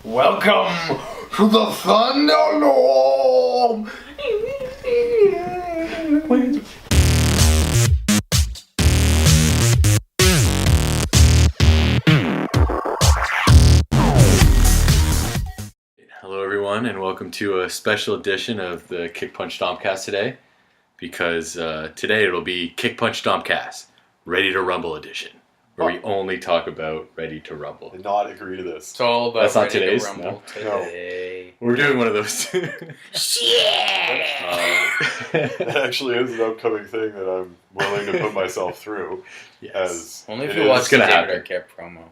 Welcome to the Thunderdome! Hello everyone and welcome to a special edition of the Kick Punch Stomp-Cast today, because today it'll be Kick Punch Stomp-Cast Ready to Rumble edition, where we only talk about Ready to Rumble. Did not agree to this. It's all about That's not Ready today's, to Rumble today. We're doing one of those. That actually is an upcoming thing that I'm willing to put myself through. Yes. As Only if it you watch is the gonna David happen. Arquette promo.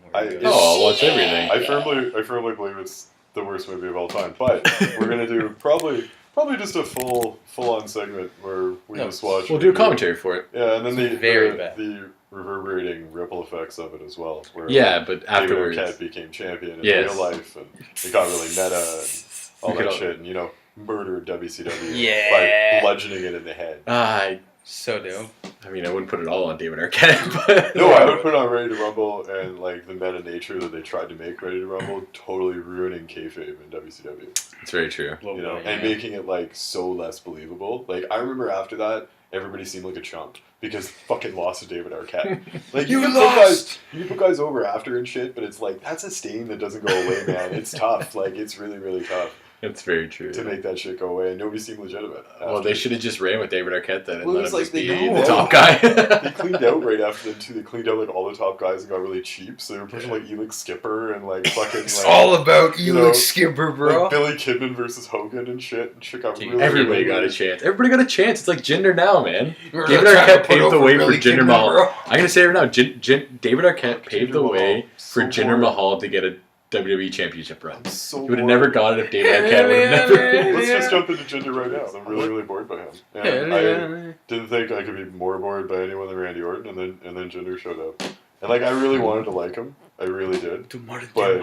I'll watch everything. I firmly believe it's the worst movie of all time. But we're gonna do probably just a full on segment where we just watch. We'll do a commentary for it. Yeah, and then Very the reverberating ripple effects of it as well. Where Yeah, but afterwards. David Arquette became champion in Yes. real life, and it got really meta and all that shit, and murdered WCW by bludgeoning it in the head. So dope. I mean, I wouldn't put it all on David Arquette, but No, I would put on Ready to Rumble, and like the meta nature that they tried to make Ready to Rumble, totally ruining kayfabe in WCW. it's very true. And making it like so less believable. Like I remember after that, everybody seemed like a chump because fucking lost to David Arquette. Like you can put guys over after and shit, but it's like that's a stain that doesn't go away, man. It's tough. Like it's really really tough. It's very true. To make that shit go away, and nobody seemed legitimate. Well, they should have just ran with David Arquette then and Well, let it's him like just they be know. the top guy. They cleaned out right after them too. They cleaned out like all the top guys and got really cheap. So they were pushing like Elix Skipper and like fucking. It's like, all about you know, Elix Skipper, bro. Like Billy Kidman versus Hogan and shit. And shit got really. Everybody got a chance. Everybody got a chance. It's like Jinder now, man. We're David not trying to Arquette put paved the over way for Billy Jinder Kidman, Mahal. bro. I'm gonna say it right now. David Arquette paved the Jinder way Mahal. for So Jinder boring. Mahal to get a WWE Championship run. So He would have never got it if David Arquette would have never. Let's just jump into Jinder right now. I'm really, really bored by him. And I didn't think I could be more bored by anyone than Randy Orton, and then Jinder showed up. And like I really wanted to like him. I really did. But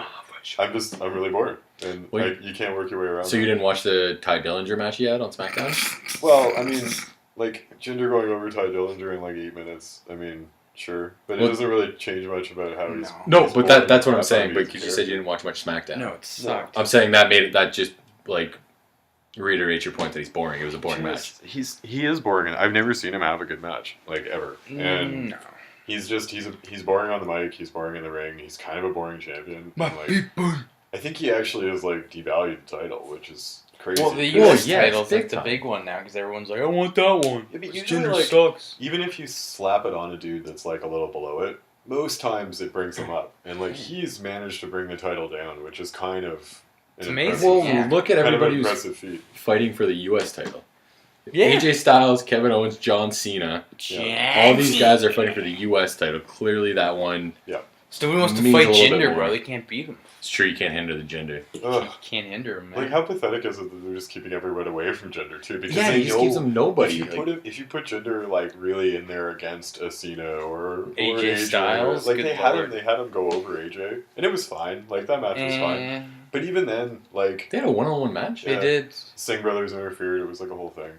I'm really bored. And like you can't work your way around So you that. didn't watch the Ty Dillinger match yet on SmackDown? Well, I mean, like Jinder going over Ty Dillinger in like 8 minutes. I mean, sure, but it doesn't really change much about how he's. No, he's but boring. that's what I'm I thought saying. he But was you said you didn't watch much SmackDown. No, it sucked. I'm saying that just like reiterates your point that he's boring. It was a boring match. He is boring. I've never seen him have a good match, like ever. And No. he's boring on the mic. He's boring in the ring. He's kind of a boring champion. And, like, I think he actually has like devalued the title, which is crazy. Well, the 'cause- US yeah, title's big like the time. big one now because everyone's like, I want that one. Yeah, but This usually, Jinder like, sucks. even if you slap it on a dude that's like a little below it, most times it brings him up, and like he's managed to bring the title down, which is kind of It's an amazing. impressive- Well, Yeah. look at kind of everybody an who's impressive feat. fighting for the U.S. title. Yeah. AJ Styles, Kevin Owens, John Cena. All these guys are fighting for the U.S. title. Clearly, that one. So who wants to means fight a little bit Jinder, more. bro? They can't beat him. It's true. You can't hinder the gender. Ugh. You can't hinder him, man. Like how pathetic is it that they're just keeping everyone away from Jinder too? Because Yeah, they he just know gives them nobody. if you put Jinder like really in there against a Cena or AJ Styles, like good they had lord. him go over AJ, and it was fine. Like that match was fine. But even then, like They had a one-on-one match. They Yeah. did. Singh brothers interfered. It was like a whole thing.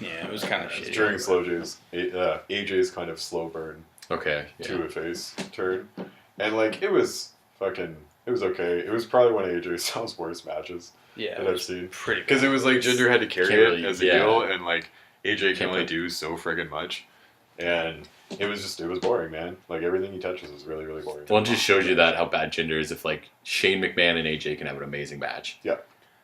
Yeah, it was kind of It was shitty. during Slow J's, AJ's kind of slow burn Okay. Yeah. to a face turn, and like it was okay. It was probably one of AJ Styles' worst matches Yeah, that it I've was seen. pretty. Because it was like Jinder had to carry Can't it really- as a yeah. heel, and like AJ can Can't only put- do so friggin' much, and it was boring, man. Like everything he touches is really really boring. Well, it just shows you that how bad Jinder is. If like Shane McMahon and AJ can have an amazing match,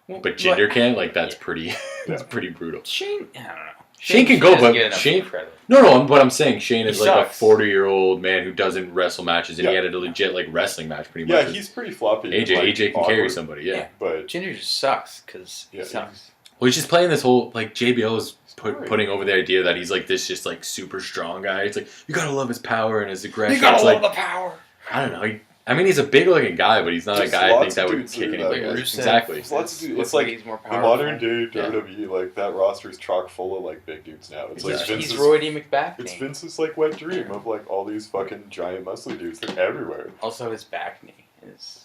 Well, but Jinder can't. Like that's pretty. That's pretty brutal. Shane, I don't know. Shane can go, doesn't but get enough Shane- credit. No. But I'm saying Shane is He like sucks. a 40-year-old man who doesn't wrestle matches, and he Yeah. had a legit like wrestling match pretty Yeah, much. he's pretty floppy. AJ. like, AJ can carry awkward, somebody. Yeah. Yeah. but Jinder just sucks because he Yeah, sucks. Well, he's just playing this whole like JBL is Sorry. putting over the idea that he's like this just like super strong guy. It's like you gotta love his power and his aggression. You gotta It's love like the power. I don't know. I mean, he's a big looking guy, but he's not There's a guy I think lots that of would dudes kick that are anybody. that ass. way. Rusev. Exactly. There's lots of dudes. Looks It's like he's more the powerful. modern day Yeah. WWE, like that roster is chock full of like big dudes now. It's like Exactly. He's Vince's, Roy D. McBack. it's Vince's like wet dream of like all these fucking giant muscly dudes. They're everywhere. Also, his back knee is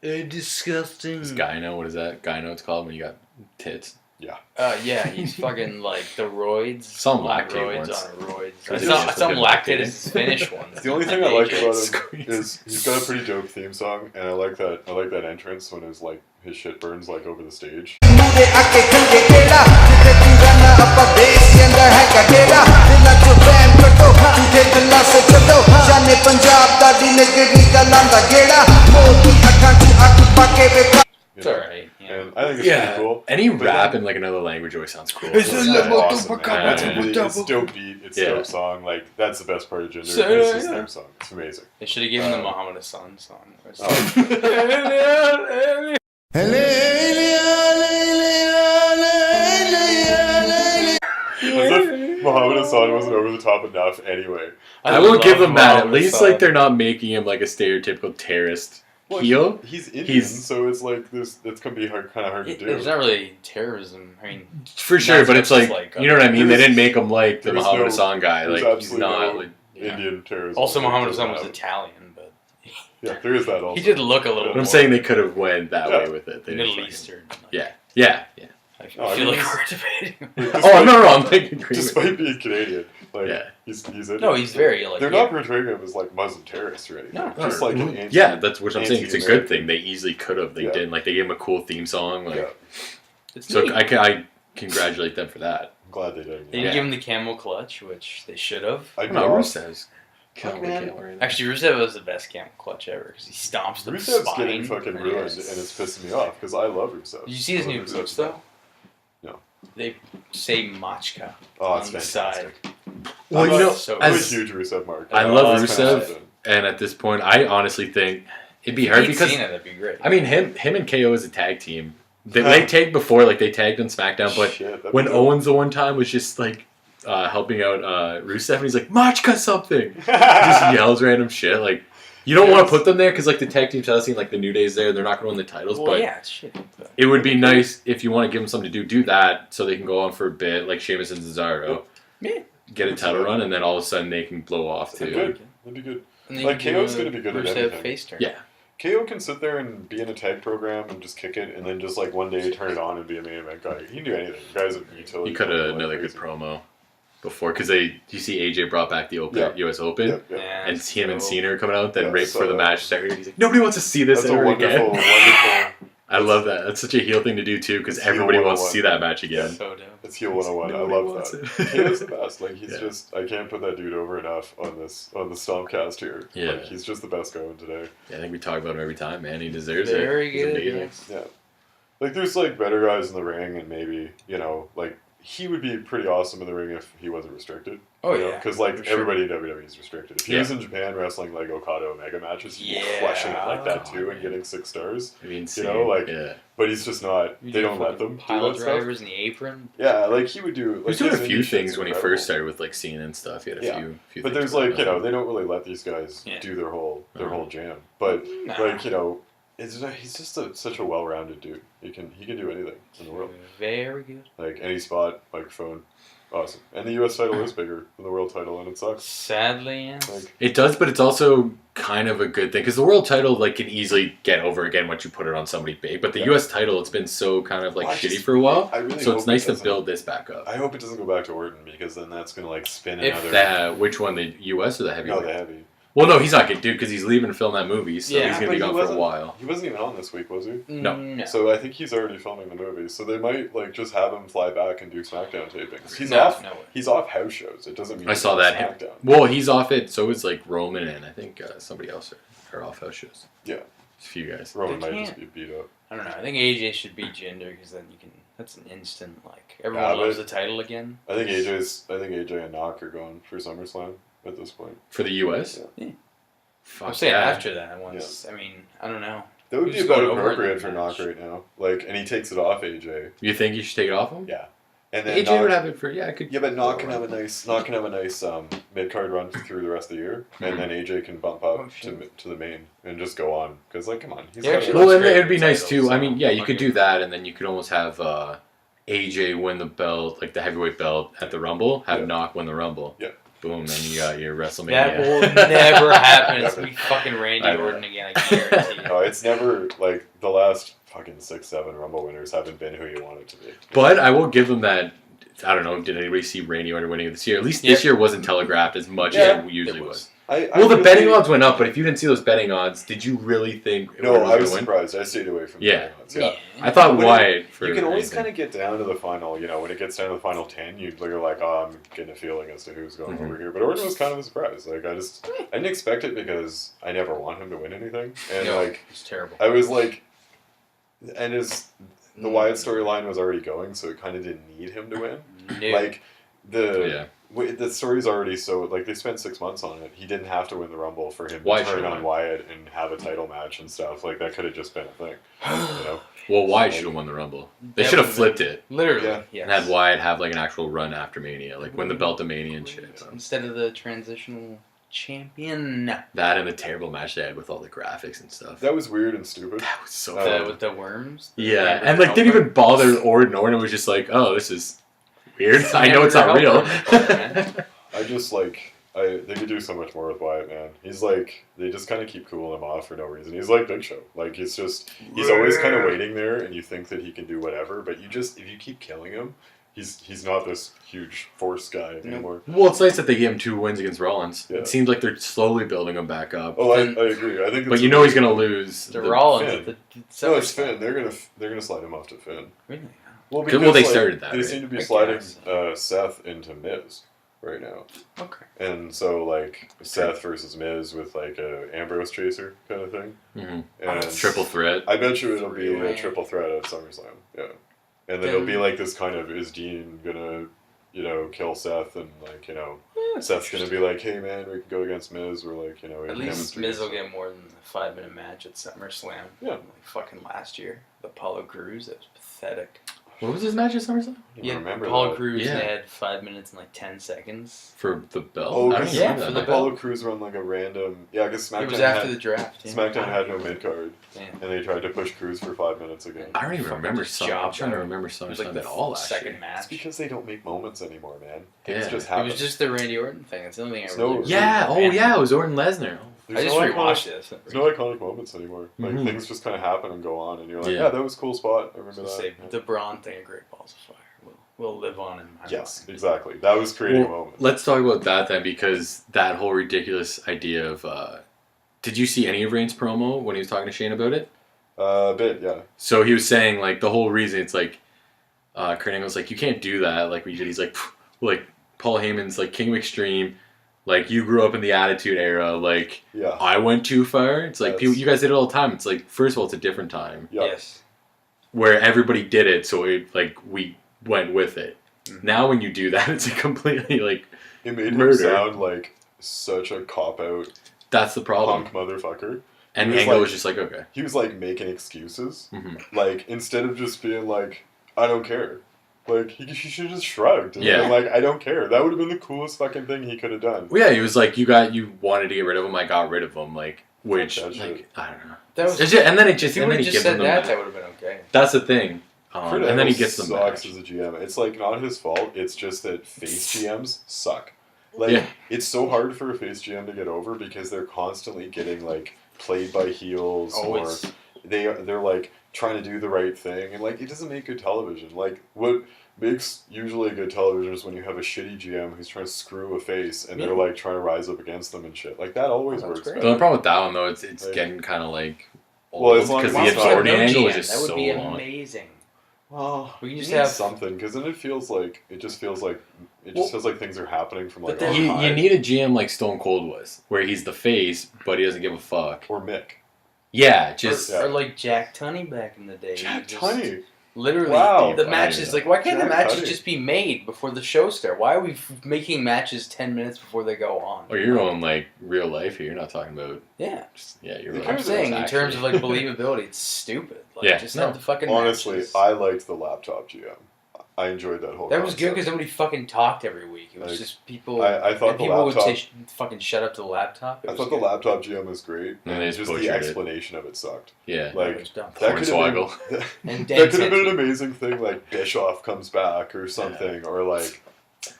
disgusting. This gyno, what is that? Gyno, it's called when you got tits. Yeah, he's fucking like the roids. Some not lactate roids ones. on roids. I I do saw just some look at lactate lactating. is his Finnish ones. The only thing I like about him Squeeze. is he's got a pretty dope theme song, and I like that entrance when his like his shit burns like over the stage. It's alright. Yeah. And I think it's pretty cool. Any But rap then- in like another language always sounds cool. It's Yeah. awesome, man. It's, Yeah. really, it's dope beat. It's a Yeah. dope song. Like that's the best part of Jinder. So, It's his yeah. theme song. It's amazing. They should have given the Muhammad Hassan song. As if Muhammad Hassan wasn't over the top enough anyway. I will love give him that. At Muhammad least Hassan. like they're not making him like a stereotypical terrorist heel. He's Indian, He's- so it's like this. It's gonna be kind of hard to do. It's not really terrorism. I mean, For sure, but it's That's like, just like, you know what I mean? They there's- didn't make him like the there's Muhammad no- Hassan guy. there's Like he's absolutely not. no Like, yeah. Indian terrorism. Also, Muhammad Doesn't Hassan was happen. Italian, but Yeah, there is that also. he did look a little. But but more I'm saying they could have went that Yeah. way with it. They didn't Middle fucking- Eastern. Like, Yeah, yeah, yeah. I No, I feel mean, like he's- we're debating. Oh no, I'm thinking agreement. Despite being Canadian, like Yeah. he's Indian. No, he's very like. They're yeah. not portraying him as like Muslim terrorists or anything. No. Just like an anti. Yeah, that's what I'm saying. It's a good anti-American. thing. They easily could have. They Yeah. didn't. Like they gave him a cool theme song. Like Yeah, It's so, neat. I congratulate them for that. I'm glad they did. They Yeah. didn't give him the camel clutch, which they should have. I'd be No, off. Rusev's killing man. the camel right now. Actually, Rusev was the best camel clutch ever because he stomps the Rusev's spine. getting fucking ruined, and it's pissing me off because I love Rusev. Did you see his I new love boots Rusev's though? No. They say Machka Oh, it's on the fantastic. Well, I'm you know, so I'm a as huge Rusev mark. I love That's kind of Rusev. something. and at this point, I honestly think it'd be hard He'd because Cena, that'd be great. I mean him and KO as a tag team. They tagged before, like they tagged on SmackDown, but Shit, that'd when be Owens the one time was just like helping out Rusev, and he's like Machka something, just yells random shit. Like you don't want to put them there because like the tag team title scene, like the New Day's there, they're not going to win the titles, well, but. yeah, it's shit. But It would be nice if you want to give them something to do that so they can go on for a bit, like Sheamus and Cesaro. Yeah. Get a title run, and then all of a sudden they can blow off That'd too. be good. That'd be good. And then Like, you do KO's a gonna be good at Rusev everything. face turn. Yeah. KO can sit there and be in a tag program and just kick it, and then just like one day turn it on and be a main event guy. He can do anything. The guy's a utility. You could have player, another like good crazy. promo before, because you see AJ brought back the Open, Yeah. US Open, Yep, yep. Yeah, and him and so- Cena are coming out. Then Yeah, right so before the that- match started, he's like, nobody wants to see this That's a ever wonderful, again. wonderful. I love that. That's such a heel thing to do too, because It's heel everybody wants to 101. see that match again. So dope. It's heel 101. I Nobody love wants that. it. KO's the best. Like he's Yeah. just. I can't put that dude over enough on the Stomp-Cast here. Yeah. Like he's just the best going today. I think we talk about him every time, man. He deserves Very it. He's good. amazing. Yes. Yeah. Like there's like better guys in the ring, and maybe like he would be pretty awesome in the ring if he wasn't restricted. Oh, yeah, Because like for sure. everybody in WWE is restricted. If he Yeah. was in Japan wrestling like Okada Omega matches, he'd be Yeah. crushing it like that too, Oh, and man. getting 6 stars. I mean, You know, like- yeah. But he's just not. You They do don't let fucking them do pile that stuff. drivers in the apron. Yeah, like he would do. He Like, was doing a his few indie shit's things when he incredible. first started with like Cena and stuff. He had a Yeah. few But things there's going like, you on. know, they don't really let these guys Yeah. do their whole Uh-huh. whole jam. But Nah. like, you know, he's just such a well-rounded dude. He can do anything in the world. Very good. Like any spot, microphone, awesome. And the U.S. title is bigger than the world title, and it sucks. Sadly, yes. Like, It does, but it's also kind of a good thing because the world title like can easily get over again once you put it on somebody big. But the Yeah. U.S. title, it's been so kind of like Well, I shitty just- for a while. I really So it's hope nice it to doesn't- build this back up. I hope it doesn't go back to Orton because then that's gonna like spin If another. Which one, the U.S. or the heavyweight? No, the heavy. Well, no, he's not good, dude, because he's leaving to film that movie, so Yeah, he's gonna but be he gone for a wasn't- while. He wasn't even on this week, was he? No. No. So I think he's already filming the movie. So they might like just have him fly back and do SmackDown tapings. He's No, off. no way. He's off house shows. It doesn't mean I he's saw on that. SmackDown. Well, he's off it. So is like Roman and I think somebody else are off house shows. Yeah. Just a few guys. Roman They might just can't. be beat up. I don't know. I think AJ should be Jinder because then you can. That's an instant like everyone Yeah, loves the but- title again. I think AJ and Knock are going for SummerSlam at this point. For the U.S.? Yeah. Fuck I'm saying yeah. after that once. I mean, I don't know. That would Who's be about going over appropriate that for match? Knock right now. Like, and he takes it off AJ. You think you should take it off him? Yeah. And then AJ would Knock, have it for, yeah, I could. yeah, but Knock can have a nice mid card run through the rest of the year, and then AJ can bump up Oh, shit. to the main and just go on. Because like, come on, he's Yeah, got actually, a- Well, looks and great it'd be with the nice title, too. I so mean, yeah, you I'll could give do it- that, and then you could almost have AJ win the belt, like the heavyweight belt at the Rumble, have Yeah. Knock win the Rumble. Yeah. Boom, then you got your WrestleMania. That will never happen. It's Never. gonna be fucking Randy I know. Orton again. I guarantee you. No, it's never like the last fucking 6-7 Rumble winners haven't been who you want it to be. But I will give them that. I don't know. Did anybody see Randy Orton winning this year? At least this year wasn't telegraphed as much as it usually was. Well, The betting odds went up, but if you didn't see those betting odds, did you really think? No, Orton I was gonna win? surprised. I stayed away from the Yeah. betting odds. Yeah. I thought When Wyatt for you can always anything. kind of get down to the final, when it gets down to the final 10, you're like, oh, I'm getting a feeling as to who's going Mhm. over here. But Orton was kind of a surprise. Like, I didn't expect it because I never want him to win anything. And, No, like, it's terrible. I was like, and the Wyatt storyline was already going, so it kind of didn't need him to win. No. Like, the story's already so, like, they spent 6 months on it. He didn't have to win the Rumble for him Why to turn should on he? Wyatt and have a title match and stuff. Like, that could have just been a thing, you know? Well, Wyatt should have won the Rumble. They That should have would've flipped it Literally, Yeah. yes. and had Wyatt have like an actual run after Mania, like win the belt of Mania and shit. So. Instead of the transitional champion. That and the terrible match they had with all the graphics and stuff. That was weird and stupid. That was so Uh, With the worms. Yeah, and like didn't even bother Orton. Orton was just like, "Oh, this is weird. I know it's not real." I just like they could do so much more with Wyatt, man. He's like they just kind of keep cooling him off for no reason. He's like Big Show. Like he's always kind of waiting there, and you think that he can do whatever, but if you keep killing him, he's not this huge force guy anymore. Well, it's nice that they gave him 2 wins against Rollins. Yeah. It seems like they're slowly building him back up. Oh, I agree. I think, But you know he's gonna lose. The Rollins. Finn. The No, it's Finn. They're gonna slide him off to Finn. Really? Well, they started that, They right? seem to be I sliding guess. Seth into Miz right now. Okay. And so, like, Seth versus Miz with, like, a Ambrose chaser kind of thing. Mhm. And Triple threat. I bet you it'll be a Three-way. triple threat at SummerSlam. Yeah. And then it'll be like this kind of, is Dean gonna, kill Seth? And, like, Seth's gonna be like, hey, man, we can go against Miz. We're like, we At have least chemistry. Miz will get more than a 5-minute match at SummerSlam. Yeah. Like fucking last year. The Apollo Crews. That was pathetic. What was his match at SummerSlam? I Yeah, remember Apollo that. Crews Yeah. had 5 minutes and like 10 seconds. For the belt? Oh, I don't yeah, remember for that. the belt. Apollo Crews run like a random... Yeah, because SmackDown It was after had, the draft. Yeah. SmackDown had no mid-card. Yeah. And they tried to push Crews for 5 minutes again. I don't even Fucking remember just SummerSlam. I'm jobbed trying to out. remember It was SummerSlam like the at all last second year. match. It's because they don't make moments anymore, man. Things Yeah. just It happen. was just the Randy Orton thing. That's the only thing There's I really no- remember. Yeah, oh yeah, it was Orton Lesnar. There's I just no rewatched iconic- this. There's no iconic moments anymore. Like, Mhm. things just kind of happen and go on, and you're like, Yeah. yeah, that was a cool spot. I remember To that. say Yeah. the Braun thing, a Great Balls of Fire, will live on in my Yes, mind. exactly. That was creating a Well, moment. let's talk about that then, because that whole ridiculous idea of. Did you see any of Reigns' promo when he was talking to Shane about it? A bit, yeah. So he was saying like the whole reason it's like, Kurt Angle's like, you can't do that like we did. He's like Paul Heyman's like King of Extreme, like you grew up in the Attitude Era, like Yeah. I went too far. It's like Yes. people, you guys did it all the time. It's like first of all, it's a different time Yeah. Yes. where everybody did it, so it like we went with it. Mhm. Now when you do that, it's a completely like It made Murder. him sound like such a cop-out that's the problem. punk motherfucker. And He was Angle like- was just like, okay. He was, like, making excuses. Mhm. Like, instead of just being like, I don't care. Like, he should have just shrugged. And Yeah. been like, I don't care. That would have been the coolest fucking thing he could have done. Well, yeah, he was like, you wanted to get rid of him, I got rid of him, like, which, That shit. like, I don't know. That was. It's just, and then it If just, he and would then have he just gives said them the that, match. that would have been okay. That's the thing. Kurt And then he Angle gets the sucks match. as a GM. It's, like, not his fault. It's just that face GMs suck. Like, Yeah. it's so hard for a face GM to get over because they're constantly getting, like, played by heels Always. or they're like trying to do the right thing, and like it doesn't make good television. Like what makes usually good television is when you have a shitty GM who's trying to screw a face and they're Yeah. like trying to rise up against them and shit. Like that always Oh, that's works. great. The only problem with that one, though, it's Like- getting kind of like Well, old as long because as the it's not- authority no angle GM, is just that would so be long. amazing. Well, We can you just need have- something because then it feels like things are happening from like But then- on You high. need a GM like Stone Cold was, where he's the face, but he doesn't give a fuck. or Mick. Yeah, just Yeah. Or like Jack Tunney back in the day. Jack Just- Tunney. Literally, Wow. the I matches. know. Like, why can't the Jack matches Tunney. just be made before the show start? Why are we making matches 10 minutes before they go on? or you're on like real life here. You're not talking about Yeah, just you're You right. kind I'm of saying in Actually. terms of like believability, it's stupid. Like, Yeah. just No. have the fucking Honestly, matches. I liked the laptop GM. I enjoyed that whole. That was good concept. because nobody fucking talked every week. It was Like, just people. I thought and the people laptop. would say, "Fucking shut up to the laptop." It I was thought the good. laptop GM was great. And they just just butchered the it. explanation of it sucked. Yeah, Like, It was dumb. That could have Hornswoggle. been, And that could have been an Denton. amazing thing, like Bischoff comes back or something, or like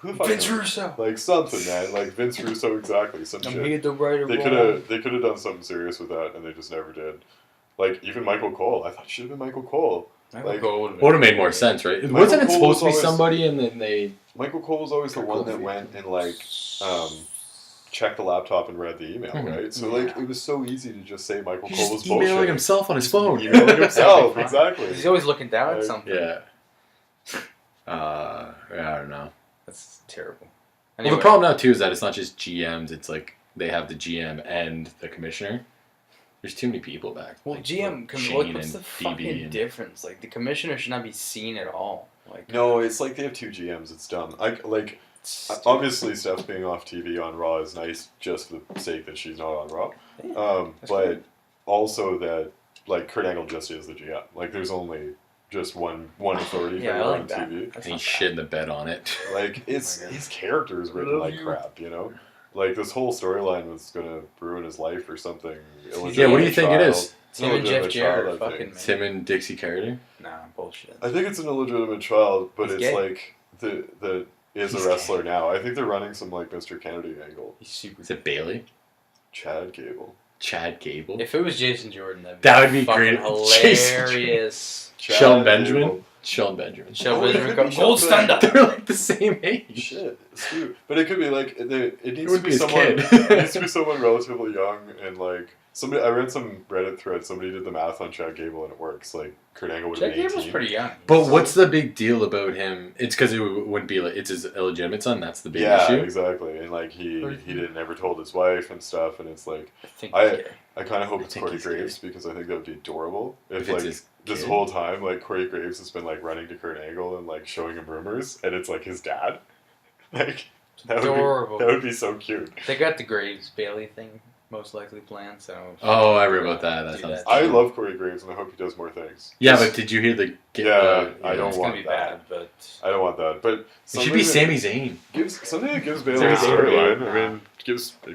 Who the fuck Vince knows? Russo. Like something, man. Like Vince Russo, exactly. Some I'm shit. here to right or They wrong. could have done something serious with that, and they just never did. Like even Michael Cole, I thought it should have been Michael Cole. Like, Gold Would have made more sense, right? Michael Wasn't it Cole supposed to be was always- somebody, and then they? Michael Cole was always the one that went and like checked the laptop and read the email, right? So like it was so easy to just say Michael He's Cole was just emailing bullshit. himself on his phone. Emailing himself, exactly. He's always looking down at Like, something. Yeah. I don't know. That's terrible. Well, Anyway, the problem now too is that it's not just GMs. It's like they have the GM and the commissioner. There's too many people back. Well, like, GM, Shane what's and the DB fucking and- difference? Like, the commissioner should not be seen at all. Like, No, it's like they have two GMs. It's dumb. it's Obviously, Steph being off TV on Raw is nice just for the sake that she's not on Raw. that's But cool. also that like Kurt Angle just is the GM. Like there's only just one authority Yeah, I figure like on that. TV. That's And not he's bad. shitting the bed on it. Like it's Oh my God. his character is written Love like you. crap, you know. Like this whole storyline was gonna ruin his life or something. Yeah, what do you think it is? It's an Him and Jeff illegitimate Jarrett child, are I fucking think. It's him and Dixie Carter. Nah, bullshit. I think it's an illegitimate child, but He's it's gay. like the is He's a wrestler now. I think they're running some like Mr. Kennedy angle. He's super. Is it Bailey? Chad Gable. Chad Gable? If it was Jason Jordan, That would be fucking great. Jason hilarious. Sheldon Chad Benjamin? Gable. Sheldon Benjamin. Sheldon Oh, it Benjamin could go- be Gold Sheldon. standard. They're like the same age. Shit, it's cute. But it could be like it needs would to be be his someone. kid. It needs to be someone relatively young and like somebody. I read some Reddit thread. Somebody did the math on Chad Gable and it works. Like Kurt Angle would have Jack been 18. Gable's pretty young. But what's the big deal about him? It's because it wouldn't be like it's his illegitimate son. That's the big Yeah, issue. exactly. And like he didn't ever told his wife and stuff. And it's like I think I- he's gay. I kind of hope I it's think Corey he's Graves because I think that would be adorable if If like it's his this kid. whole time like Corey Graves has been like running to Kurt Angle and like showing him rumors and it's like his dad. Like that Adorable. would be so cute. They got the Graves Bailey thing most likely planned, so. Oh, I read about that. That Do sounds. that. I love Corey Graves and I hope he does more things. Yeah, but did you hear the? Yeah, I don't It's want gonna be that. bad, but. I don't want that, but It should something be that Sami Zayn. something that gives Bailey a Sami Zayn. storyline. I mean, it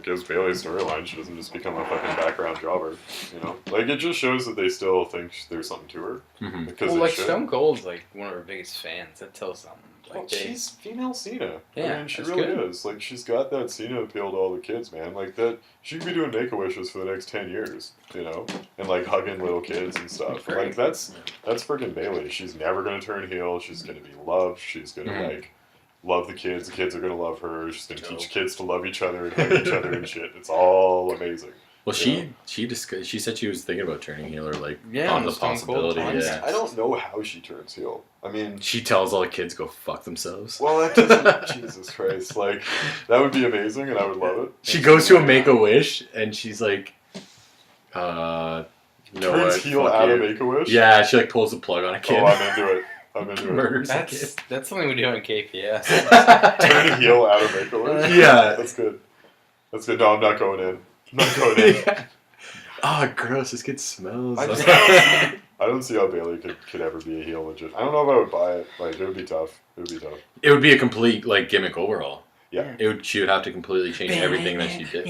gives Bailey a storyline. She doesn't just become a fucking background jobber, you know. Like it just shows that they still think there's something to her Mm-hmm. because Well, they like should. Stone Cold's like one of her biggest fans. That tells something. Like Well, they, she's female Cena. Yeah, I mean, she that's really good. is. Like, she's got that Cena appeal to all the kids, man. Like that, she could be doing Make-A-Wishes for the next 10 years, you know, and like hugging little kids and stuff. Great. Like that's freaking Bailey. She's never gonna turn heel. She's gonna be loved. She's gonna Mhm. like love the kids. The kids are gonna love her. She's gonna Dope. teach kids to love each other and hug each other and shit. It's all amazing. Well, Yeah. she said she was thinking about turning heel or like Yeah, on on the the Stone Cold possibility. times. Yeah. I don't know how she turns heel. I mean, She tells all the kids go fuck themselves. well, that doesn't. Jesus Christ! Like that would be amazing, and I would love it. She goes to a Make-A-Wish and she's like, you know Turns what? heel Fuck out of you. Make-A-Wish. Yeah, she like pulls the plug on a kid. Oh, I'm into it. I'm into it. Murders a kid. that's something we do on KPS. Turn heel out of Make-A-Wish. Yeah. That's good. That's good. No, I'm not going in. I'm not going in. Yeah. Oh, gross! This kid smells. I just I don't see how Bailey could ever be a heel legit. I don't know if I would buy it. Like it would be tough. It would be tough. It would be a complete like gimmick overhaul. Yeah. She would have to completely change everything that she did.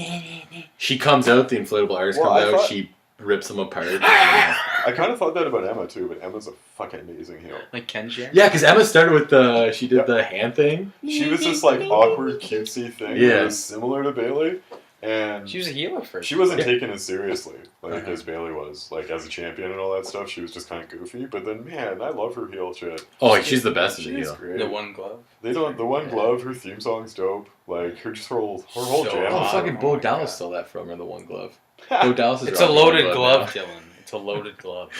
She comes out, the inflatable artists Well, come I out, thought- she rips them apart. I kind of thought that about Emma too, but Emma's a fucking amazing heel. Like Ken Jam? Yeah, because Emma started with she did the hand thing. She was this like awkward cutesy thing Yeah. that was similar to Bailey, and She was a heel at first. she wasn't Yeah. taken as seriously like Uh-huh. as Bailey was, like as a champion and all that stuff. She was just kind of goofy, but then man, I love her heel shit. Oh, like, she's the best of the She's heel. great. The one glove. They don't. The one glove. Her theme song's dope. Like her whole So jam. Oh, hot. fucking Oh Bo my Dallas God. stole that from her, the one glove. Bo Dallas is It's a rocking one loaded glove, now. Dylan. It's a loaded glove.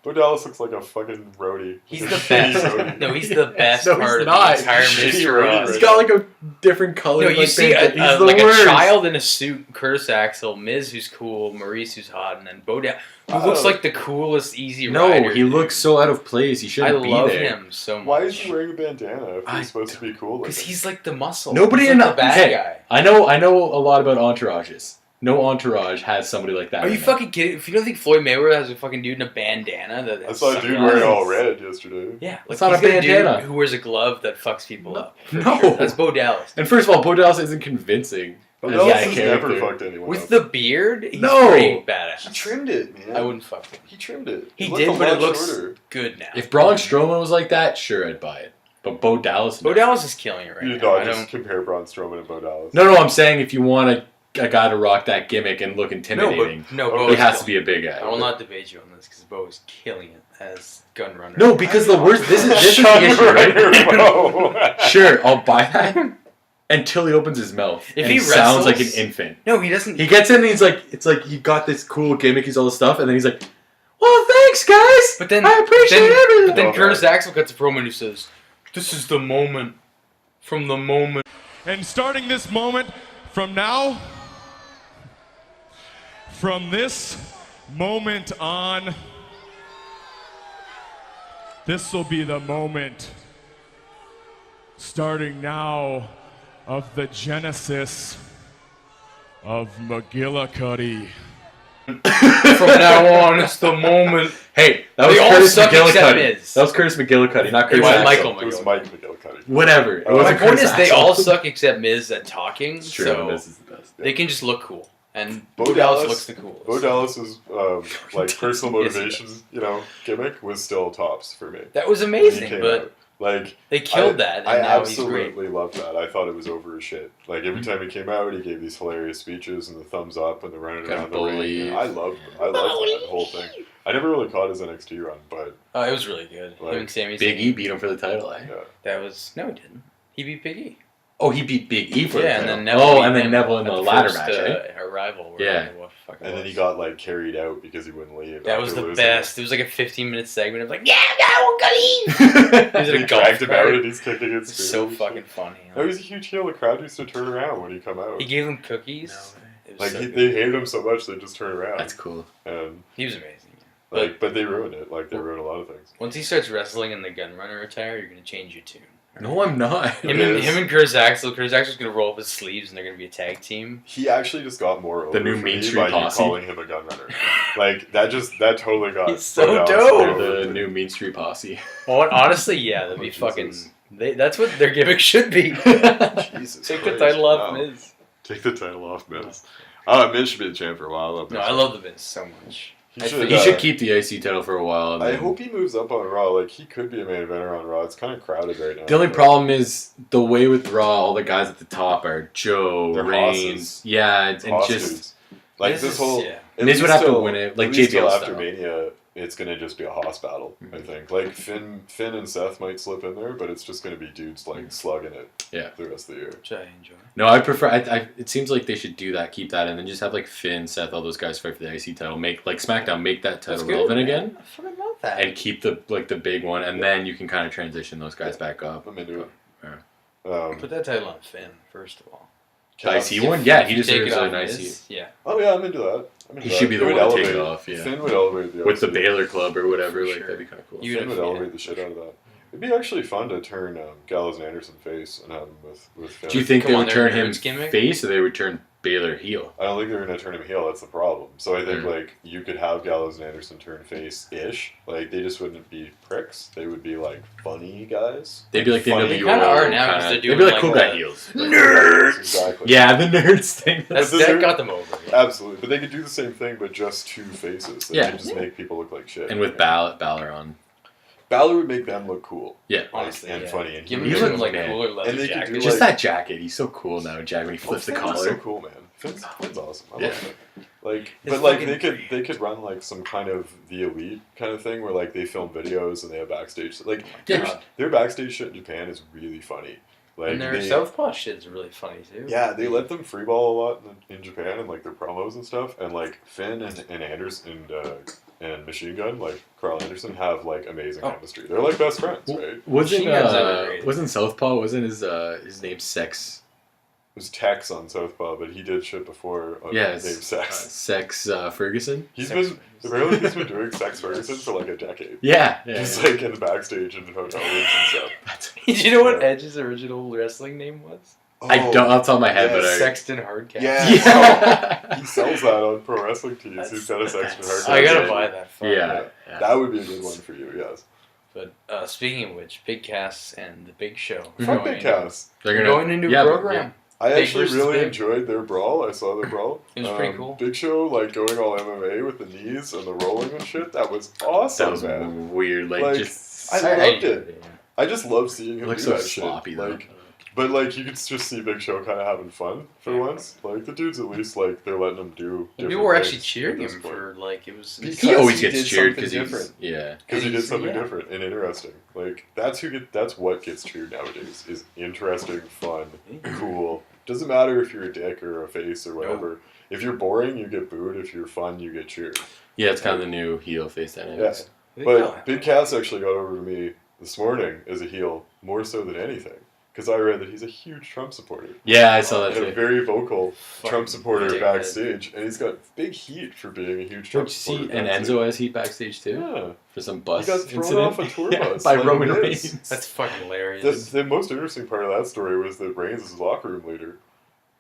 Bo Dallas looks like a fucking roadie. He's the Shitty best. roadie. No, he's the best No, he's part of not. the entire Shitty Mr. roadie Ross. right He's got like a different color. No, you like, see he's the like worst. a child in a suit, Curtis Axel, Miz who's cool, Maurice who's hot, and then Bo Dallas, who looks like the coolest easy No, rider. he looks so out of place. He I shouldn't be love there. him so much. Why is he wearing a bandana if I he's supposed to be cool? Because he's like the muscle. Nobody he's in like the bad hey, guy. I know a lot about entourages. No entourage has somebody like that. Are you right now. fucking kidding? If you don't think Floyd Mayweather has a fucking dude in a bandana that I has saw a dude sunglasses- wearing all red yesterday. Yeah, It's like not he's a got bandana. dude who wears a glove that fucks people No. up. for No. sure. That's Bo Dallas. And first of all, Bo Dallas isn't convincing. Bo as Dallas that has never character. fucked anyone With up. the beard, he's No. pretty badass. He trimmed it, man. I wouldn't fuck him. He trimmed it. He looked did, a but it lot looks shorter. good now. If Braun Strowman was like that, sure, I'd buy it. But Bo Dallas. Bo Dallas is killing it right You now. know, just compare Braun Strowman and Bo Dallas. No, I'm saying if you want a guy to rock that gimmick and look intimidating, Bo he has to be a big guy. I will not debate you on this because Bo is killing it as Gunrunner. No, because the worst. This is the issue, right? Sure, I'll buy that until he opens his mouth. If and he sounds wrestles- like an infant. No, he doesn't. He gets in and he's like, it's like he got this cool gimmick, he's all this stuff, and then he's like, well, thanks, guys. But then I appreciate everything. But then Oh, Curtis man. Axel cuts a promo and he says, "This is the moment. From the moment." And starting this moment from now, from this moment on, this will be the moment, starting now, of the genesis of McGillicuddy. From now on, it's the moment. Hey, that was They all Curtis suck except McGillicuddy. Miz. That was Curtis McGillicuddy, not Curtis was Axel. Michael It was Mike McGillicuddy. Whatever. It My wasn't My point Curtis is, they Axel. all suck except Miz at talking, It's true, so Miz is the best. they can just look cool. And Bo Bo Dallas Dallas- looks the coolest. Bo Dallas's like personal Yes, he motivation, does. gimmick was still tops for me. That was When he amazing, came but out. Like they killed that, and I now he's great. absolutely loved that. I thought it was over as shit. Like every time he came out, he gave these hilarious speeches and the thumbs up and the running Kinda around the ring. bully. And I loved that whole thing. I never really caught his NXT run, but It was really good. Like, Him and Sami Big Zayn. E beat him for the title, eh? yeah. That was no, he didn't. He beat Big E. Oh, he beat Big E for the Yeah, title. and then Neville. beat and then him Neville in at the ladder first, match, right? Arrival. Yeah. What the fuck it And then was. he got like carried out because he wouldn't leave. That was after the losing. best. It was like a 15-minute segment of like, yeah, I want to leave. He was at He a golf dragged him out cart. and he's kicking it. It's so fucking funny. No, he's a huge heel. The crowd used to turn around when he come out. He gave them cookies. It was Like so good. they hated him so much they just turn around. That's cool. And He was amazing. but they ruined it. Like they ruined a lot of things. Once he starts wrestling in the Gunrunner attire, you're gonna change your tune. No, I'm not. Him and Curtis Axel. Curtis Axel's gonna roll up his sleeves and they're gonna be a tag team. He actually just got more over The new for Main me Street by you Posse. calling him a gun runner. Like that totally got. He's so Bo Dallas dope. over. The new Mean Street Posse. Well, honestly, yeah, that'd be Oh, fucking. Jesus. That's what their gimmick should be. Jesus Take the Christ, title off no. Miz. Take the title off Miz. Miz should be the champ for a while. No, I love the Miz so much. He should keep the IC title for a while. And I then- hope he moves up on Raw. Like he could be a main eventer on Raw. It's kind of crowded right now. The only but problem is the way with Raw, all the guys at the top are Joe, They're Reigns. hosses. Yeah, and Hoss just dudes. Like Miz this is- whole. yeah. at Miz would least have to till- win it, like at least till JBL after style. Mania. It's gonna just be a Hoss battle. I think. Like Finn and Seth might slip in there, but it's just gonna be dudes like slugging it. Yeah. The rest of the year. Which I enjoy. No, I prefer. It seems like they should do that, keep that, and then just have like Finn, Seth, all those guys fight for the IC title. Make like SmackDown, make that title relevant again, I fucking love that. and keep the big one, and then you can kind of transition those guys back up. I'm into it. Yeah. Put that title on Finn first of all. The Cass- IC one, yeah, he If you take deserves it an off IC Miz, yeah. Oh yeah, I'm into that. He should be the It would one to take it elevate- off, yeah. Finn would elevate the with the IC. Baylor Club or whatever. For Like sure. that'd be kind of cool. You- Finn would Yeah. elevate the shit out of that. It'd be actually fun to turn Gallows and Anderson face and have him with Finn. Do you think Come they on, would their turn him nerds gimmick? face or they would turn Baylor heel? I don't think they're gonna turn him heel. That's the problem. So I think Mm. like you could have Gallows and Anderson turn face ish. Like they just wouldn't be pricks. They would be like funny guys. They'd be like the Funny. NWO. They kinda are now, 'cause kinda- they're They'd doing be like like cool the- guy heels. Nerds. Exactly. Yeah, the nerds thing. That they're- got them over. Absolutely. But they could do the same thing, but just two faces. They Yeah. could just make people look like shit. And with Balor on. Balor would make them look cool. Yeah. Honestly, and yeah. funny. And Give he him He's would some like- like man. cooler leather And they could do, jacket. Just like- that jacket. He's so cool now, Jack, when he flips the Finn's collar. so cool, man. Finn's awesome. I Yeah. love it. Like, His but like fucking- they could run like some kind of the elite kind of thing where like they film videos and they have backstage like Yeah. their backstage shit in Japan is really funny. Like And their they, Southpaw shit is really funny too. yeah, they let them freeball a lot in Japan and like their promos and stuff. And like Finn and Anderson and Machine Gun, like Carl Anderson, have like amazing Oh. chemistry. They're like best friends, right? Wasn't Machine Gun's underrated. wasn't Southpaw? Wasn't his name Sex? It was Tex on Southpaw, but he did shit before Yes. named Sex. Sex Ferguson. He's Sex been apparently he's been doing Sex Ferguson for like a decade. Yeah. Just yeah. like in the backstage and hotel rooms and stuff. That's- Do you know what Edge's original wrestling name was? I don't off the top of my head, yes. but I. Sexton Hardcast. Yeah. Yeah. He sells that on pro wrestling tees. He's got a Sexton that's- Hardcast. I gotta Yeah. buy that. Fuck. Yeah. That would be a good one for you, yes. But speaking of which, Big Cass and the Big Show. are Fuck going Big Cass. They're They're gonna going into yeah, a but- program. I Big actually versus really big. enjoyed their brawl. I saw their brawl. It was pretty cool. Big Show, like going all MMA with the knees and the rolling and shit. That was awesome, That was man. weird. Like Like, just. I loved it. I just love seeing him Looks do so that sloppy, shit. though. Like, but like you could just see Big Show kind of having fun for once. Like the dude's at least like they're letting him do. People were actually things cheering at this him point. for like it was. Because He always he gets did cheered something because he's different. yeah. Because he did something yeah. different and interesting. Like that's what gets cheered nowadays is interesting, fun, cool. Doesn't matter if you're a dick or a face or whatever. If you're boring, you get booed. If you're fun, you get cheered. Yeah, it's kind of the new heel face dynamics. Yeah. But Big Cass actually got over to me this morning as a heel more so than anything. Because I read that he's a huge Trump supporter. Yeah, I saw that And a too. very vocal Trump supporter dickhead. backstage. And he's got big heat for being a huge Trump Don't you supporter. see? And backstage. Enzo has heat backstage too Yeah. for some He bus got thrown incident off a tour Yeah, bus by like Roman this. Reigns. That's fucking hilarious. The most interesting part of that story was that Reigns is the locker room leader.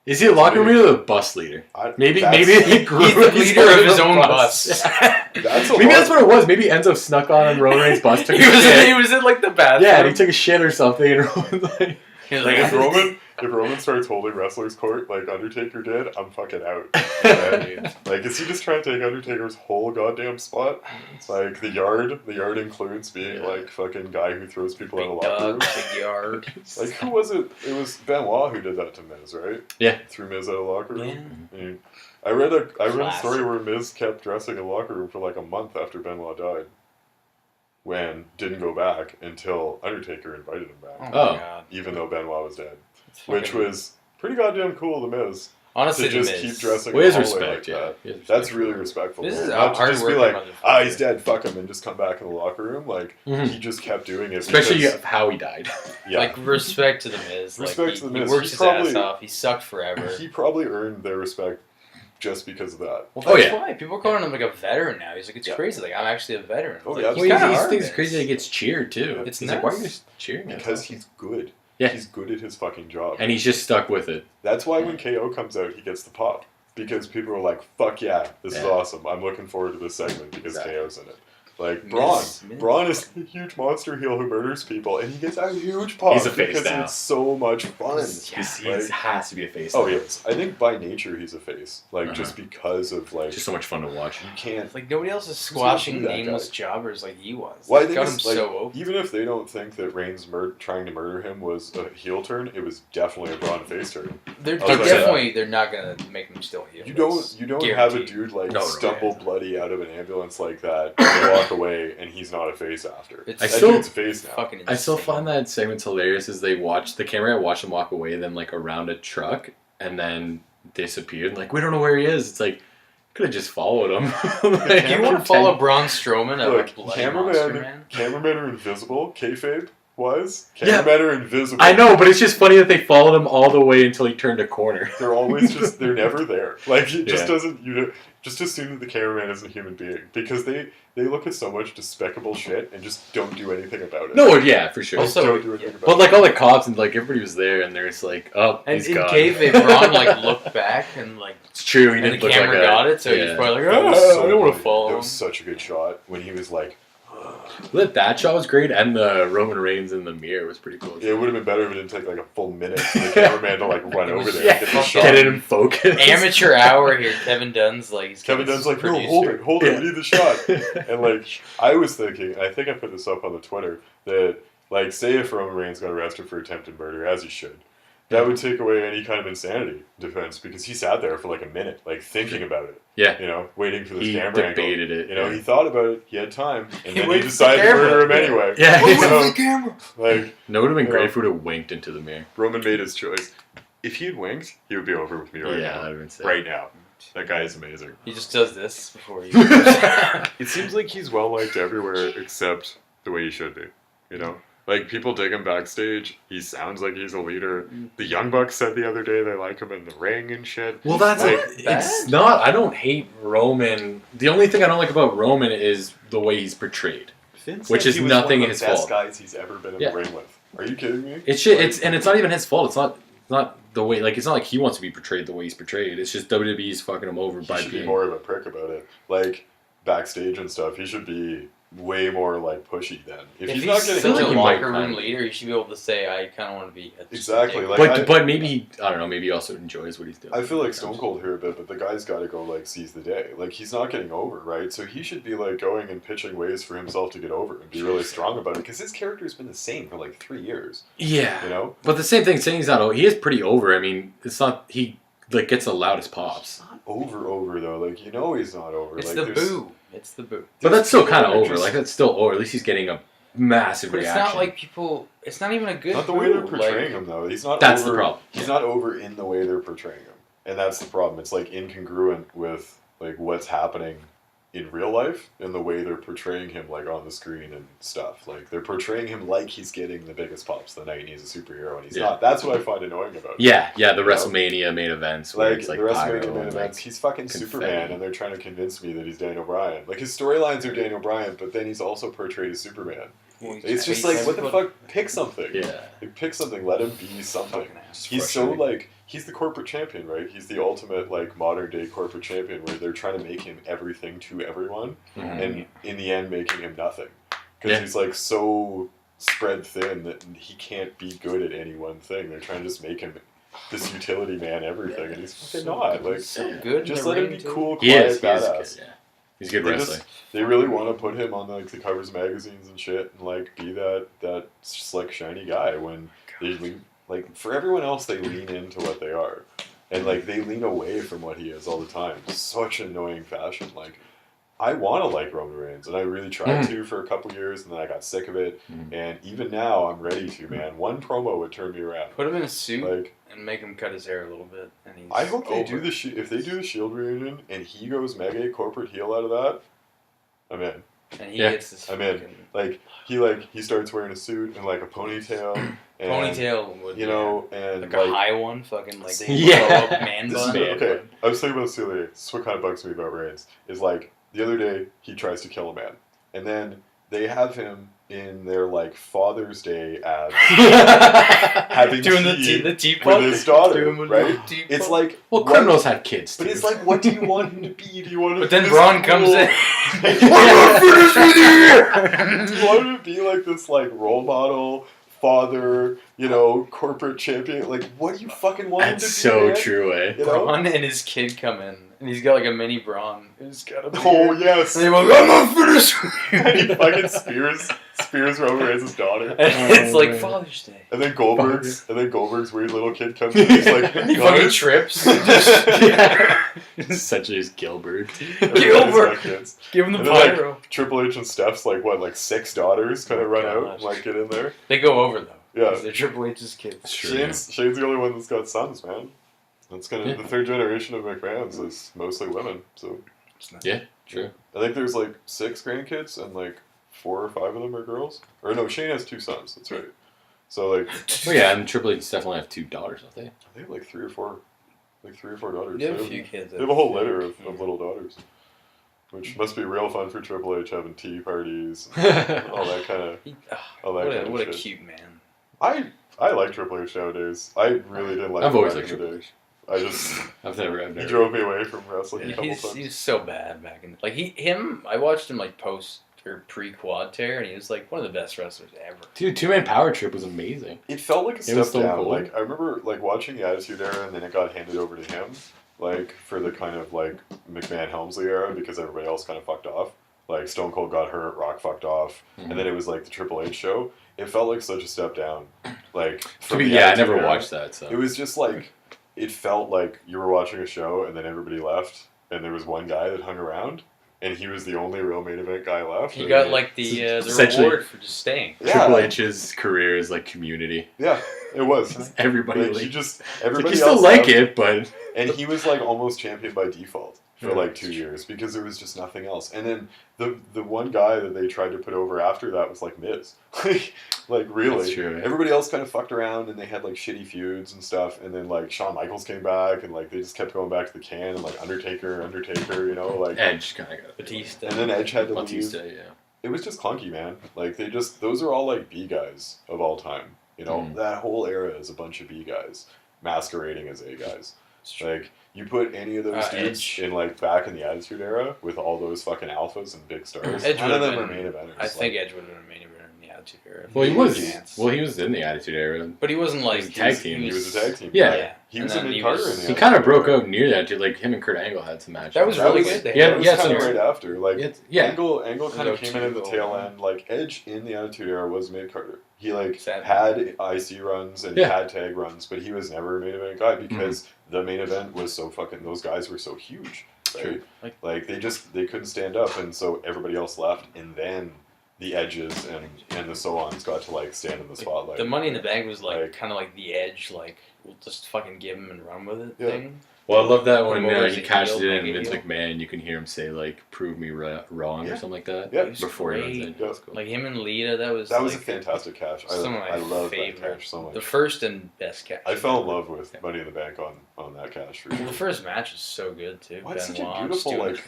Is he a locker room leader or the bus leader? Maybe That's- he grew He's the he's leader part of his the own bus. That's a Maybe lot. that's what it was. Maybe Enzo snuck on Roman Reigns' bus, took he a was shit. he was in like the bathroom. Yeah, and he took a shit or something, and Roman's like, He was Like like, if Roman starts holding wrestlers court like Undertaker did, I'm fucking out. Right? Like, is he just trying to take Undertaker's whole goddamn spot? Like the yard includes being like fucking guy who throws people in a big locker room. dog, big yard. Like who was it? It was Benoit who did that to Miz, right? Yeah. Threw Miz out of the locker room. Yeah. And I read a Classic. story where Miz kept dressing in the locker room for like a month after Benoit died. When didn't go back until Undertaker invited him back, Oh my Oh. god. even though Benoit was dead. It's Which fucking- was pretty goddamn cool, the Miz. honestly To just the Miz. keep dressing well, he has in the hallway respect, like yeah. that. He has That's respect. really respectful. This man. is Not to just be hard-working like, motherfucker. he's dead, fuck him, and just come back in the locker room. Like, Mhm. he just kept doing it. Especially because, how he died. yeah. Like respect to the Miz. Respect like, to the he Miz. works He's his probably- ass off. He sucked forever. He probably earned their respect just because of that. Well, Oh, that's yeah. why people are calling him like a veteran now. He's like, it's Yeah. crazy. Like, I'm actually a veteran. Oh, Like, yeah, he's Well, kinda he hard, thinks it's Miz. crazy that he gets cheered too. It's He's like, why are you nuts. just cheering? Because he's good. Yeah. He's good at his fucking job. And he's just stuck with it. That's why when KO comes out, he gets the pop. Because people are like, fuck yeah, this is Yeah. awesome. I'm looking forward to this segment because Exactly. KO's in it. Like, Miz- Braun. Miz. Braun is a huge monster heel who murders people, and he gets a huge pop He's a face because now. it's so much fun. He Like- has to be a face. Oh, now. he is. I think by nature he's a face. Like, Uh-huh. just because of, like, Just so much fun to watch. you can't... Like, nobody else is Who's squashing gonna do that nameless guy? jobbers like he was. Well, I Like, think got him it's, like, so open. even if they don't think that Reigns trying to murder him was a heel turn, it was definitely a Braun face turn. They're 100%. they're not gonna make him still heel. You That's don't have a guaranteed. dude like No, no, stumble yeah. bloody out of an ambulance like that and walk away and he's not a face after. It's That still- dude's a face now. fucking I still insane. find that segment's hilarious as they watch the camera guy watch him walk away, then like around a truck and then disappeared. Like, we don't know where he is. It's like, could have just followed him. Like, Do you want to follow Braun Strowman, a Look, bloody monster man? cameramen are invisible. Kayfabe was. Yeah. Cameramen are invisible. I know, but it's just funny that they followed him all the way until he turned a corner. They're always just, they're never there. Like, it just Yeah. doesn't, just assume that the cameraman is a human being. Because they look at so much despicable shit and just don't do anything about it. No, yeah, for sure. Just Also, don't do anything yeah. about But it. like all the cops and like everybody was there, and they're just like, "Oh, And he's in gone." kayfabe, Braun like looked back and like, It's true. He and the didn't look camera like got it, so yeah. he's probably like, That oh, was so I don't want to funny. follow That him. was such a good shot when he was like, That shot was great, and the Roman Reigns in the mirror was pretty cool. it would have been better if it didn't take like a full minute for the cameraman to like run It over was- there yeah, and get the fuck shot. Get it in focus. Amateur hour here. Kevin Dunn's like, he's Kevin getting Dunn's like, no, producer. hold it, Yeah. we need the shot. And like, I was thinking, I think I put this up on the Twitter, that like, say if Roman Reigns got arrested for attempted murder, as he should, that would take away any kind of insanity defense because he sat there for like a minute, like thinking about it. Yeah. You know, waiting for this He camera angle. debated it, You know, yeah. he thought about it, he had time, and He then he waited for the decided to camera. murder him anyway. Yeah. Wait So, for the camera. like, No, it would have been Yeah. great if he would have winked into the mirror. Roman made his choice. If he had winked, he would be over with me right Yeah, now. that would have been sick. Right now. That guy is amazing. He just does this before he. It seems like he's well liked everywhere except the way he should be. You know? Like, people dig him backstage. He sounds like he's a leader. The Young Bucks said the other day they like him in the ring and shit. Well, that's Like, it's not. I don't hate Roman. The only thing I don't like about Roman is the way he's portrayed. Vince Which said is he was nothing one of his the best fault. guys he's ever been in Yeah. the ring with. Are you kidding me? It's shit. Like, And it's not even his fault. It's not the way. Like, it's not like he wants to be portrayed the way he's portrayed. It's just WWE's fucking him over he by should be being. more of a prick about it. Like, backstage and stuff, he should be way more like pushy then. If If he's he's not getting such like a he over, might locker room kind of- leader, he should be able to say, "I kind of want to be." Exactly, like, But maybe he, I don't know, maybe he also enjoys what he's doing. I feel like Stone Cold here a bit, but the guy's got to go like seize the day. Like he's not getting over, right? So he should be like going and pitching ways for himself to get over and be really strong about it because his character's been the same for like 3 years. Yeah. You know, But the same thing, saying he's not over, he is pretty over. I mean, it's not, he like gets the loudest pops. not over though. Like he's not over. It's like, the there's- boo. It's the boo. But that's still kind of people that are over. just- Like, that's still over. At least he's getting a massive But it's reaction. not like people. It's not even a good. Not the way they're boo. portraying Like, him though. He's not. That's over, the problem. He's not over in the way they're portraying him, and that's the problem. It's like incongruent with like what's happening in real life and the way they're portraying him like on the screen and stuff. Like they're portraying him like he's getting the biggest pops the night and he's a superhero and he's Yeah. not. That's what I find annoying about it. Yeah, the You know? WrestleMania main events. Where Like, it's like the rest of pyro the main and, events, like, he's fucking confetti. Superman, and they're trying to convince me that he's Daniel Bryan. Like his storylines are Daniel Bryan, but then he's also portrayed as Superman. It's just like, what the fuck? Pick something. Yeah. Like, pick something. Let him be something. Fucking ass. He's so frustrating. like he's the corporate champion, right? He's the ultimate like modern day corporate champion, where they're trying to make him everything to everyone, Mhm. and in the end, making him nothing because Yeah. he's like so spread thin that he can't be good at any one thing. They're trying to just make him this utility man everything, and he's fucking not. Like, so good. in just the let him ring, be too. cool, He quiet, is badass. good, yeah. He's a good They wrestler. just- They really want to put him on like the covers of magazines and shit, and like be that slick shiny guy when they lean, like for everyone else they lean into what they are, and like they lean away from what he is all the time. Such annoying fashion. Like I want to like Roman Reigns, and I really tried to for a couple years, and then I got sick of it. And even now I'm ready to. Man, one promo would turn me around. Put him in a suit Like and make him cut his hair a little bit, and he's. I hope they over. do the if they do the Shield reunion and he goes mega corporate heel out of that, I'm in. And he Yeah. gets this I'm in. fucking He starts wearing a suit and like a ponytail and ponytail. Would, you know, and like a high one, fucking like Same. Yeah. blow up man this is, bun. Man okay. bun. I was thinking about this the other day. This is what kind of bugs me about Reigns is like the other day he tries to kill a man, and then they have him in their like Father's Day ads having Doing tea the teapot with his daughter, Doing with right? the teapot. It's like Well, what- criminals have kids too. But it's like, what do you want him to be? Do you want him But to then be Braun this comes cool- in. you want him to be like this like role model, father, you know, corporate champion? Like, what do you fucking want That's him to so be? Man? true, eh? You know? Braun and his kid come in, and he's got like a mini Braun. He's got a Oh beard. yes. And they're like, I'm not finished. And he fucking spears Roman Reigns' daughter. And it's like Father's Day. And then Goldberg's weird little kid comes in. He's like, He fucking trips. Such as Gilbert. Gilbert. Give him the And then, pyro. like, Triple H and Steph's like what, like 6 daughters kind of run out and like get in there. They go over though. Yeah. 'Cause they're Triple H's kids. Sure, yeah. Shane's the only one that's got sons, man. That's Yeah. the third generation of McMahon's is mostly women. So Yeah, true. I think there's like 6 grandkids and like 4 or 5 of them are girls. Or no, Shane has 2 sons. That's right. So like Well, yeah, and Triple H definitely have 2 daughters, don't they? they have like 3 or 4 daughters. They have a few kids. They have a whole litter of little daughters, which must be real fun for Triple H having tea parties, and all that kind of. All that kind of What a shit. cute man. I like Triple H nowadays. I really didn't like. I've him always back liked in the Triple day. H. I just I've never. he drove me away from wrestling a couple He's times. so bad back in like I watched him like post or pre quad tear, and he was like one of the best wrestlers ever. Dude, 2-man power trip was amazing. It felt like a It step was so down. cool. Like I remember like watching the Attitude Era, and then it got handed over to him, like for the kind of like McMahon Helmsley era because everybody else kind of fucked off. Like Stone Cold got hurt, Rock fucked off, Mhm. and then it was like the Triple H show. It felt like such a step down. Like from the Yeah, I Attitude never Era. watched that, so. It was just like it felt like you were watching a show, and then everybody left, and there was one guy that hung around, and he was the only real main event guy left. He And got like the Essentially- reward for just staying. Triple H's career is like Community. Yeah, it was. Everybody Like, like, he just it's like everybody you still else like left. it, but And he was like almost champion by default for Yeah. like 2 years because there was just nothing else. And then the one guy that they tried to put over after that was like Miz. like really. That's true, yeah. Everybody else kind of fucked around and they had like shitty feuds and stuff. And then like Shawn Michaels came back and like they just kept going back to the can and like Undertaker, you know, like Edge kind of got it. Batista. and then Edge had to Batista, leave. yeah. It was just clunky, man. Like they just those are all like B guys of all time. You know, Mm. that whole era is a bunch of B guys masquerading as A guys. Like, you put any of those dudes Edge. in, like, back in the Attitude Era with all those fucking alphas and big stars. Edge None of would've them are been- main eventers. I think Edge would have been a main eventer in the Attitude Era. Well, he He was. was- Chance. Well, he was in the Attitude Era. But he wasn't like was a tag team. He was a tag team. Yeah. right? He And was a then he mid Carter was- in the He Attitude kind of broke Era. out near that. Like him and Kurt Angle had some matches. That was That really was- good. They Yeah, had- That was yeah, kind of some- right after. Like, Yeah. Angle kind of Those came in at the two tail little- end. Like, Edge in the Attitude Era was mid Carter. He, like, Sadly. had IC runs and Yeah. had tag runs, but he was never a main event guy because the main event was so fucking, those guys were so huge. Right? True. Like, they couldn't stand up, and so everybody else left, and then the Edges and the so-ons got to, like, stand in the spotlight. The Money in the Bank was like Like- kind of like the Edge, like we'll just fucking give him and run with it Yeah. thing. Well, I love that when Or as he a cashes heel, it in make it Vince heel. McMahon. You can hear him say like "Prove me wrong" Yeah. or something like that. Yeah. He was Before he great. runs in. Yeah. That's cool. Like him and Lita, that was That was like a fantastic cash. some of my I love that favorite. cash so much. The first and best catch. I fell in love with Money in the Bank on that cash. For Well, sure. the first match is so good too. What's such a Benoit beautiful doing-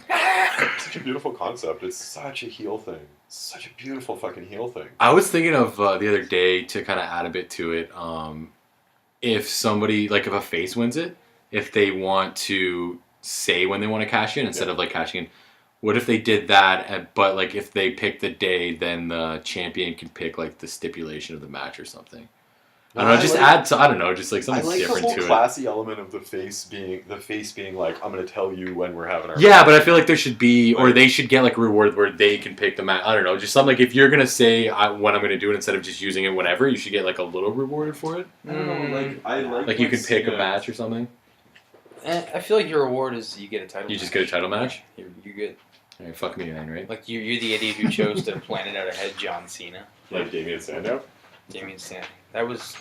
such a beautiful concept. It's such a heel thing. Such a beautiful fucking heel thing. I was thinking of the other day to kind of add a bit to it. If somebody like if a face wins it, if they want to say when they want to cash in instead Yeah. of like cashing in, what if they did that? But like if they pick the day, then the champion can pick like the stipulation of the match or something. I don't know. Just add. So I don't know. Just like I something like the different whole to it. classy element of the face being like, I'm gonna tell you when we're having our Yeah, match. but I feel like there should be, or Like- they should get like a reward where they can pick the match. I don't know, just something like if you're gonna say when I'm gonna do it instead of just using it whenever, you should get like a little rewarded for it. I don't know, like I Like you can pick a match or something. I feel like your reward is you get a title. You just get a title match. You get All right, fuck me then, right? like you're the idiot who chose to plan it out ahead. John Cena, like Damien Sandow. Damien Sandow. That was.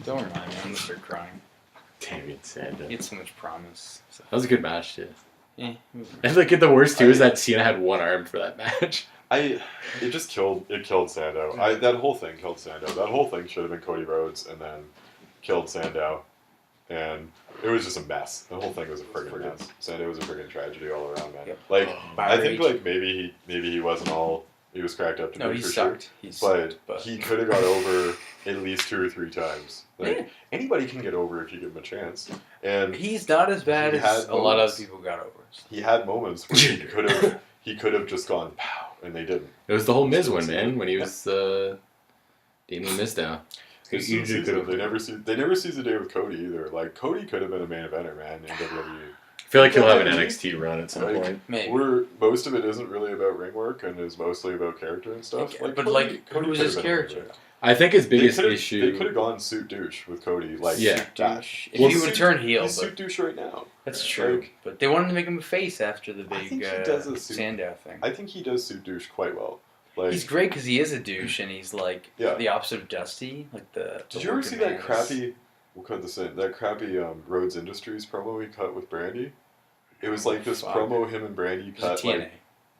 Don't remind me. I'm gonna start crying. Damien Sandow. He had so much promise. So, That was a good match too. yeah. it was- And like the worst too is that Cena had one arm for that match. It killed Sandow. That whole thing killed Sandow. That whole thing should have been Cody Rhodes and then killed Sandow. And it was just a mess. The whole thing was a friggin' mess. Sandow was a friggin' tragedy all around, man. Yep. Like I think Rage. like maybe he wasn't all he was cracked up to No, be he for sucked. sure. He But sucked. But he could have got over at least 2 or 3 times. Like Yeah. anybody can get over if you give him a chance. And he's not as bad He as had a lot of moments. other people got over. he had moments where he could have just gone pow and they didn't. It was the whole Miz one, man, when he was Damien Mizdow. He This usually season, could have. they never seize the day with Cody either. Like Cody could have been a main eventer, man, in WWE. I feel like he'll have an NXT run at some Like, point. Maybe. Where most of it isn't really about ring work and is mostly about character and stuff. Okay, Like, but, Cody- like, Cody who was could his have been a main character? eventer. I think his They biggest could have issue. gone suit douche with Cody. Like Yeah. that. Douche. If Well, he would turn heel, He's but suit douche right now. that's true. Like, But they wanted to make him a face after the I big think he does a suit- Sandow thing. I think he does suit douche quite well. Like, He's great because he is a douche and he's like Yeah. the opposite of Dusty. Like did you ever see that crappy? We'll cut this in. That crappy Rhodes Industries promo he cut with Brandy. It was like this Fuck. promo him and Brandy It was cut. TNA. Like,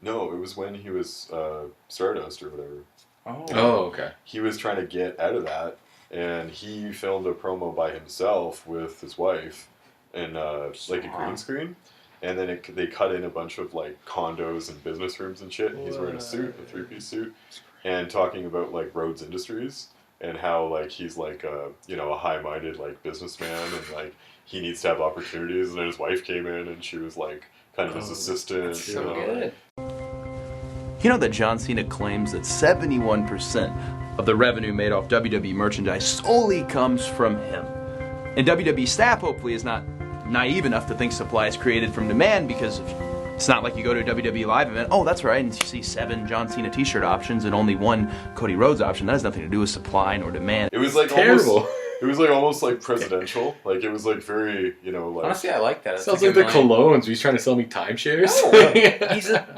no, it was when he was Stardust or whatever. Oh, okay. He was trying to get out of that, and he filmed a promo by himself with his wife, and like a green screen, and then they cut in a bunch of like condos and business rooms and shit. And he's wearing a suit, a 3-piece suit, and talking about like Rhodes Industries and how like he's like a high-minded like businessman and like he needs to have opportunities. And then his wife came in and she was like kind of his assistant. So you know, good. You know that John Cena claims that 71% of the revenue made off WWE merchandise solely comes from him. And WWE staff hopefully is not naive enough to think supply is created from demand because it's not like you go to a WWE live event, oh that's right, and you see 7 John Cena t-shirt options and only 1 Cody Rhodes option. That has nothing to do with supply nor demand. It was like Terrible. almost like presidential. Like it was like very, like Honestly, I like that. It's Sounds like the a million- colognes. He's trying to sell me timeshares.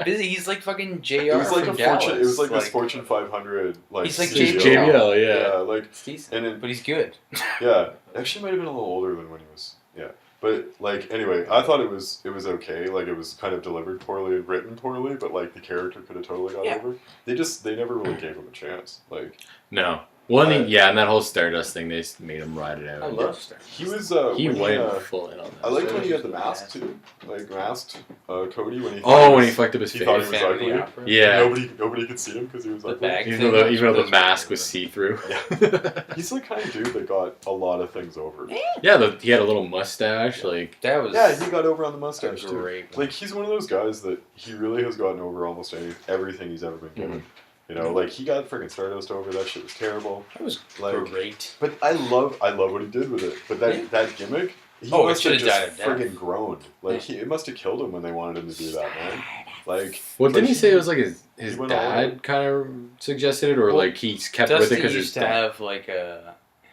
He's like fucking JR. it was like from a fortune. It was Dallas. like this Fortune 500. Like He's like CEO. JBL. Yeah, like It's decent, and it, but he's good. yeah. Actually, might have been a little older than when he was. Yeah, but like anyway, I thought it was okay. Like it was kind of delivered poorly and written poorly, but like the character could have totally got Yeah. over. They never really gave him a chance. Like No. Well, and that whole Stardust thing, they just made him ride it out. I love Stardust. He was. He when went full in on that. I liked when he had the Stardust. mask too, like masked Cody when he. When he fucked up his he face. thought he was Phantom of the ugly. Opera. Yeah. Nobody could see him because he was The ugly. bag Even thing, though the those mask were- was see-through. Yeah. He's the kind of dude that got a lot of things over. Yeah, he had a little mustache. Like, That was Yeah, he got over on the mustache too. great. Like he's one of those guys that he really has gotten over almost everything he's ever been given. You know, like he got freaking Stardust over. That shit was terrible. That was Like, great. but I love what he did with it. But that gimmick, he Oh, it must have should've died just of death. friggin' groaned. Like it must have killed him when they wanted him to do that, man. Like, well, didn't he say it was like his he went all dad kind of suggested it, or Well, like he kept with it Dusty because his used to dad? have like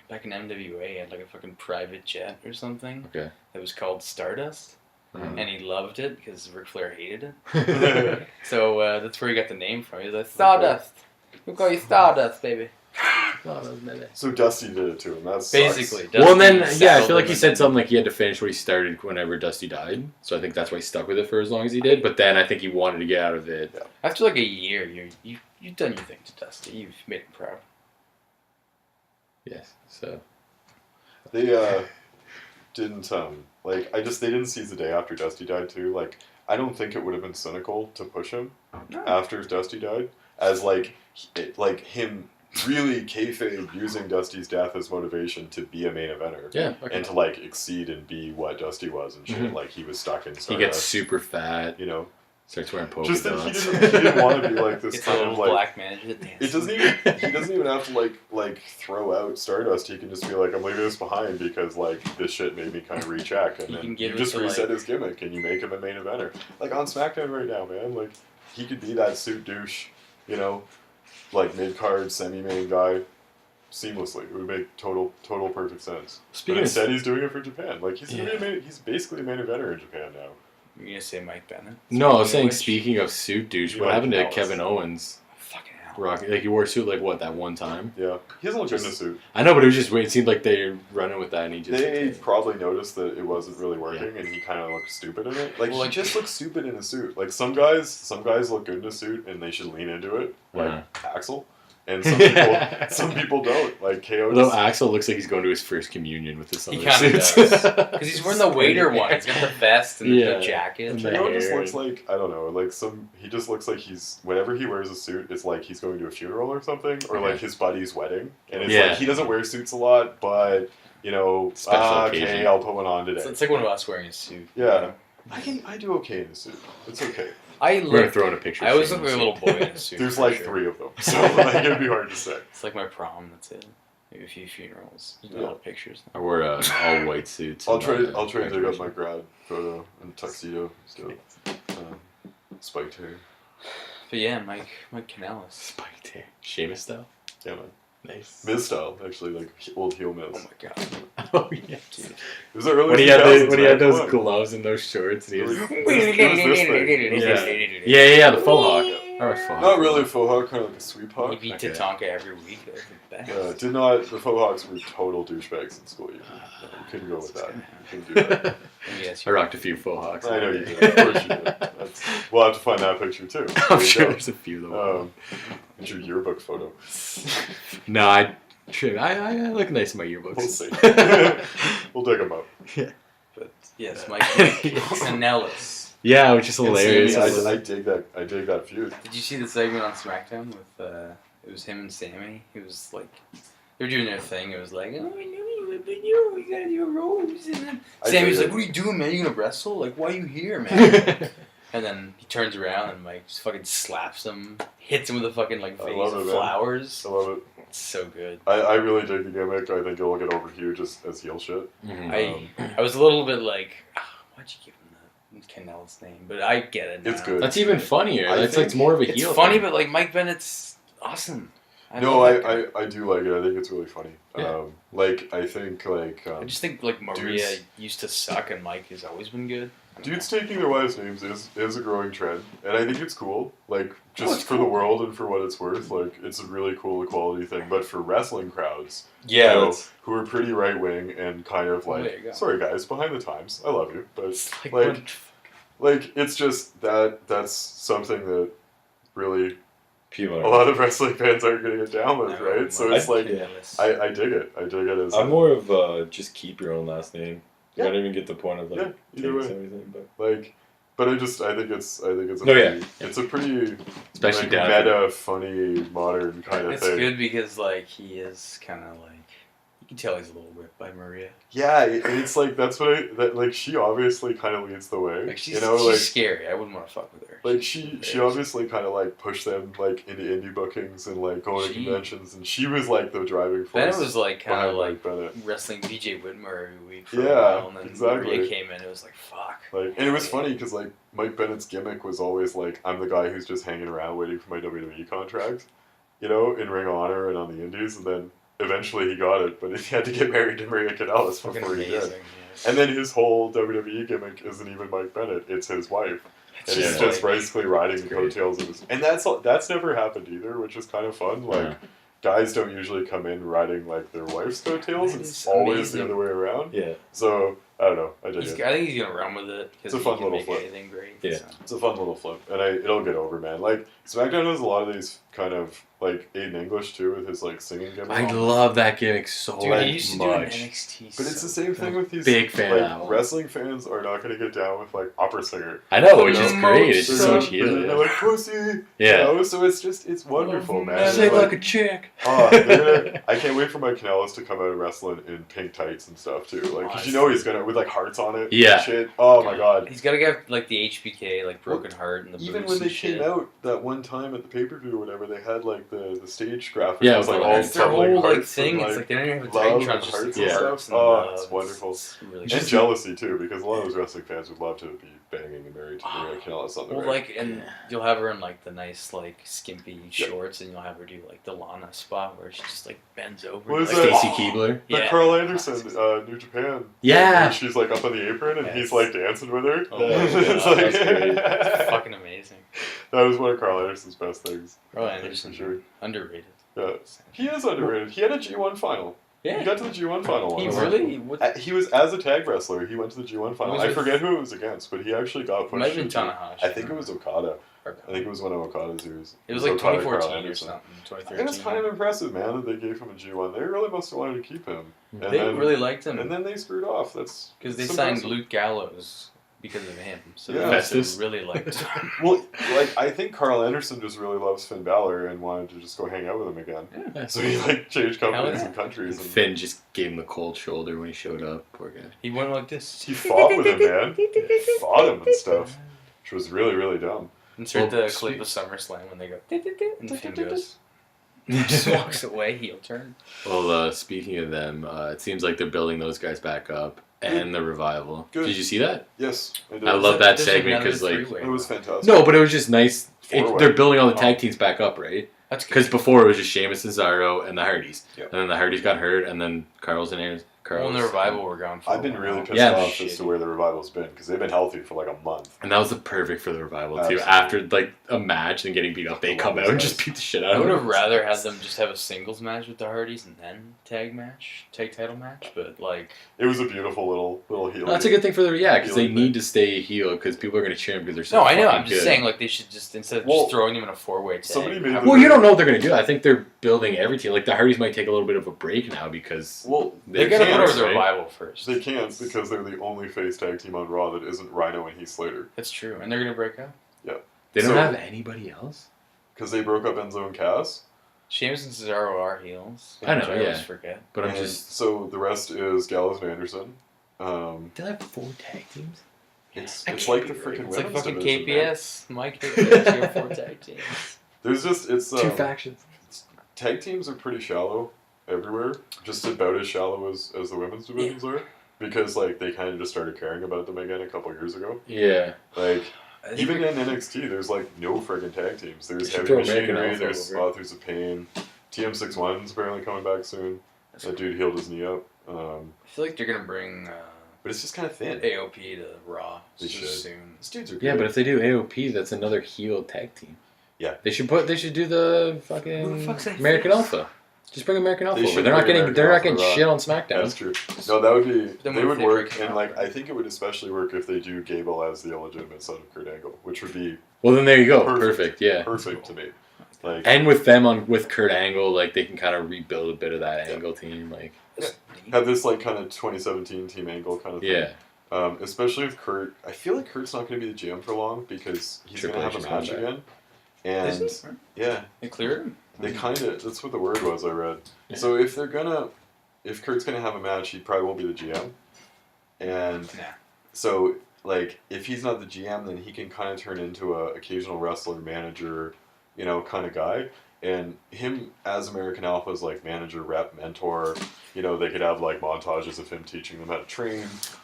back in MWA, he had like a fucking private jet or something Okay. that was called Stardust, Mhm. and he loved it because Ric Flair hated it. So that's where he got the name from. He was like, Stardust. We'll call you Stardust, baby. so Dusty did it to him. That's Basically. Well, and then Dusty I saddled feel like him he and- said something like he had to finish what he started whenever Dusty died. So I think that's why he stuck with it for as long as he did. But then I think he wanted to get out of it. After like a year, you've done your thing to Dusty. You've made him proud. Yes. So They didn't like they didn't seize the day after Dusty died too. Like I don't think it would have been cynical to push him after Dusty died as like him really kayfabe using Dusty's death as motivation to be a main eventer. yeah. Okay. And to like exceed and be what Dusty was and shit. Mhm. Like he was stuck in Stardust. He gets super fat. you know. Starts wearing polka Just that dots. he didn't want to be like this It's a kind little of like black manager that dances. he doesn't even have to like throw out Stardust. He can just be like, I'm leaving this behind because like this shit made me kind of recheck, and He then can give you it just to, reset like- his gimmick and you make him a main eventer. Like on SmackDown right now, man. Like he could be that suit douche, you know, like mid card semi main guy, seamlessly. It would make total perfect sense. Speaking But of instead, he's doing it for Japan. Like he's Yeah. he's basically a main eventer in Japan now. You're gonna say Mike Bennett? No, I was saying, Speaking of which- speaking of suit douche, You what like happened to Dallas. Kevin Owens? Fucking hell. Rock, like he wore a suit like what, that one time? Yeah, he doesn't look good in a suit. I know, but it was just weird. It seemed like they were running with that, and he just They probably noticed that it wasn't really working, and he kind of looked stupid in it. Like Well, he like- just looks stupid in a suit. Like some guys look good in a suit, and they should lean into it, like Axel. And some people don't. Like KO. Although just- Axel looks like he's going to his first communion with this He other kind of suits. does. Because he's wearing the waiter one. He's got the vest and Yeah. the jacket. And the KO just hair. looks like I don't know. Like he just looks like he's whenever he wears a suit, it's like he's going to a funeral or something, or like his buddy's wedding, and it's Yeah. like he doesn't wear suits a lot, but you know, Special okay, occasion. I'll put one on today. It's like one of us wearing a suit. Yeah. I do okay in a suit. It's okay. I We're gonna look. throw in a picture. I of always Shane look like a in little boy in a suit. There's for like sure. 3 of them, so like it'd be hard to say. It's like my prom. That's it. Maybe a few funerals. There's Yeah. a lot of pictures. I wear all white suits. I'll and, try uh, to dig up graduation. my grad photo and tuxedo still. Spiked hair. But yeah, Mike Kanellis. Spiked hair. Sheamus style. Yeah, man. Nice. Miz style, actually, like old heel Miz. Oh my god. Oh yeah. It was the early When he had 2000s, when he had man, those come on. gloves and those shorts, and he was It was this thing. yeah, the faux hawk. Or a faux hawk. Not really a faux hawk, kind of like a sweep He hawk. beat Okay. Tatanka every week. That was the best. Yeah, did not. The faux hawks were total douchebags in school. You couldn't go with that. You couldn't do that. Yes, I rocked a few faux hawks. I know you did. Of course you did. We'll have to find that picture too. I'm There you sure go. there's a few of them. It's your yearbook photo. No, I look nice in my yearbooks. We'll see. We'll dig them up. But yes, Mike Kanellis. Yeah, which is hilarious. And Sammy, I dig that. I dig that feud. Did you see the segment on SmackDown with it was him and Sammy? It was like they were doing their thing. It was like, oh, I knew you, but you gotta do a rose. And then I Sammy's dig like, it. what are you doing, man? You gonna wrestle? Like, why are you here, man? And then he turns around and Mike just fucking slaps him, hits him with a fucking like I vase love of it, man. flowers. I love it. It's so good. I really dig the gimmick. I think it'll get over huge as heel shit. Mhm. I was a little bit like, why'd you give him the Kanellis name? But I get it now. It's good. That's even funnier. I That's think like more of a It's heel. funny, thing. but like Mike Bennett's awesome. No, love that guy. I do like it. I think it's really funny. Yeah. Like I think like I just think like Maria dudes- used to suck and Mike has always been good. dudes taking their wives' names is a growing trend, and I think it's cool. Like just it's for cool. the world and for what it's worth, like it's a really cool equality thing. But for wrestling crowds, Yeah, you know, that's- who are pretty right wing and kind of Well, like, there you go. sorry guys, behind the times. I love you, but like, like it's just that's something that really People a lot of wrestling fans aren't going to get down with, No, right? So my it's like, goodness. I dig it. I dig it as I'm more of just keep your own last name. Yeah. I don't even get the point of like Yeah, either taking way. everything, but like, but I think it's a No, yeah. pretty, it's a pretty especially like, down. meta, funny, modern kind of It's thing. good because like he is kind of like you can tell he's a little whipped by Maria. Yeah, it's like that's what like she obviously kind of leads the way. Like she's, you know, she's like scary. I wouldn't want to fuck with her. like She's she very obviously kind of like pushed them like into indie bookings and like going to She- conventions, and she was like the driving force. Then it was like kind of behind like Mike Bennett. wrestling BJ Whitmer every week for Yeah, a while, and then exactly. Maria came in. It was like fuck. Like, and it was funny because like Mike Bennett's gimmick was always like, I'm the guy who's just hanging around waiting for my WWE contract, you know, in Ring of Honor and on the Indies, and then eventually he got it, but he had to get married to Maria Kanellis Fucking before he amazing. did. Yes. And then his whole WWE gimmick isn't even Mike Bennett; it's his wife, It's and he's just just like- basically riding the great. coattails of his. And that's never happened either, which is kind of fun. Like, guys don't usually come in riding like their wife's coattails; That it's is always the amazing. other way around. Yeah. So I don't know. I dig He's, it. I think he's gonna run with it because It's a he fun can little make flip. anything great. Yeah. So. It's a fun little flip, and it'll get over, man. Like SmackDown has a lot of these kind of like Aiden English too with his like singing gimmick. I love that gimmick so Dude, he used to do it in much. NXT. But it's the so same thing with these. Big fan like, of that one. wrestling fans are not going to get down with like opera singer. I know, which is The great. most It's just so much They're heel. Yeah. like pussy. Yeah. You know? So it's wonderful, man. man. Say Like, like a chick. I can't wait for Mike Kanellis to come out and wrestling in pink tights and stuff too. Like, because you know he's gonna with like hearts on it. Yeah. And shit. Oh my god. He's got to get like the HBK, like broken heart, and the Even boots when they and shit. came out that one time at the pay per view or whatever, they had like the stage graphics. Yeah, it was with like the all hearts. It's their tumbling whole like hearts thing. and, It's like they don't even have a love Titantron, and just hearts like and hearts stuff. and Oh, love. it's wonderful. It's really And good. jealousy too, because a lot of those wrestling fans would love to be banging and married to Maria Kanellis on the Well, ring. like, and you'll have her in like the nice, like skimpy shorts, and you'll have her do like the Lana spot where she just like bends over. What is like, that? Stacy Keebler. The Yeah. Carl Anderson, New Japan. Yeah. Where she's like up on the apron and Yes. he's like dancing with her. Oh my It's God, like- that's great. It's fucking amazing. That was one of Carl Anderson's best things. Carl That's Anderson, for sure. underrated. Yeah. He is underrated. He had a G1 final. Yeah. He got to the G1 final He once. really? What? He was as a tag wrestler. He went to the G1 final. Was I it- forget who it was against, but he actually got It might have been pushed. into- Tanahashi. I think it was Okada. Or- I think it was one of Okada's years. It was like Okada, 2014 Carl or Anderson. something. I 2013. think it's kind of impressive, man, that they gave him a G1. They really must have wanted to keep him. And They then, really liked him And then they screwed off. That's because they it's signed impressive. Luke Gallows because of him. So Yeah. they must have Festus. really liked him. Well, like I think Carl Anderson just really loves Finn Balor and wanted to just go hang out with him again. Yeah. So he like changed companies Hell yeah. and countries. And Finn just gave him the cold shoulder when he showed up. Poor guy. He went like this. he fought with him, man. He fought him and stuff, which was really, really dumb. Insert Well, the clip of SummerSlam when they go and Finn goes. Just walks away, heel turn. Well, speaking of them, it seems like they're building those guys back up and the revival. Good. Did you see that? Yes, I did. I love that There's segment another because, like, three-way. It was fantastic. no, but it was just nice. Four-way. They're building all the tag teams back up, right? That's good. Because before it was just Sheamus and Cesaro and the Hardys, Yep. and then the Hardys got hurt, and then Carl's and Aaron's. Well, and the revival were gone for I've a been while. really pissed Yeah. off as to where the revival's been because they've been healthy for like a month. And that was the perfect for the revival too. Absolutely. After like a match and getting beat up, they come out and just beat the shit out I of would them. have rather had them just have a singles match with the Hardys and then tag title match, but like It was a beautiful little heel. That's a good thing for the because they Healing need to stay heel because people are going to cheer them because they're so. no, I know. fucking I'm just good. saying like they should just instead of Well, just throwing them in a 4-way tag. somebody made have the- Well, you don't know what they're going to do. I think they're building every team. Like the Hardys might take a little bit of a break now because Well, they gotta put can't, over the right? revival first. They can't because they're the only face tag team on Raw that isn't Rhino and Heath Slater. That's true, and they're gonna break up. they don't So- have anybody else. Because they broke up Enzo and Cass. Sheamus and Cesaro are heels. I know, which I always yeah. forget. But I'm And just. So the rest is Gallows and Anderson. They have 4 tag teams. It's I like can't the be freaking right. It's like women's fucking division, man. KPS. Mike KPS, you have 4 tag teams. There's just it's 2 factions. tag teams are pretty shallow everywhere. Just about as shallow as the women's divisions are. Because like they kind of just started caring about them again a couple years ago. Yeah. Like I think even we're- in NXT, there's like no friggin' tag teams. There's They should Heavy throw American Machinery, Alpha there's over. Authors of Pain. TM61's apparently coming back soon. That dude healed his knee up. I feel like they're gonna bring But it's just kind of thin. AOP to Raw They so should. soon. These dudes are good. Yeah, but if they do AOP, that's another heel tag team. Yeah. They should do the Who fucking the fuck's that American face? Alpha. Just bring American Alpha They over. should They're not bring getting American they're not Alpha getting Raw. shit on SmackDown. That's true. No, that would be. Then They what would if they work, break and up? like I think it would especially work if they do Gable as the illegitimate son of Kurt Angle, which would be Well, then there you go. Perfect. Perfect. Yeah. perfect to me. Like, And with them with Kurt Angle, like they can kind of rebuild a bit of that Angle team. Like, have this like kind of 2017 Team Angle kind of thing. yeah, Especially with Kurt. I feel like Kurt's not going to be the GM for long because he's going to have a Triple H match is coming again. And Is he? yeah, They cleared him. they kind of. That's what the word was. I read. Yeah. So if Kurt's gonna have a match, he probably won't be the GM. And Nah. so, like, if he's not the GM, then he can kind of turn into a occasional wrestler, manager, kind of guy. And him as American Alpha's like manager, rep, mentor. They could have like montages of him teaching them how to train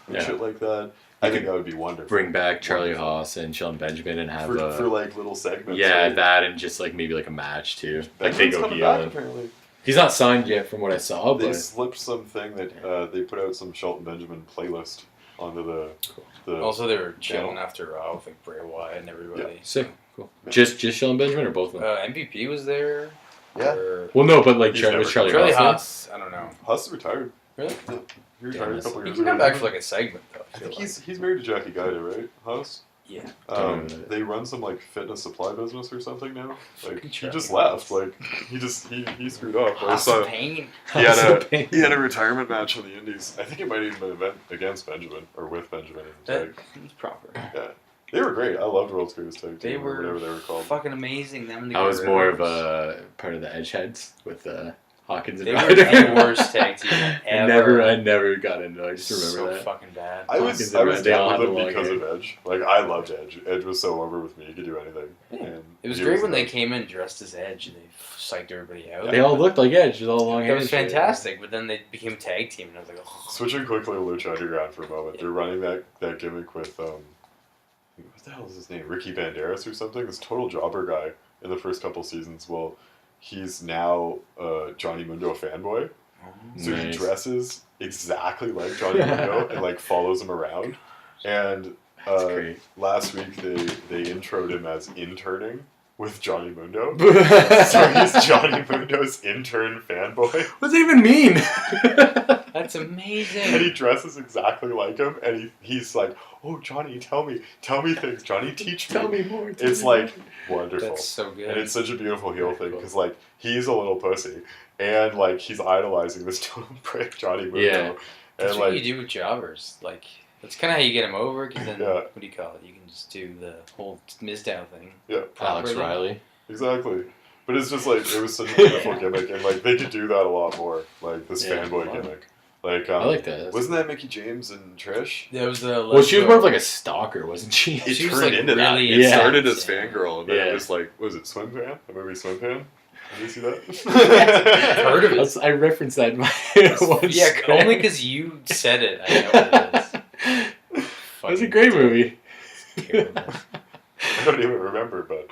and Yeah. shit like that. I think that would be wonderful. bring back Charlie Wonderful. Haas and Shelton Benjamin and have for like little segments. yeah, right? that and just like maybe like a match too. Like they Benjamin's go coming heel. back And, apparently. he's not signed yet, from what I saw, They but slipped something that they put out some Shelton Benjamin playlist onto the Also, they were channel. chilling after Raw with like Bray Wyatt and everybody. sick, cool. Just Shelton Benjamin or both of them? MVP was there. Yeah. Or Well, no, but like He's was never- Charlie Charlie Haas. Haas. I don't know. Huss retired. Really? Yeah. He retired Damn, a couple He years can ago. come back for like a segment though. I think he's married to Jackie Gaida, right? Huss? Yeah. Don't know that. They run some like fitness supply business or something now. Like Fucking he just Charlie left. Like he screwed up. I Haas saw Pain. he had Haas Pain. he had a retirement match on the Indies. I think it might even been an event against Benjamin or with Benjamin. In the That tag. was proper. Yeah, they were great. I loved World's Greatest Tag Team. They or were whatever they were called. fucking amazing. Them and the I was more of Guerreros. a part of the Edgeheads with Hawkins and They were Ryder. the worst tag team ever. I never got into it. I just so remember that. fucking bad. I Hawkins was and Red, they down all with had them the long because hair. of Edge. Like I loved Edge. Edge was so over with me. He could do anything. Yeah. And It was he great when the they best. came in dressed as Edge and they psyched everybody out. They all looked like Edge with all the long hair. That was and shit. fantastic, but then they became a tag team, and I was like, oh. Switching quickly to Lucha Underground for a moment. They're running that gimmick with what the hell is his name? Ricky Banderas or something. This total jobber guy in the first couple seasons. Well, he's now Johnny Mundo fanboy. So he Nice. dresses exactly like Johnny Mundo and like follows him around. And That's great. last week they introed him as interning with Johnny Mundo. So he's Johnny Mundo's intern fanboy. What does that even mean? That's And amazing. he dresses exactly like him, and he's like, "Oh, Johnny, tell me things. Johnny, teach me." Tell me more. It's like wonderful, That's so good. and it's such a beautiful heel Very thing cool. because like he's a little pussy, and like he's idolizing this total prick Johnny Mundo, Yeah. and That's what like you do with jobbers. Like, that's kind of how you get them over, because then, Yeah. what do you call it? You can just do the whole Mizdow thing. yeah, Alex properly. Riley. exactly. But it's just like it was such a beautiful gimmick, and like they could do that a lot more, like this Yeah, fanboy wow. gimmick. Like I like that. Wasn't that Mickey James and Trish? That was the. Well, she was more of like a stalker, wasn't she? It She was, turned like, into that. really It Yeah. started as intense, yeah. fangirl, and then Yeah. it was like, was it Swim Pan? The movie Swim Pan? Did you see that? I've heard of it. I referenced that in my one Yeah, script. only because you said it. I know what it is. That was a great movie. Terrible. I don't even remember, but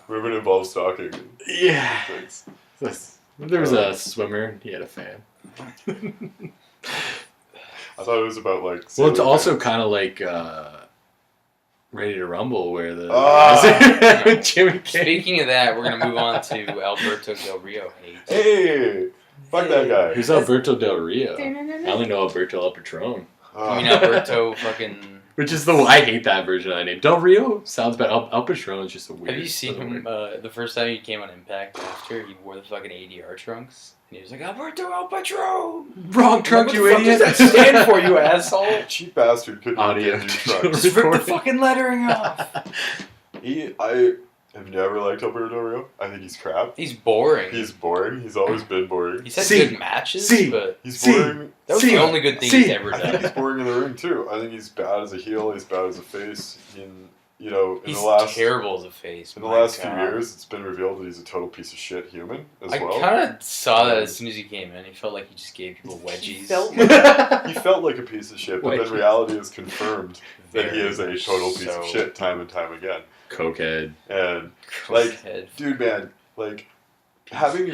women involved stalking. Yeah. Things. There was a swimmer, and he had a fan. I thought it was about like. Well, it's Sailor also Moon. kind of like Ready to Rumble, where the Ah. Jimmy King. Speaking of that, we're gonna move on to Alberto Del Rio hate. Hey, fuck that guy. Who's Alberto Del Rio? I only know Alberto El Patron, I mean, Alberto fucking. which is I hate that version of that name. Del Rio sounds bad. El Patron is just a weird. Have you seen other him word. the first time he came on Impact after he wore the fucking ADR trunks? And he was like, Alberto El Patron! Wrong trunk, What you the fuck idiot! does that stand for, you asshole? Cheap bastard couldn't Audio. get new trucks. Just rip the Recording. fucking lettering off! I have never liked Alberto Del Rio. I think he's crap. He's boring. He's boring. He's always been boring. He's had See. good matches, See. but He's See. boring. that was See. the only good thing See. he's ever I think he's done. boring in the ring too. I think he's bad as a heel. He's bad as a face. In He's the last terrible as a face. in the my last few God. years, it's been revealed that he's a total piece of shit human as I well. kind of saw that as soon as he came in. He felt like he just gave people wedgies. He felt like a piece of shit, but then Wedgies. reality has confirmed that he is a Very total piece of so. shit time and time again. Cokehead. And like, Head. dude, man, like having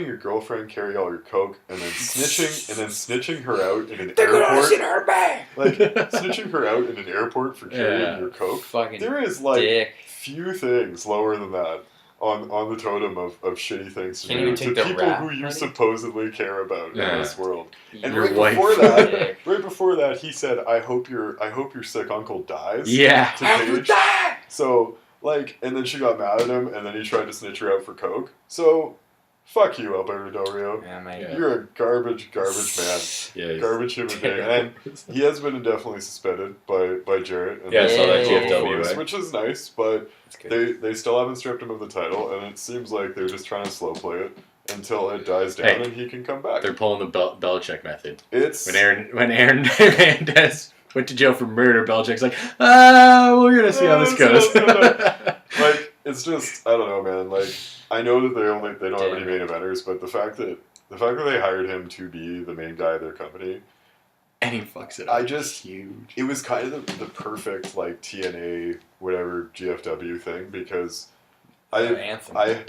your girlfriend carry all your coke and then snitching her out in an They're gonna airport, sit in her bag! like snitching her out in an airport for carrying Yeah. your coke. Fucking There is like dick. few things lower than that on the totem of shitty things to Can't do even to take the people rap who you money? supposedly care about Yeah. in this world. And Your right wife. before that, Dick. right before that, he said, "I hope your sick uncle dies." Yeah. To I will Paige. die! So Like, and then she got mad at him, and then he tried to snitch her out for coke. So, fuck you, Alberto Del Rio. Yeah, mate. Yeah. You're a garbage man. Yeah, he's Garbage human being. And he has been indefinitely suspended by Jarrett. And Yeah, I saw that Yeah. GFW, right? which is nice, but It's good. they still haven't stripped him of the title, and it seems like they're just trying to slow play it until it dies down Hey, and he can come back. They're pulling the Belichick method. It's When Aaron Hernandez went to jail for murder, Belichick's like, we're gonna see how this goes. like, it's just, I don't know, man. Like, I know that they don't have any main eventers, but the fact that they hired him to be the main guy of their company, And he fucks it up. I just, huge. it was kind of the perfect like TNA whatever GFW thing, because Anthem. I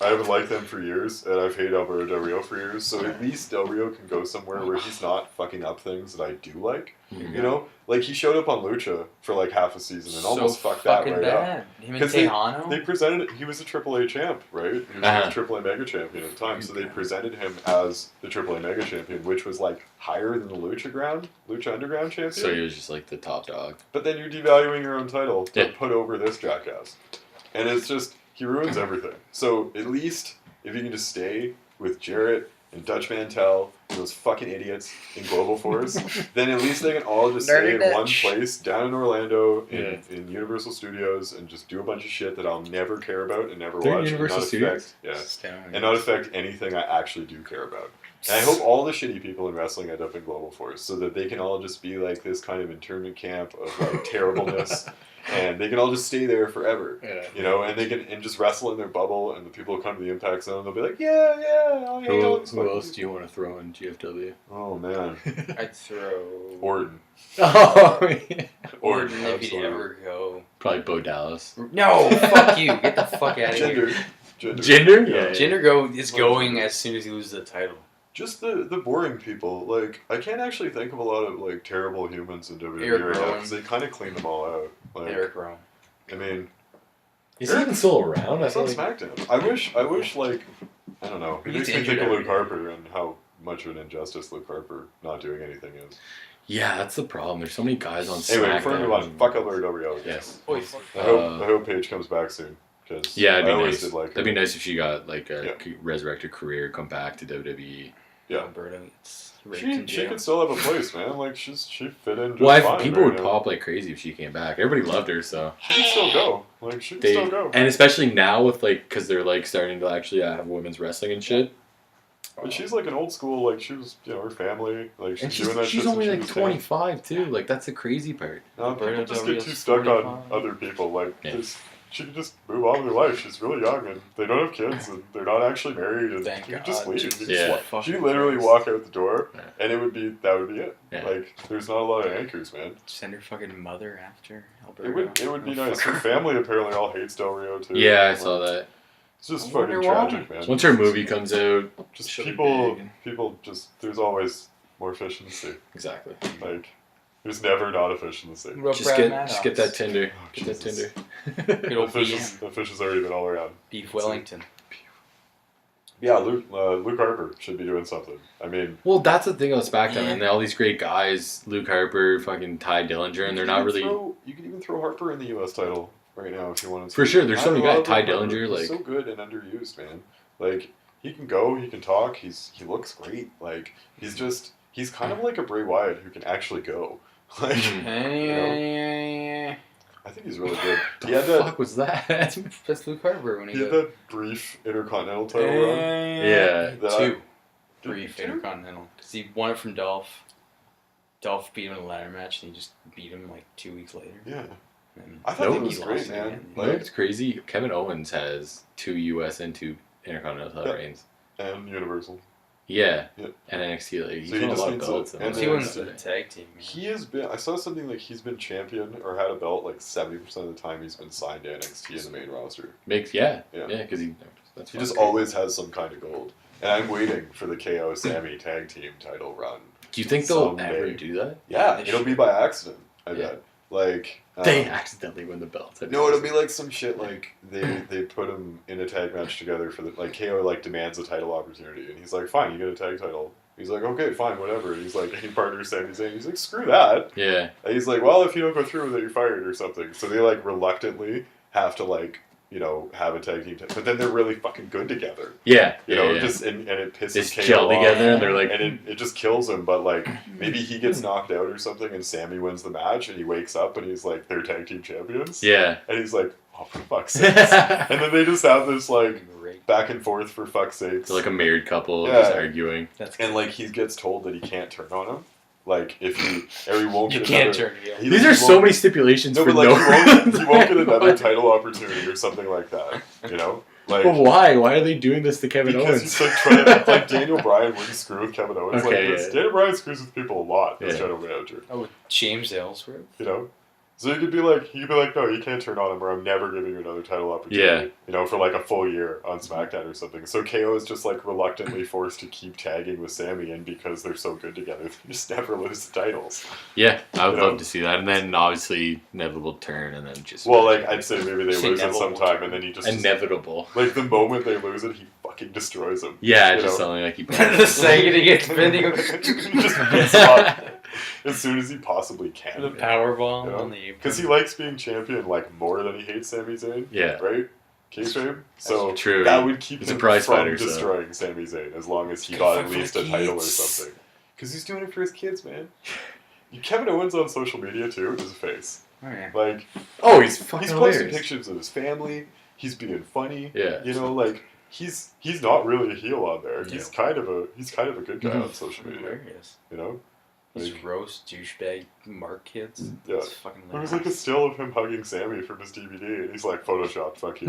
haven't liked them for years, and I've hated Alberto Del Rio for years. So at least Del Rio can go somewhere where he's not fucking up things that I do like. You know, like he showed up on Lucha for like half a season and almost fucked that right up. Him and Because Tejano? they presented it. He was a AAA champ, right? He was a AAA Mega Champion at the time, so they presented him as the AAA Mega Champion, which was like higher than the Lucha Underground champion. So he was just like the top dog. But then you're devaluing your own title to Yeah. put over this jackass. And it's just, he ruins everything. So at least if you can just stay with Jarrett and Dutch Mantel and those fucking idiots in Global Force, then at least they can all just stay in one place down in Orlando in Universal Studios and just do a bunch of shit that I'll never care about and never They're in watch. Universal and not Studios? and not affect anything I actually do care about. And I hope all the shitty people in wrestling end up in Global Force so that they can all just be like this kind of internment camp of like terribleness, and they can all just stay there forever. Yeah. You know, and they can just wrestle in their bubble, and the people who come to the Impact Zone, they'll be like, yeah, I'll hang out with Who else do you want to throw in GFW? Oh man, I'd throw Orton. Oh, yeah. Orton if he'd absolutely. ever go. Probably Bo Dallas. No, fuck you. Get the fuck out of here. Gender. Yeah. Jinder is going as soon as he loses the title. Just the boring people. Like, I can't actually think of a lot of like terrible humans in WWE Eric right now Rowan. because they kind of clean them all out. Like, Eric Rowan. I mean, Is he even still around? that's on feel like- SmackDown. I wish like, I don't know. It He's makes me injured think of every Luke year. Harper and how much of an injustice Luke Harper not doing anything is. Yeah, that's the problem. There's so many guys on Anyway, SmackDown. before we move on, fuck Alberto Del Rio. Yes. I hope Paige comes back soon. Cause Yeah, it'd I be always nice. did like her. That'd be nice if she got like a Yeah. resurrected career, come back to WWE. Yeah. Alberto gets raped She in jail. could still have a place, man. Like she fit in just Well, fine. people right would now. pop like crazy if she came back. Everybody loved her, so She can still go. Like she can they still go. and especially now with like because they're like starting to actually have women's wrestling and shit. But she's like an old school. Like she was, her family. Like And she's doing that. she's shit only since like she was 10. 25 too. Like that's the crazy part. No, people Alberto just Del get Rio's too stuck on 45. other people. Like Yeah. she can just move on with her life. She's really young and they don't have kids and they're not actually married and Thank you God. just leave. Jesus You Yeah. just fucking she literally Christ. walk out the door Yeah. and that would be it. Yeah. Like there's not a lot of anchors, man. Send her fucking mother after Alberto. It would be Oh, nice. fuck Her family apparently all hates Del Rio too. Yeah, I Like, saw that. It's just I wonder fucking why. tragic, man. Once her movie comes out, Just she'll be people big. just there's always more fish in the sea. Exactly. Like there's never not a fish in the sea. What about Just Brad get Maddox? that Tinder. Oh, Get that Jesus. Tinder. Good old The fish has already been all around. Beef Wellington. Yeah, Luke Harper should be doing something. I mean, Well, that's the thing about SmackDown, Yeah. and all these great guys, Luke Harper, fucking Ty Dillinger, and they're not really. You could even throw Harper in the U.S. title right now if you wanted to. For sure, there's so many guys. Ty Harper. Dillinger, He's like- so good and underused, man. Like he can go, he can talk. He looks great. Like he's kind of like a Bray Wyatt who can actually go. Like Hey, I think he's really good. The He had fuck was that? That's Luke Harper when he he had got that brief Intercontinental title run. Yeah. That two Did- brief did he? Intercontinental because he won it from Dolph. Dolph beat him in a ladder match and he just beat him like 2 weeks later. Yeah, And I thought No, that was he great, lost man. again. You know Like what's crazy? Kevin Owens has 2 US and 2 Intercontinental title Yeah. reigns. and Universal. Yeah. Yeah. And NXT, like, he's So he won a just lot of needs belts. to- and and he then- all wins that the stuff. tag team. He has been. I saw something like he's been champion or had a belt like 70% of the time he's been signed to NXT in the main roster. Yeah, Yeah. because that's He fucking just crazy. always has some kind of gold. And I'm waiting for the KO Sammy tag team title run. Do you think they'll someday. ever do that? Yeah, They it'll should. be by accident. I Yeah. bet. Like They accidentally win the belts. no, it'll be like some shit like they put him in a tag match together for the like KO like demands a title opportunity and he's like fine you get a tag title. He's like okay fine whatever. And he's like he partners Sami Zayn. He's like screw that. Yeah. And he's like well if you don't go through with it you're fired or something. So they like reluctantly have to like, have a tag team, but then they're really fucking good together. Yeah. Just and it pisses Just KO gel off, together, and they're like, and it just kills him. But like maybe he gets knocked out or something, and Sammy wins the match, and he wakes up and he's like, they're tag team champions. yeah. And he's like, oh, for fuck's sakes. And then they just have this like Great. back and forth for fuck's sakes. They're like a married couple Yeah. just arguing. That's And like he gets told that he can't turn on him. Like if he won't you get can't another, turn heel. he- These he are so won't- many stipulations No, for but like no he won't get another title opportunity or something like that. Like But why? Why are they doing this to Kevin because Owens? he's like trying to, like Daniel Bryan wouldn't screw with Kevin Owens Okay, like this. yeah. Daniel Bryan screws with people a lot as Yeah. general manager. Oh, James Ellsworth. So he could be like, no, you can't turn on him, or I'm never giving you another title opportunity. For like a full year on SmackDown or something. So KO is just like reluctantly forced to keep tagging with Sami, and because they're so good together, they just never lose the titles. Yeah, I would love to see that. And then obviously inevitable turn, and then just Well, like I'd say maybe they Say lose it Neville sometime, will and then he just inevitable. like the moment they lose it, he fucking destroys him. Yeah, You just know? something like he. The second he gets bending He just beats him up as soon as he possibly the can. powerbomb on the apron. Because he likes being champion like more than he hates Sami Zayn. Yeah. Right? Kayfabe? So true. that would keep He's a him prize from fighter, so- destroying Sami Zayn as long as he Good got fight at for least the a title or kids. something. Because he's doing it for his kids, man. Kevin Owens on social media too is a face. Oh, yeah. Like Oh, he's fucking he's posting hilarious. pictures of his family. He's being funny. Yeah. Like he's not really a heel on there. No. He's kind of a good guy on social media. Hilarious. Like, These roast douchebag Mark kids. Yeah. It's fucking there was hilarious. like a still of him hugging Sammy from his DVD, and he's like, "Photoshop, fuck you."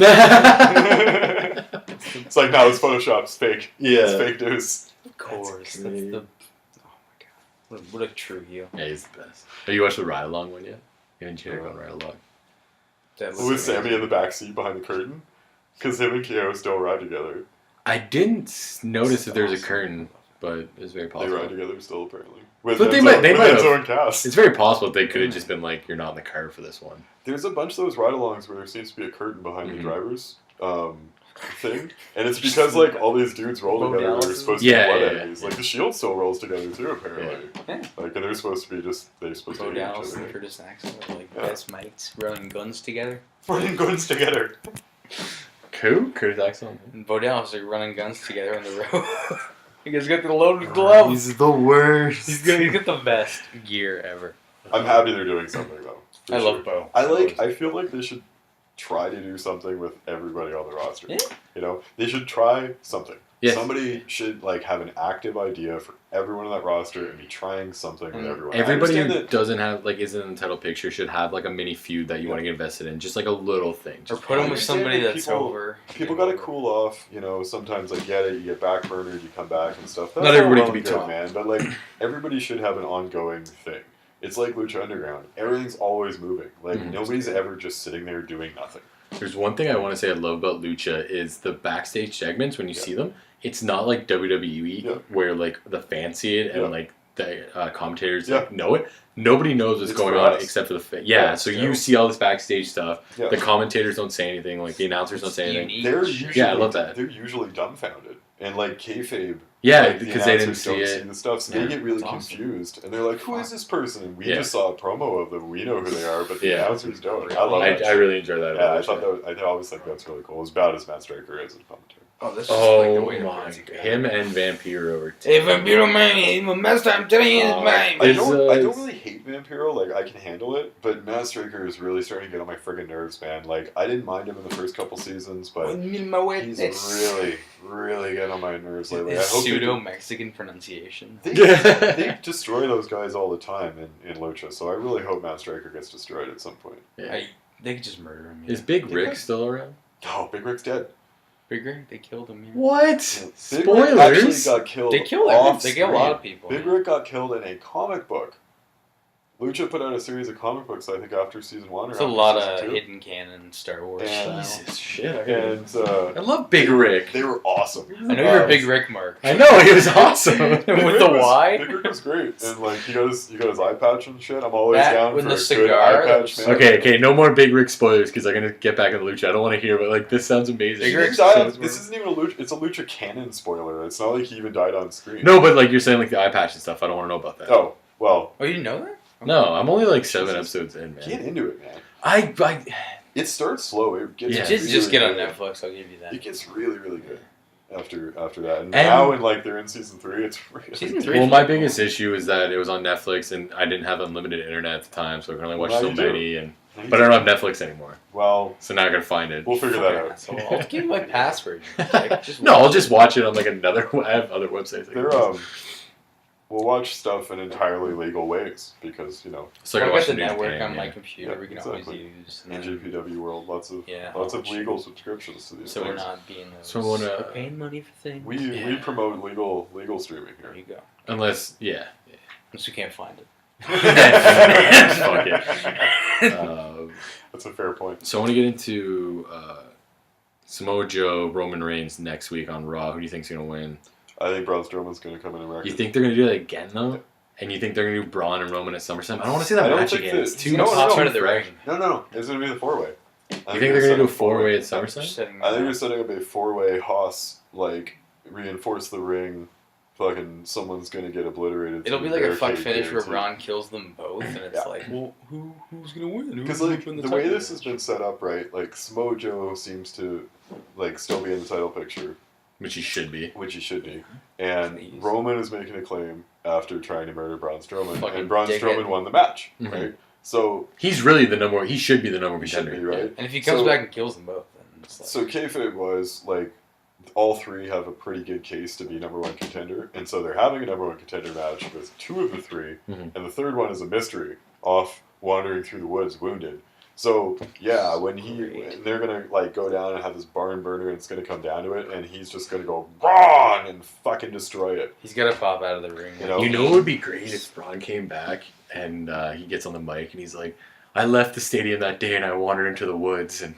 It's like, no, it's Photoshop. It's fake. It's fake news. Of course. That's great. the. Oh my god. What a true heel. Yeah, he's the best. Have you watched the ride along one yet? You haven't checked out ride along. That Was was Sammy in the back seat behind the curtain? Because him and KO still ride together. I didn't notice if there's a curtain, but it's very They possible. ride together still, apparently. With But they Enzo, might with have. Enzo and Cass. It's very possible they could have just been like, "You're not in the car for this one." There's a bunch of those ride-alongs where there seems to be a curtain behind the Mhm. driver's thing, and it's because like all these dudes roll Bo together. They're Dallas. supposed to Yeah, be blood yeah, enemies. yeah. Like the Shield still rolls together too, apparently. Yeah. Like, and they're supposed to be they're supposed Bo to hate Dallas each and other. Curtis Axel are like Yeah. best mates running guns together. Running guns together. Who? Curtis Axel. And Bo Dallas are running guns together on the road. He's got the loaded gloves. He's the worst. He's got the best gear ever. I'm happy they're doing something though. for I sure. love Bo. I feel like they should try to do something with everybody on the roster. Yeah. They should try something. Yes. Somebody should like have an active idea for everyone on that roster and be trying something with Mm. everyone. I Everybody understand who that- doesn't have isn't in the title picture should have like a mini feud that you want to get invested in, just like a little thing. Or Just put him I with understand somebody that that's people- over. People gotta cool off, sometimes I get it, you get backburnered, you come back and stuff. That's Not all everybody well can and be good, top. man. But like everybody should have an ongoing thing. It's like Lucha Underground. Everything's always moving. Like Mhm. nobody's ever just sitting there doing nothing. There's one thing I want to say I love about Lucha is the backstage segments when you see them. It's not like WWE Yeah. where like the fans see it and Yeah. like the commentators Yeah. like, know it. Nobody knows what's It's going for on us. except for the Yeah, so it's you terrible. see all this backstage stuff. Yeah. The commentators don't say anything. Like the announcers don't say anything. Unique. They're usually Yeah, I love that. They're usually dumbfounded. And like kayfabe, Yeah, like, the because they didn't announcers see don't it. see the stuff, so Yeah. they get really That's awesome. confused, and they're like, "Who is this person?" And we Yeah. just saw a promo of them. We know who they are, but the Yeah. announcers don't. I love I that. really enjoy that. Yeah, about I Lucha. thought that. I always think that's really cool. As bad as Matt Striker is as a commentator. Oh, this is like the Oh way to my! put it together. Him and Vampiro over. Hey, Vampiro man, he's my master. I'm telling you, Oh, it's mine. I Is, don't. I don't is- really hate Vampiro. Like I can handle it, but Matt Striker is really starting to get on my friggin' nerves, man. Like I didn't mind him in the first couple seasons, but he's really, really getting on my nerves lately. I His hope they pseudo Mexican pronunciation. They destroy those guys all the time in Lucha, so I really hope Matt Striker gets destroyed at some point. Yeah. They could just murder him. Is Big Yeah. Rick still around? Oh, Big Rick's dead. Bigger? They killed him. Yeah. What? Yeah. Big Rick actually Spoilers. got killed. They kill off They kill a screen. lot of people. Big Rick got killed in a comic book. Lucha put out a series of comic books, I think, after season 1 or It's a after lot season of 2. hidden canon Star Wars And- style. Jesus shit! And I love Big Rick. they were awesome. I know you're a big Rick Mark. I know he was awesome. With Big the Rick was- Y? Big Rick was great, and like he got his eye patch and shit. I'm always That down with for the a cigar, good eye that patch. was- Man. Okay, no more Big Rick spoilers because I'm gonna get back into Lucha. I don't want to hear, but like this sounds amazing. He Big Rick's didn't die on- so- this isn't even a Lucha. It's a Lucha canon spoiler. It's not like he even died on screen. No, but like you're saying, like the eye patch and stuff. I don't want to know about that. Oh well, Oh, you didn't know that? No, I'm only like 7 Jesus. episodes in, get man. into it, man. I It starts slow. It gets Yeah. Just get on good. Netflix. I'll give you that. It gets really, really good after that. And And- now, when like they're in season 3, it's really Season good. 3 Well, my biggest issue is that it was on Netflix and I didn't have unlimited internet at the time, so I could only watch Well, so now you do. many. But I don't have Netflix anymore, Well, so now I gotta find it. we'll figure that out. Asshole. I'll give you my password. Like, just No, I'll watch just it. watch it on like another. I have other websites. I can They're use. we'll watch stuff in entirely legal ways because So I I've can got watch the the news network playing, on my yeah. computer. Yeah, we can exactly. always use. in GPW world, lots of Yeah, legal subscriptions to these So things. we're not being those. So when, we're paying money for things. We Yeah. promote legal streaming There here. you go. Unless, yeah. Unless we can't find it. Fuck it. That's a fair point. So I want to get into Samoa Joe, Roman Reigns next week on Raw. Who do you think's gonna win? I think Braun Strowman's going to come in and record. You think they're gonna do that again though? And you think they're gonna do Braun and Roman at SummerSlam? I don't want to see that I don't match think again. that- It's too No, no, Top no. part of the fresh. ring. No. It's going to be the 4-way. You think they're gonna do a 4-way at SummerSlam? Setting I think that they're up. setting up a 4-way Haas, like, reinforce the ring. Fucking someone's going to get obliterated. It'll be through like a the fuck barricade, finish where guaranteed. Braun kills them both, and it's Yeah. like, well, who's gonna win? Who's Because gonna like win the way title this has match? been set up, right? Like Samoa Joe seems to like still be in the title picture, Which he should be. which he should be, and Please. Roman is making a claim after trying to murder Braun Strowman, Fucking and Braun dickhead. Strowman won the match, Mhm. right? So He's really the number. He should be the number one he should contender. be right. And if he comes So- back and kills them both, then it's like, So kayfabe was like all three have a pretty good case to be number one contender, and so they're having a number one contender match with two of the 3, Mhm. and the third one is a mystery, off wandering through the woods wounded. So yeah, when they're gonna like go down and have this barn burner, and it's gonna come down to it, and he's just gonna go Braun and fucking destroy it. he's gotta pop out of the ring. You know? You know what would be great if Braun came back and he gets on the mic and he's like, I left the stadium that day and I wandered into the woods and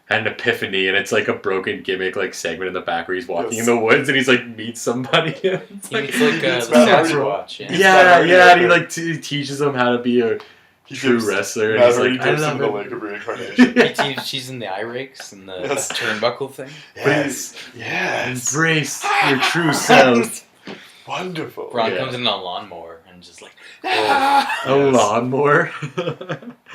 had an epiphany, and it's like a broken gimmick like segment in the back where he's walking Yes. in the woods and he's like meets somebody. It's He like, meets like It's the Matt Hardy. Sasquatch. Yeah. yeah, and he like teaches him how to be a He true dips- wrestler. And Matt he's Hardy like, I dips love into the it. lake of reincarnation. He teaches, she's in the eye rakes and the Yes. turnbuckle thing. Yes. Embrace your true self. Wonderful. Braun Yeah. comes in on a lawnmower and just like, A Yes. lawnmower.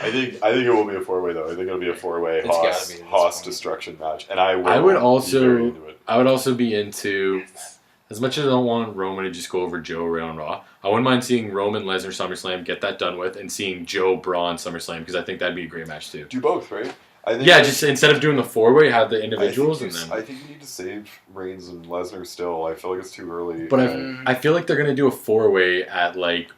I think it will be a 4-way though. I think it'll be a 4-way It's gotta Haas be at this Haas point. destruction match, and I will. I would be also- very into it. I would also be into, as much as I don't want Roman to just go over Joe around Raw, I wouldn't mind seeing Roman Lesnar SummerSlam, get that done with, and seeing Joe Braun SummerSlam, because I think that'd be a great match too. Do both, right? I think Yeah, just instead of doing the 4-way, have the individuals and I then. think you need to save Reigns and Lesnar still. I feel like it's too early. But Mm. I feel like they're gonna do a 4-way at like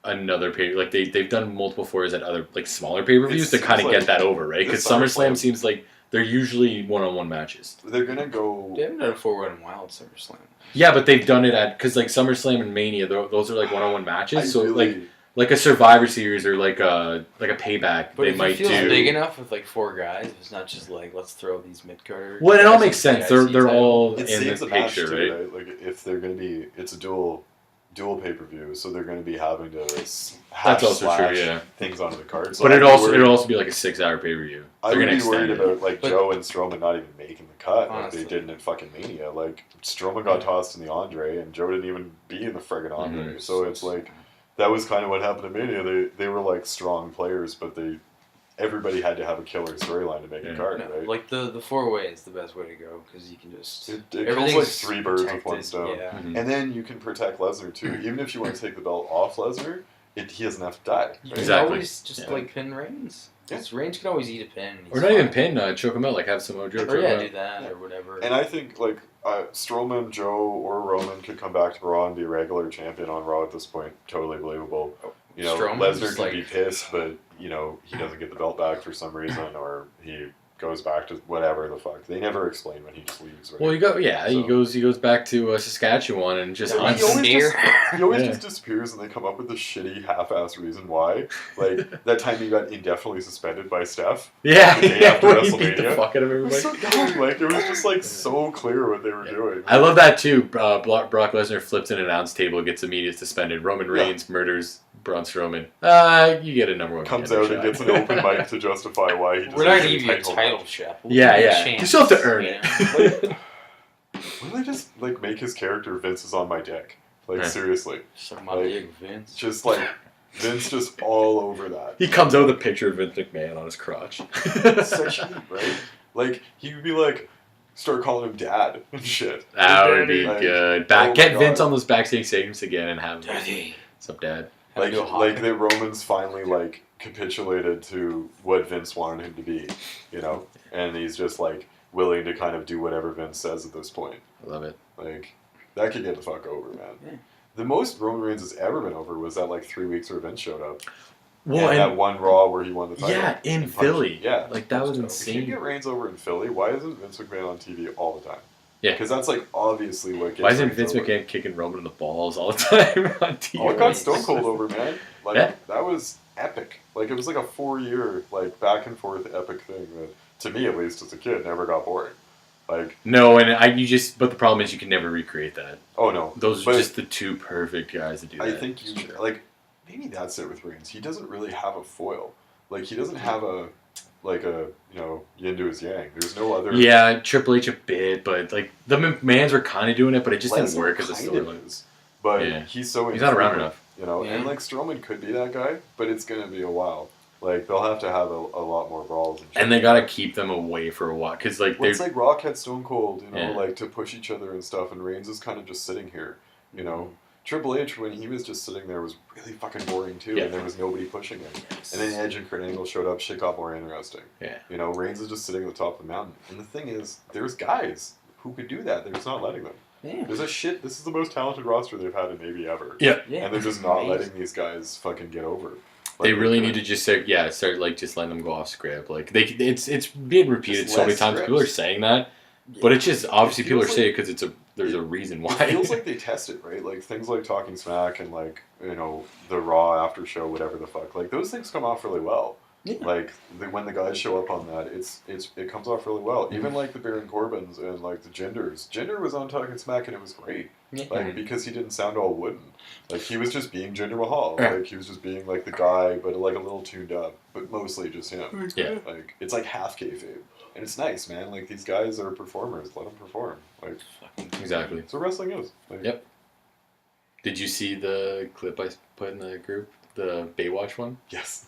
another pay. Like they've done multiple 4-ways at other like smaller pay per views It to kind of seems get like that over, right? Because this SummerSlam SummerSlam- seems like they're usually one-on-one matches. they're gonna go. they haven't done a 4-1 Wild SummerSlam. Yeah, but they've done it at because like SummerSlam and Mania, those are like one-on-one matches. I So really, like a Survivor Series or like a payback, But they if might it feels do. big enough with like 4 guys, if it's not just like let's throw these mid carders. Well, it all makes sense. They're all it in saves the the match picture, too, right? right? Like if they're gonna be, it's a dual pay per view, so they're gonna be having to That's hash also true, slash yeah. things onto the card. So But I'd be worried- it'll also be like a 6-hour pay per view. I They're would gonna be worried extend it. about like But- Joe and Strowman not even making the cut like Honestly. they did in fucking Mania. Like Strowman got tossed in the Andre, and Joe didn't even be in the friggin' Andre. Mhm. So it's like that was kind of what happened in Mania. They were like strong players, but everybody had to have a killer storyline to make Yeah. a card, No, right? like the 4-way is the best way to go because you can just it kills like everything's 3 birds with one protected, stone. Yeah. Mhm. And then you can protect Lesnar too. Even if you want to take the belt off Lesnar, he doesn't have to die. Right? You can Exactly. always just Yeah. like pin Reigns. Yeah. Because Reigns can always eat a pin. and Or he's not even fine. pin, choke him out, like have Samoa Joe choke Or yeah, him do out. that Yeah. or whatever. And I think like Strowman, Joe, or Roman could come back to Raw and be a regular champion on Raw at this point. Totally believable. You know, Strowman Lesnar just, could like- be pissed, but you know he doesn't get the belt back for some reason, or he goes back to whatever the fuck. They never explain when he just leaves. Right? Well, he goes back to Saskatchewan and just Yeah, hunts. he always Deer. He always Yeah. just disappears, and they come up with this shitty half-ass reason why. Like that time he got indefinitely suspended by Steph. Yeah, The day after when he beat the WrestleMania. fuck out of It was everybody. so dumb. Like it was just like so clear what they were doing. I love that too. Brock Lesnar flips an announce table, gets immediate suspended. Roman Yeah. Reigns murders Braun Strowman. You get a number one. Comes contender out and shot. gets an open mic to justify why he. We're not deserves gonna give you a title title match. shot. Yeah, yeah. You still have to earn it. it. Why don't they just like make his character Vince is on my dick? Like Yeah. seriously, Suck my Like, dick, Vince. just like Vince just all over that. He comes out with a picture of Vince McMahon on his crotch. Such heat, right? Like, he would be like, start calling him dad and shit. That would be Like, good. oh Get my Vince God. on those backstage segments again and have him. Daddy. What's up, Dad? Like, Have him go like hot. the Romans finally, like, capitulated to what Vince wanted him to be, you know? And he's just, like, willing to kind of do whatever Vince says at this point. I love it. Like, that could get the fuck over, man. Yeah. The most Roman Reigns has ever been over was that, like, 3 weeks where Vince showed up. Well, and that and one Raw where he won the title. yeah, in And punched Philly. him. Yeah. Like, that was If you insane. get Reigns over in Philly, why isn't Vince McMahon on TV all the time? Yeah. Because that's, like, obviously what gets Why isn't Reigns Vince over. McMahon kicking Roman in the balls all the time on TV? Oh, it got Stone Cold over, man. Like, Yeah. that was epic. Like, it was like a 4-year, like, back and forth epic thing that, to me at least, as a kid, never got boring. Like, No, and but the problem is you can never recreate that. oh no. Those But are just the two perfect guys to do that. I think you, Sure. like, maybe that's it with Reigns. He doesn't really have a foil. Like, he doesn't have yin to his yang. There's no other. Yeah, Triple H a bit, but like the McMahons were kind of doing it, but it just didn't Lesnar work as a kind of storyline. is, but Yeah. he's so He's not around infrequent, enough. you know. Yeah. And like Strowman could be that guy, but it's gonna be a while. Like they'll have to have a lot more brawls. And, shit. And they gotta keep them away for a while, because like Well, they. it's like Rock had Stone Cold, you know, Yeah. like to push each other and stuff, and Reigns is kind of just sitting here, you know. Triple H, when he was just sitting there, was really fucking boring too, Yeah. and there was nobody pushing him. And then Edge and Kurt Angle showed up, shit got more interesting. Yeah. You know, Reigns is just sitting at the top of the mountain. And the thing is, there's guys who could do that. They're just not letting them. Yeah. There's a shit. This is the most talented roster they've had in maybe ever. Yeah. Yeah. And they're just not Amazing. letting these guys fucking get over. They Like, really they're need to just say, start like just letting them go off script. Like it's being repeated Just so many less times. People are scripts. saying that, but it's just obviously It people are feels saying it because there's a reason why. It feels like they test it, right? Like things like Talking Smack and like, you know, the Raw after show, whatever the fuck. Like those things come off really well. Yeah. Like when the guys show up on that, it comes off really well. Mm-hmm. Even like the Baron Corbins and like the Ginders. Jinder was on Talking Smack and it was great. Yeah. Like because he didn't sound all wooden. Like he was just being Jinder Mahal. Right. Like he was just being like the guy, but like a little tuned up, but mostly just him. Yeah. Like it's like half kayfabe, and it's nice, man. Like these guys are performers. Let them perform. Like Exactly. that's what wrestling is. Like, Yep. Did you see the clip I put in the group, the Baywatch one? Yes.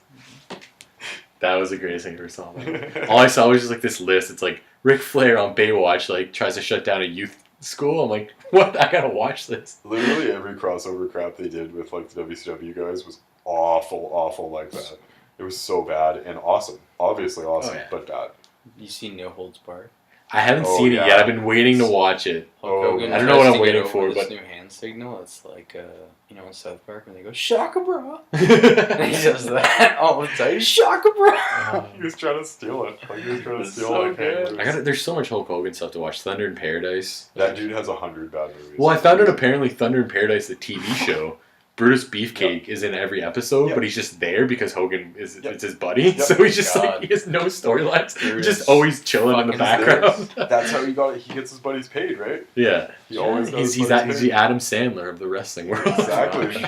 That was the greatest thing I ever saw. Man. All I saw was just like this list. It's like Ric Flair on Baywatch like tries to shut down a youth school. I'm like, what? I gotta watch this. Literally every crossover crap they did with like the WCW guys was awful like that. It was so bad and awesome. Obviously awesome, Oh, yeah. but bad. You see No Holds Barred? I haven't Oh, seen it yeah. yet. I've been waiting to watch it. Hulk Oh, Hogan I don't know tries what I'm to get waiting over for, this but- new hand signal. It's like, in South Park when they go Shaka Bra. And he does that all the time. Shaka Bra. He was trying to steal it. Like he was trying to It's steal so like Hang good. Loose. There's so much Hulk Hogan stuff to watch. Thunder in Paradise. That dude has 100 bad movies. Well, I found out apparently Thunder in Paradise, the TV show, Brutus Beefcake is in every episode, Yep. but he's just there because Hogan is Yep. it's his buddy. Yep. So he's just God. like, he has no storylines. He's Brutus just always chilling in the fucking background. That's how he got it. He gets his buddies paid, right? Yeah. He always got He's his buddies he's paid. the Adam Sandler of the wrestling world. Exactly.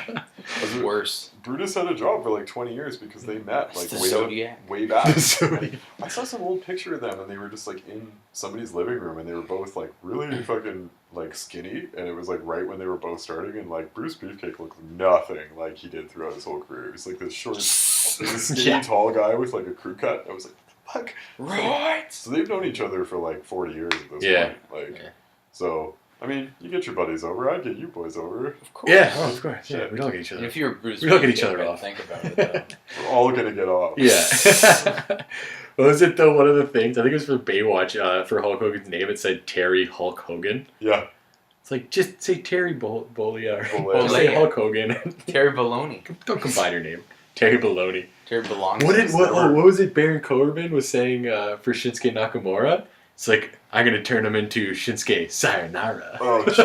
It's worse. Brutus had a job for like 20 years because they met It's like the way, Zodiac. way back. Zodiac. I saw some old picture of them and they were just like in somebody's living room and they were both like really fucking like skinny and it was like right when they were both starting and like Bruce Beefcake looked nothing like he did throughout his whole career. He was like this short, this skinny Yeah. tall guy with like a crew cut. I was like, what the fuck? Right. So they've known each other for like 40 years at this Yeah. point. Like, Yeah. so I mean, you get your buddies over. I'd get you boys over. Of course. Yeah, oh, of course. Yeah, Shit. we don't get each And other. if you were Bruce, We look at Beefcake, each other I'd off. Think about it though. We're all gonna get off. Yeah. What was it though? One of the things I think it was for Baywatch. For Hulk Hogan's name, it said Terry Hulk Hogan. Yeah. It's like just say Terry Bollea. Bollea. Just say Bollea. Hulk Hogan. Terry Baloney. Don't combine your name. Terry Baloney. Terry belongs. What was it? Baron Corbin was saying for Shinsuke Nakamura. It's like I'm gonna turn him into Shinsuke Sayonara. Oh, Jesus.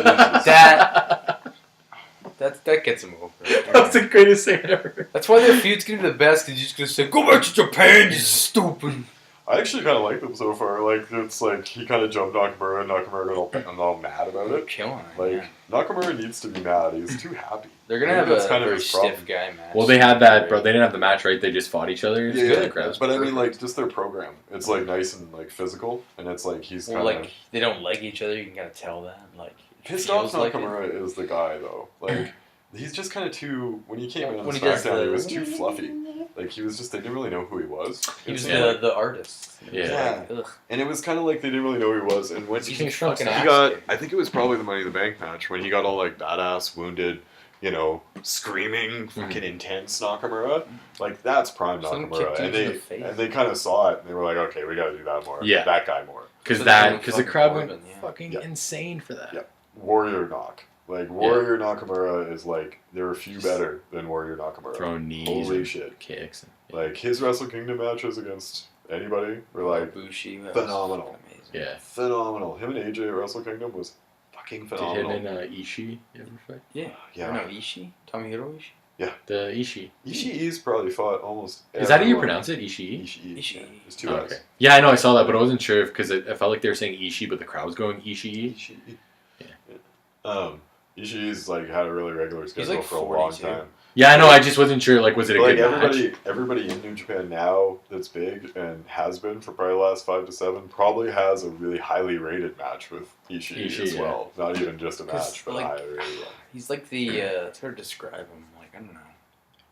That gets him over. That was the greatest thing ever. That's why their feud's gonna be the best. Cause you're just gonna say, "Go back to Japan, you stupid." I actually kind of like them so far. Like, it's like he kind of jumped Nakamura, and Nakamura got all mad about They're it. killing it. Like, Yeah. Nakamura needs to be mad. He's too happy. They're gonna I have think a that's kind of very his problem. stiff guy match. Well, they had that, bro. They didn't have the match, right? They just fought each other. It's Yeah, good. yeah. The crowd's But I mean, perfect. like, just their program. It's like nice and like physical, and it's like he's Well, kind of like they don't like each other. You can kind of tell that. Like it pissed off. feels like it. Nakamura is the guy though. Like He's just kind of too. When he came in on When he does SmackDown, he the- was too fluffy. Like he was just. They didn't really know who he was. He was And so, the artist. Yeah. Like, ugh. and it was kind of like they didn't really know who he was. And when He's he a fucking got, actor. I think it was probably the Money in the Bank match when he got all like badass, wounded, you know, screaming, fucking intense Nakamura. Like that's prime Someone Nakamura, kicked and him in the face. they kind of saw it and they were like, okay, we got to do that more. Yeah. That guy more. Because So the fucking crowd went Corbin, yeah. fucking Yeah. insane for that. Yeah. Warrior knock. Like Warrior Nakamura is like there are few better than Warrior Nakamura. Throwing knees Holy and shit. kicks. And, Like his Wrestle Kingdom matches against anybody were like Bushi, that was phenomenal. amazing. yeah. phenomenal. Him and AJ at Wrestle Kingdom was fucking Did phenomenal. him and Ishii ever fight? Yeah. Yeah. Or no, Ishii? Tomohiro Ishii? The Ishii. Ishii's probably fought almost. Is that how you everyone. pronounce it? Ishii? Ishii. Ishii. It's two Oh, I's. okay. Yeah, I know. I saw that, but I wasn't sure because it felt like they were saying Ishii, but the crowd was going Ishii. Ishii. Yeah. Ishii's like had a really regular schedule like for a long 42. time. Yeah, I know. I just wasn't sure. Like, was it a Like good match? everybody in New Japan now that's big and has been for probably the last 5 to 7 probably has a really highly rated match with Ishii as yeah. well. Not even just a 'Cause, match, but like, a highly rated one. He's like the, it's hard to describe him. Like, I don't know.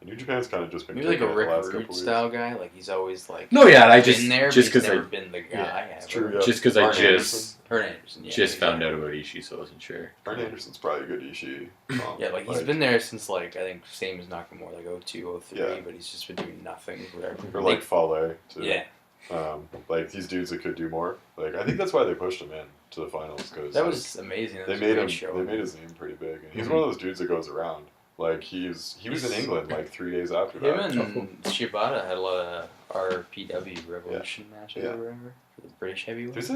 New Japan's kind of just been Maybe like a kicking it the Rick last Rude couple weeks. style guy. Like, he's always like. No, yeah, I been just there, just but he's because never I been the guy. yeah, It's ever. true, yeah. just because I Arn just Anderson. Arn Anderson, yeah. just found exactly. out about Ishii, so I wasn't sure. Arn Anderson's probably a good Ishii. Yeah, like he's been there since like I think same as Nakamura, like 02, 03, Yeah. but he's just been doing nothing forever. Or like Fale too. yeah, Like these dudes that could do more. Like I think that's why they pushed him in to the finals because that was amazing. That they was made a great him. show. They made his name pretty big, and he's Mhm. one of those dudes that goes around. Like he was in England like 3 days after Him that. and Shibata had a lot of RPW Revolution matches Yeah. or whatever for the British heavyweight.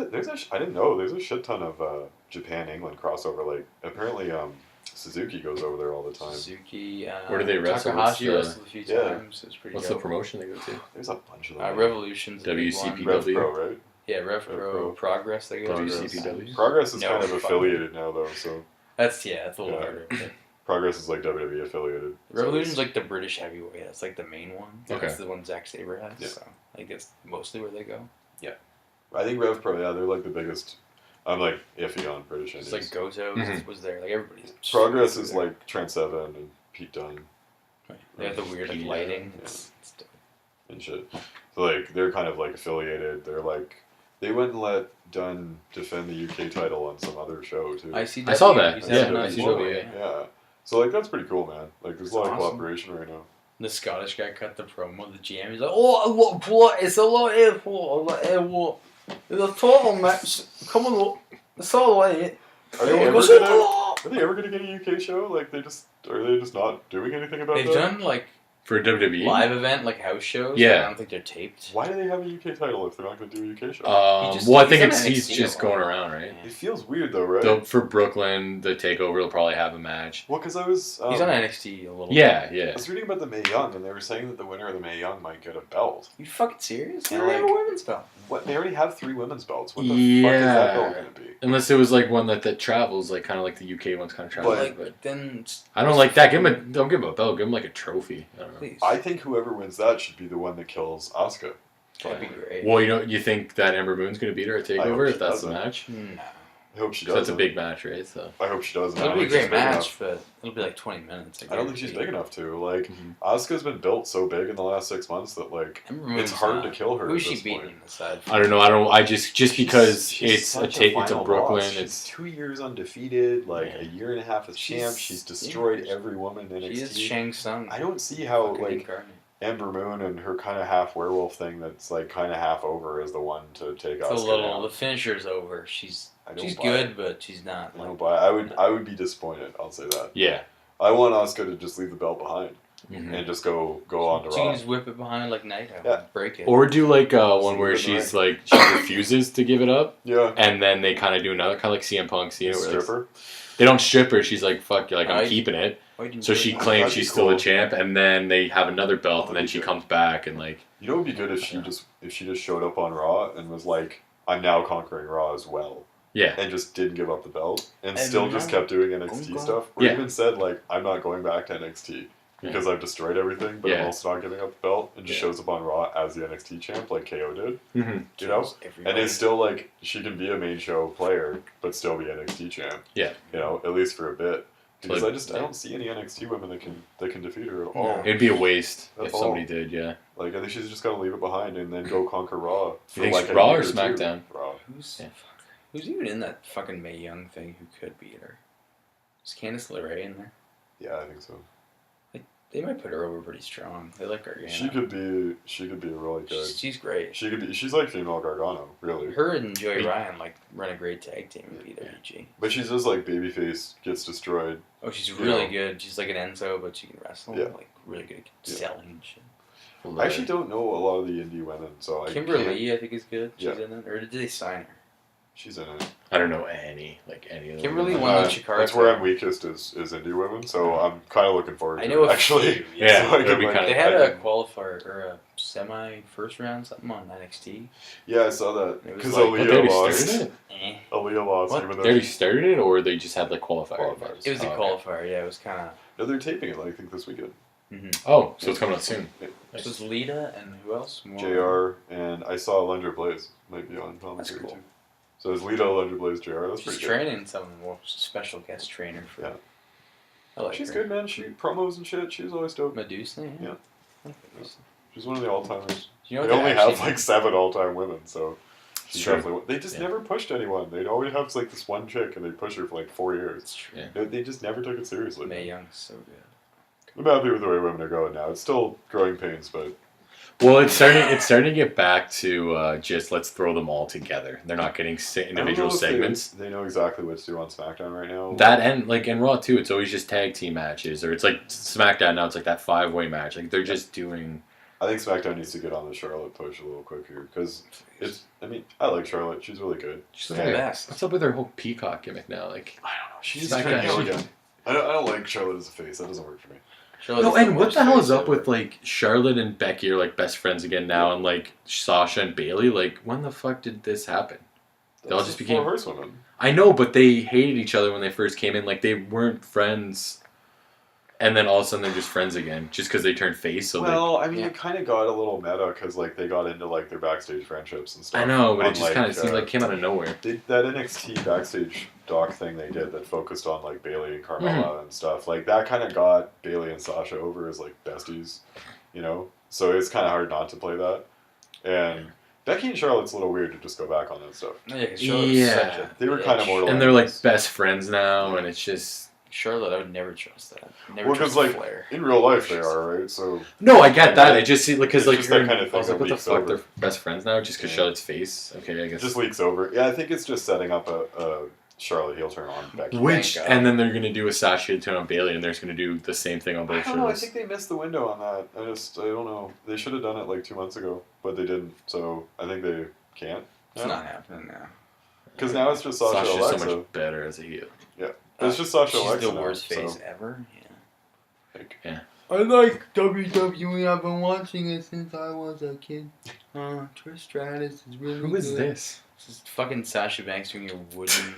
I didn't know there's a shit ton of Japan England crossover. Like apparently Suzuki goes over there all the time. Suzuki. Where do they wrestle? Takahashi What's the- wrestled a few Yeah. times. It was pretty What's the dope. promotion they go to? There's a bunch of them. Revolution's a big WCP. one. Rev Pro, right? Yeah, Rev Rev Pro. Pro. Progress. They go to. WCPW? Progress is No, kind of fuck. affiliated now though, so That's a little Yeah. harder. but Progress is like WWE affiliated. So Revolution's like the British heavyweight. That's like the main one. Okay. That's the one Zack Sabre has. Yeah. So I guess mostly where they go. I think Rev Pro, yeah, they're like the biggest. I'm like iffy on British It's indies. like Goto Mhm. was there. Like everybody's. Progress is like Trent Seven and Pete Dunne They have the weird like Yeah. lighting. Yeah. It's dope. and shit. So like they're kind of like affiliated. They're like they went and let Dunne defend the UK title on some other show too. I saw that. He's Yeah, having a ICW, forward, yeah. Yeah. So like that's pretty cool, man. Like there's a lot of That's awesome. cooperation right now. The Scottish guy cut the promo. The GM. He's like, "Oh, what? It's a lot here for what? It's a total match. Come on, look. It's all right. Are they ever gonna get a UK show? Like are they just not doing anything about They've that? done like For WWE? live event, like house shows. Yeah. but I don't think they're taped. Why do they have a UK title if they're not gonna do a UK show? He just- Well, I he's think on he's NXT just a lot. going around, right? It feels weird though, right? Though for Brooklyn, the takeover, they'll probably have a match. Well, because I was He's on NXT a little. Yeah, bit. I yeah. was reading about the Mae Young, and they were saying that the winner of the Mae Young might get a belt. You fucking serious? They Yeah, don't have a like- women's belt. What? They already have 3 women's belts. What the fuck is that Yeah. belt gonna be? Unless it was like one that travels, like kind of like the UK ones kind of travel. But But, like then, I don't like that. Don't give him a belt. Give him like a trophy. I don't know. please. I think whoever wins that should be the one that kills Asuka. That'd be great. Well, you think that Ember Moon's going to beat her at I hope Takeover she if that's the doesn't. match? No. I hope she 'Cause does. that's a big match, right? So I hope she does. It'll be a great match, but it'll be like 20 minutes. I don't think she's big enough to. Like, Mhm. Asuka's been built so big in the last 6 months that like it's hard to kill her. Who's at she this beating point. in the side? I don't know. I just because She's it's such it's a final Brooklyn. boss. She's It's 2 years undefeated, like Yeah. a year and a half as champ. She's destroyed every woman in She is NXT. Shang Tsung. I don't see how fucking like incarnate. Ember Moon and her kind of half werewolf thing that's like kind of half over is the one to take It's a Asuka little. down. The finisher's over. She's I don't buy good, it. but she's not. I Like, don't buy it. I would be disappointed. I'll say that. yeah. I want Asuka to just leave the belt behind Mhm. and just go on to she can Raw. just whip it behind like Naito. Yeah. Break it. Or do like one Sleep where in the she's like she refuses to give it up, Yeah, and then they kind of do another kind of like CM Punk, where like, stripper. they don't strip her. She's like, "Fuck you!" Like I'm I- keeping it. Why didn't So you she do it? claims That'd be she's still a cool. champ, and then they have another belt, and then she comes back and like You know, what would be good if she just showed up on Raw and was like, "I'm now conquering Raw as well," yeah, and just didn't give up the belt and And still just now- kept doing NXT Gongo. stuff, or Yeah. even said like, "I'm not going back to NXT." Because I've destroyed everything, but I'm Yeah. also not giving up the belt, and just Yeah. shows up on Raw as the NXT champ, like KO did. mm-hmm. You know, Everybody. and it's still like she can be a main show player, but still be NXT champ. Yeah. You know, at least for a bit. Because I don't see any NXT women that can defeat her at all. No. It'd be a waste At if all. somebody did, yeah. Like, I think she's just got to leave it behind and then go conquer Raw. For think like a Raw year or two. SmackDown? Raw. Who's even in that fucking Mae Young thing who could beat her? Is Candice LeRae in there? Yeah, I think so. They might put her over pretty strong. They like Gargano. She could be really good. She's great. She's like female Gargano, really. Her and Joey Ryan run a great tag team with either EG. But she's just like babyface gets destroyed. Oh, she's really good. She's like an Enzo, but she can wrestle. Yeah. Like really good at selling and shit. I actually don't know a lot of the indie women, so I Kimberly, I think is good. She's Yeah. in it, or did they sign her? She's in it. I don't know any of them. Kimberly won the Chicago. That's where I'm weakest is indie women, so I'm kind of looking forward to I know it, a actually. few, Yeah, So I it'll can, be like- kinda- They had I a can- qualifier or a semi first round something on NXT. Yeah, I saw that It was because like- But they Aaliyah already lost. started it? Eh. Aaliyah lost, What? even They though already started it, or they just had like qualifiers? Qualifiers. It was a Oh, okay. qualifier. Yeah, it was kind of. no, they're taping it. I think this weekend. Oh, so it's coming out soon. This was Lita and who else? More? JR and I saw Alundra Blaze might be on commentary cool. too. So it's Lita, Alundra Blaze, JR. That's She's pretty good. training some more special guest trainer for. Yeah. I like She's her. good, man. She promos and shit. She's always dope. Medusa. Yeah. I like Medusa. She's one of the all-timers. Do you know They what only actually have like 7 all-time women, so she's Sure. definitely. They just Yeah. never pushed anyone. They'd always have like this one chick, and they push her for like 4 years. It's true. Yeah. They just never took it seriously. Mae Young's so good. I'm happy with the way women are going now. It's still growing pains, but Well, it's starting to get back to just let's throw them all together. They're not getting individual I don't know if segments. They know exactly what to do on SmackDown right now. That and like in Raw too, it's always just tag team matches, or it's like SmackDown now. It's like that 5-way match. Like they're just doing. I think SmackDown needs to get on the Charlotte push a little quicker because it's. I mean, I like Charlotte. She's really good. She's Yeah. the best. What's up with their whole Peacock gimmick now? Like I don't know. She's SmackDown. trying to heel again. I don't like Charlotte as a face. That doesn't work for me. Charlotte's no, and what worst the hell face is up ever. with like Charlotte and Becky are like best friends again now, and like Sasha and Bailey? Like when the fuck did this happen? They all That's just the became. Four Horsewomen. I know, but they hated each other when they first came in. Like they weren't friends, and then all of a sudden they're just friends again, just because they turned face. So Well, I mean, Yeah. it kind of got a little meta because like they got into like their backstage friendships and stuff. I know, but it on, just kind of seemed like it came out of nowhere. that NXT backstage doc thing they did that focused on like Bailey and Carmella and stuff. Like that kind of got Bailey and Sasha over as like besties, you know. So it's kind of hard not to play that. And Becky and Charlotte's a little weird to just go back on that stuff. Yeah, 'cause Charlotte's Yeah. such a They were bitch. kind of more And they're like best friends now, and it's just. Charlotte, I would never trust that. Never Well, trust because like Flair. in real life they are, right? So No, I get that. I just see because It's like just that her- kind of thing I was like, that what the leaks fuck? over. They're best friends now just because Yeah. Charlotte's face. Okay, I it guess. just leaks over. Yeah, I think it's just setting up a Charlotte heel turn on Becky. Which Thank God. and then they're gonna do a Sasha turn on Bailey, and they're just gonna do the same thing on I both don't know. I shows. think they missed the window on that. I don't know. They should have done it like 2 months ago, but they didn't. So I think they can't. It's not happening now. Because now it's just Sasha Sasha's Alexa. so much better as a heel. It's just Sasha She's Alexa the now, worst so, face ever. like, I like WWE. I've been watching it since I was a kid. Trish Stratus is really Who is good. this? This is fucking Sasha Banks doing your wooden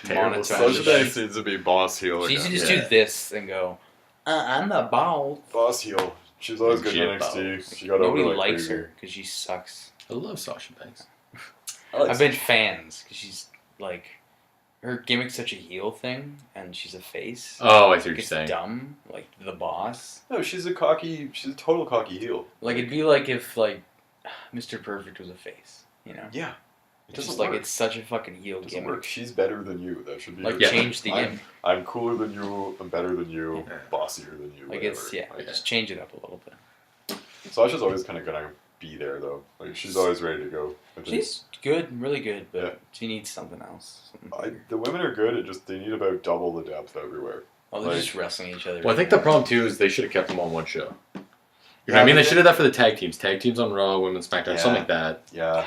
Terrible monotone. Sasha Banks needs to be boss heel She again. used to just Yeah. do this and go, I'm the ball. Boss heel. She's always good in Legit NXT. balls. She got Nobody over like likes crazy. her because she sucks. I love Sasha Banks. I like I've been fans because she's like, her gimmick's such a heel thing and she's a face. Oh, I see what you're It's saying. dumb, like the boss. No, she's a total cocky heel. Like it'd be like if like Mr. Perfect was a face, you know? Yeah. It It's doesn't just like work. it's such a fucking heel It doesn't gimmick. work. She's better than you. That should be Like her Yeah. change the I'm- gimmick. I'm cooler than you. I'm better than you. Yeah. Bossier than you. Like whatever. it's yeah, Like, just change it up a little bit. Sasha's always kind of gonna be there though. Like she's always ready to go. I think. She's good, really good, but Yeah. she needs something else. Something bigger. The women are good. It just they need about double the depth everywhere. Oh, they're like- just wrestling each other. Well, I think the problem too is they should have kept them on one show. You know what I Yeah, mean? They but should have that for the tag teams. Tag teams on Raw, Women's SmackDown, Yeah. something like that. Yeah.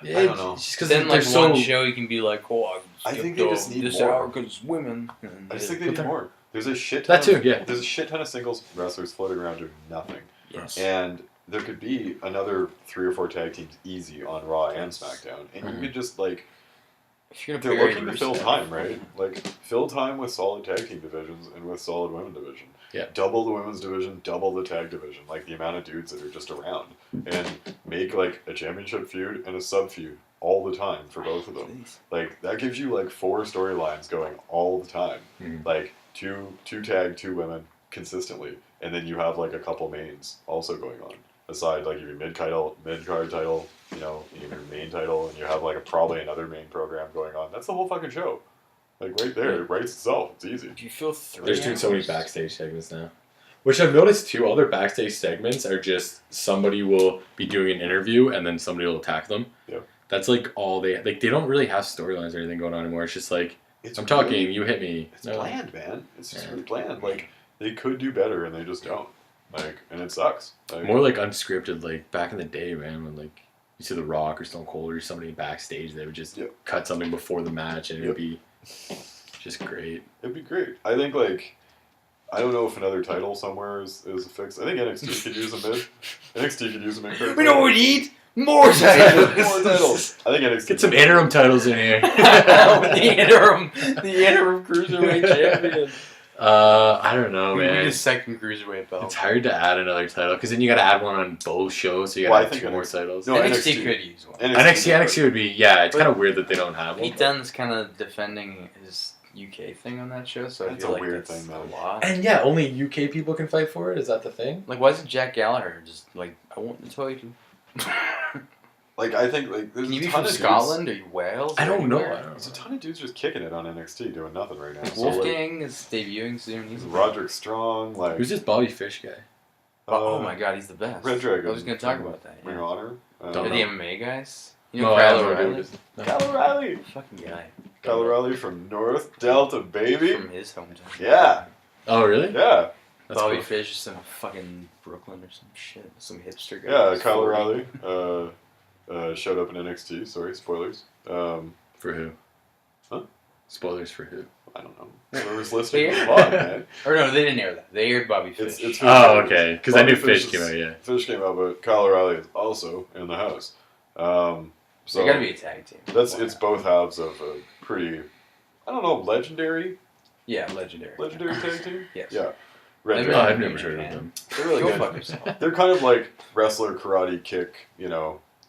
I don't know. Just because then they're like so. one show you can be like, oh, I think they just need this more. hour because it's women. And I just think they But need they're- more. There's a shit ton That too, yeah. There's a shit ton of singles wrestlers floating around doing nothing. yes. And there could be another 3 or 4 tag teams easy on Raw and SmackDown. And Mhm. you could just like If you're gonna they're bury looking to fill Rusev- time, right? Like fill time with solid tag team divisions and with solid women division. Yeah. Double the women's division, double the tag division, like the amount of dudes that are just around. And make like a championship feud and a sub feud all the time for both of them. Like, that gives you, like, 4 storylines going all the time. Like, two tag, 2 women consistently. And then you have, like, a couple mains also going on. Aside, like, your mid-card title, you know, your main title, and you have, like, probably another main program going on. That's the whole fucking show. Like, right there. It writes itself. It's easy. Do you feel 3 They're doing so many backstage segments now. Which I've noticed too, other backstage segments are just somebody will be doing an interview and then somebody will attack them. Yeah. That's like all they don't really have storylines or anything going on anymore. It's just like, I'm talking, you hit me. It's bland, man. It's just really bland. Like, they could do better and they just don't. Like, and it sucks. Like, more like unscripted, like back in the day, man, when like you see The Rock or Stone Cold or somebody backstage, they would just cut something before the match and it would be just great. It'd be great. I think, like, I don't know if another title somewhere is a fix. I think NXT could use a mid. NXT could use a mid. We know what we need? More titles. More titles. I think NXT. Get some interim titles in here. the interim cruiserweight champion. I don't know, We man. need a second cruiserweight belt. It's hard to add another title because then you got to add one on both shows, so you got to have 2 more titles. No, NXT could use one. NXT would be it's kind of weird that they don't have one. Pete Dunne's kind of defending his UK thing on that show, so I That's feel a like weird that's thing, though. a lot. And yeah, only UK people can fight for it. Is that the thing? Like, why isn't Jack Gallagher just like, I want to tell you to? Like, I think, like, there's Can you a be ton from of Scotland or you Wales? I or don't know. anywhere? There's a ton of dudes just kicking it on NXT, doing nothing right now. So, Wolfgang is debuting soon. He's like, Roderick Strong, like, Who's this Bobby Fish guy? oh my god, he's the best. Red Dragon. I was going to talk about that. Ring Yeah. of Honor. Don't The know. MMA guys. You know No, I Kyle have no idea O'Reilly? what it is. No. Kyle O'Reilly. Fucking guy. Kyle O'Reilly from North Delta, baby. From his hometown. Yeah. Oh, really? Yeah. That's Bobby cool. Fish is in fucking Brooklyn or some shit. Some hipster guy. Yeah, He's Kyle 40. O'Reilly showed up in NXT. Sorry, spoilers. For who? Huh? Spoilers for who? I don't know. Whoever's listening, Yeah. come on, man. Or no, they didn't air that. They aired Bobby Fish. It's Oh, okay. Because I Bobby knew Fish is- came out, yeah. Fish came out, but Kyle O'Reilly is also in the house. So they gotta be a tag team. it's both halves of a pretty, I don't know, legendary Yeah, legendary. tag team. Yes. Yeah. Red They've Oh, been- Dragon. I've never heard of them. They're really Go good. fuck yourself. They're kind of like wrestler karate kick,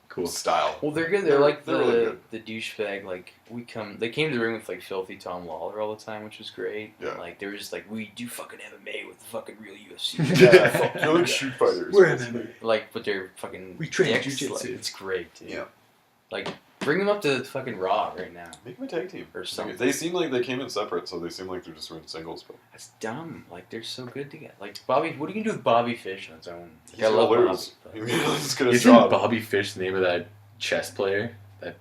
Cool. style. Well, they're good. They're like They're really good. the douchebag. Like they came to the ring with like filthy Tom Lawler all the time, which was great. Yeah. And, like they were just like, we do fucking MMA with the fucking real UFC. Yeah, they're like shoot fighters. We're basically. Like, but they're fucking. We train dicks, jujitsu. like, it's great, dude. Yeah. Like, bring them up to fucking Raw right now. Make them a tag team. Or something. They seem like they came in separate, so they seem like they're just running singles. But That's dumb. Like they're so good together. Like Bobby, what are you gonna do with Bobby Fish on his own? he's Like, I gonna love lose. Bobby, He's gonna Isn't drop. Bobby Fish the name of that chess player?